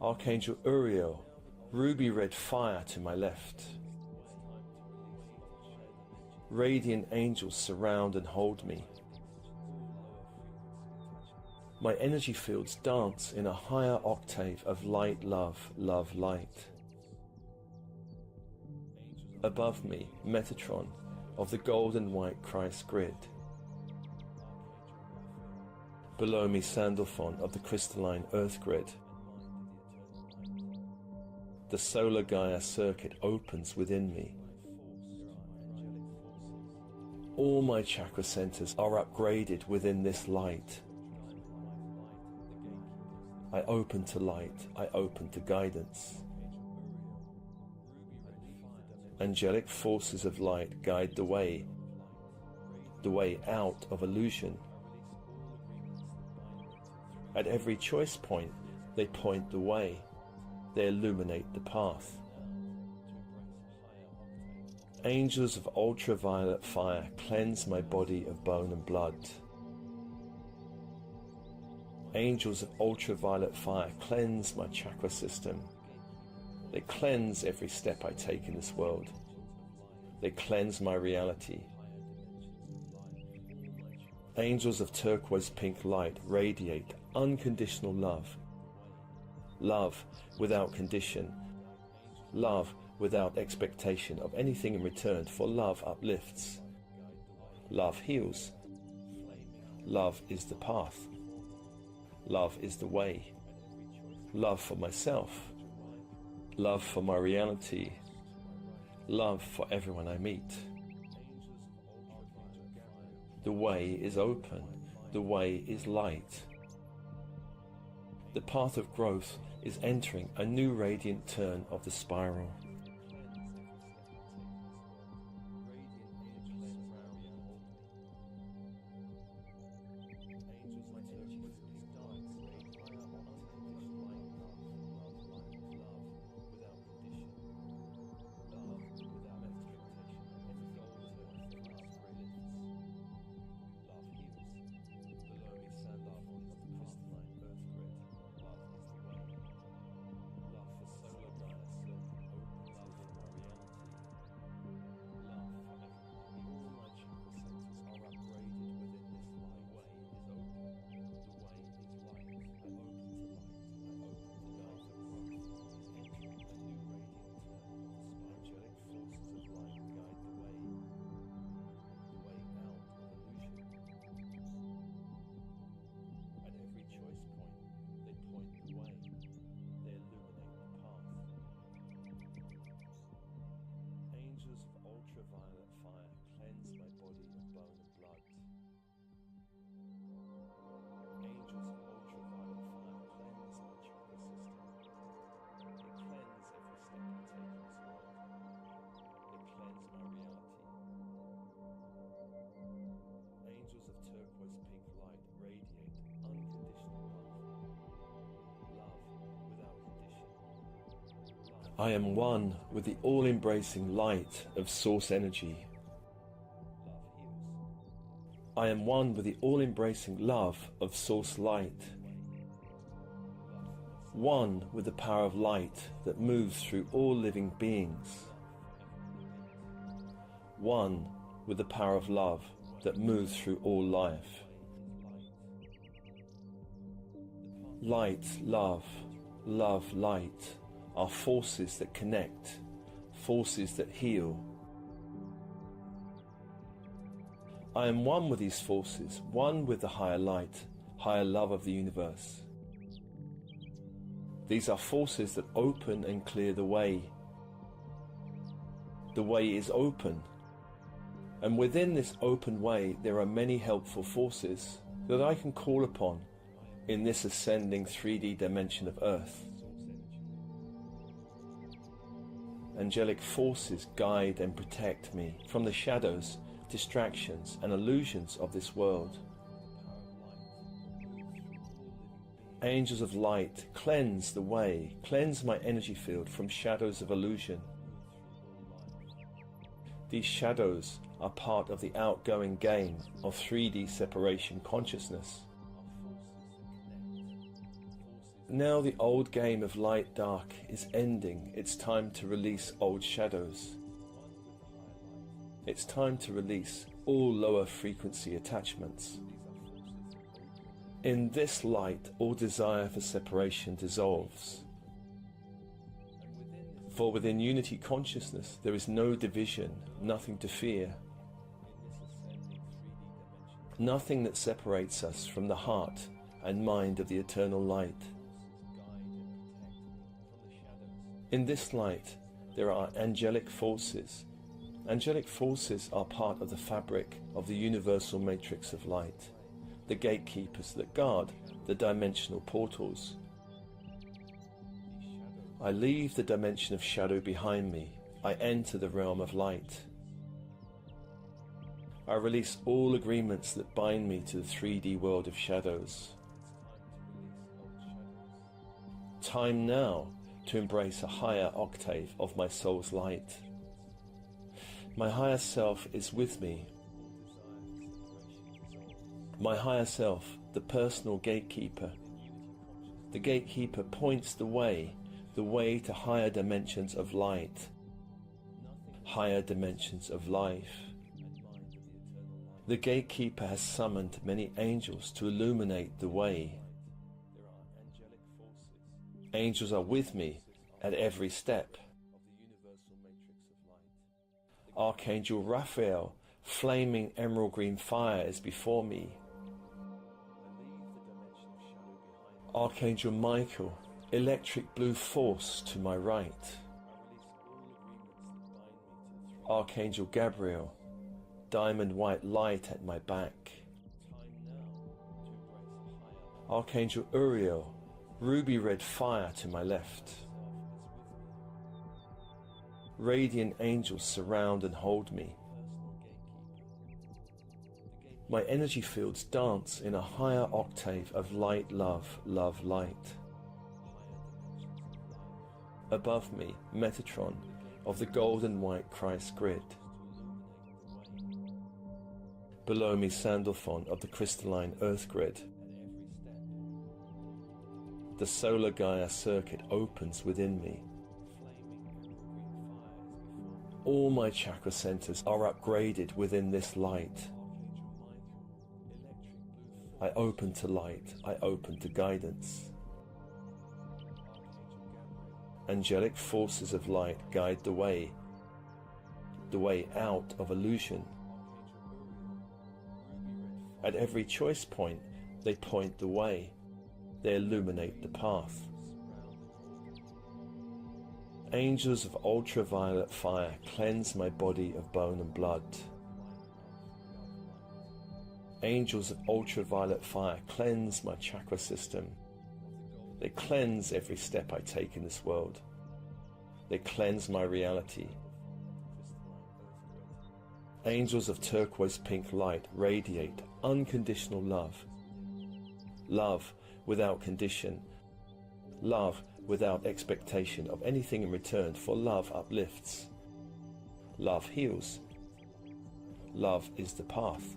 Archangel Uriel, ruby red fire to my left. Radiant angels surround and hold me. My energy fields dance in a higher octave of light, love, love, light. Above me, Metatron of the gold and white Christ grid. Below me, Sandalphon of the crystalline earth grid. The solar Gaia circuit opens within me. All my chakra centers are upgraded within this light. I open to light, I open to guidance. Angelic forces of light guide the way out of illusion. At every choice point, they point the way, they illuminate the path. Angels of ultraviolet fire cleanse my body of bone and blood. Angels of ultraviolet fire cleanse my chakra system. They cleanse every step I take in this world. They cleanse my reality. Angels of turquoise pink light radiate unconditional love. Love without condition. Love without expectation of anything in return, for love uplifts. Love heals. Love is the path. Love is the way. Love for myself. Love for my reality. Love for everyone I meet. The way is open. The way is light. The path of growth is entering a new radiant turn of the spiral. Ultraviolet fire cleanse my body of bone and blood. Angels of ultraviolet fire cleanse my chakra system. They cleanse every step I take in this world. They cleanse my reality. Angels of turquoise pink light radiate unconditional love. Love without condition. I am one with the all-embracing light of source energy. I am one with the all-embracing love of source light. One with the power of light that moves through all living beings. One with the power of love that moves through all life. Light, love, love, light are forces that connect, forces that heal. I am one with these forces, one with the higher light, higher love of the universe. These are forces that open and clear the way. The way is open, and within this open way there are many helpful forces that I can call upon in this ascending 3D dimension of Earth. Angelic forces guide and protect me from the shadows, distractions and illusions of this world. Angels of light cleanse the way, cleanse my energy field from shadows of illusion. These shadows are part of the outgoing game of 3D separation consciousness. Now the old game of light-dark is ending. It's time to release old shadows. It's time to release all lower frequency attachments. In this light, all desire for separation dissolves. For within unity consciousness, there is no division, nothing to fear. Nothing that separates us from the heart and mind of the eternal light. In this light, there are angelic forces. Angelic forces are part of the fabric of the universal matrix of light, the gatekeepers that guard the dimensional portals. I leave the dimension of shadow behind me. I enter the realm of light. I release all agreements that bind me to the 3D world of shadows. Time now to embrace a higher octave of my soul's light. My higher self is with me. My higher self, the personal gatekeeper. The gatekeeper points the way to higher dimensions of light, higher dimensions of life. The gatekeeper has summoned many angels to illuminate the way. Angels are with me at every step. Archangel Raphael, flaming emerald green fire is before me. Archangel Michael, electric blue force to my right. Archangel Gabriel, diamond white light at my back. Archangel Uriel, ruby red fire to my left. Radiant angels surround and hold me. My energy fields dance in a higher octave of light, love, love, light. Above me, Metatron of the golden white Christ grid. Below me, Sandalphon of the crystalline earth grid. The solar Gaia circuit opens within me. All my chakra centers are upgraded within this light. I open to light, I open to guidance. Angelic forces of light guide the way out of illusion. At every choice point, they point the way, they illuminate the path. Angels of ultraviolet fire cleanse my body of bone and blood. Angels of ultraviolet fire cleanse my chakra system. They cleanse every step I take in this world. They cleanse my reality. Angels of turquoise pink light radiate unconditional love. Love without condition. Love without expectation of anything in return, for love uplifts. Love heals. Love is the path.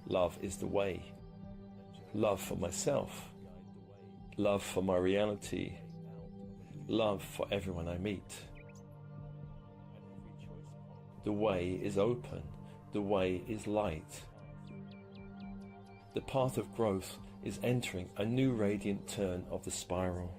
Love is the way. Love for myself. Love for my reality. Love for everyone I meet. The way is open. The way is light. The path of growth is entering a new radiant turn of the spiral.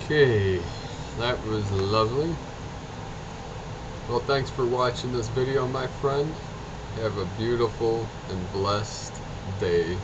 Okay, that was lovely. Well, thanks for watching this video, my friend. Have a beautiful and blessed day.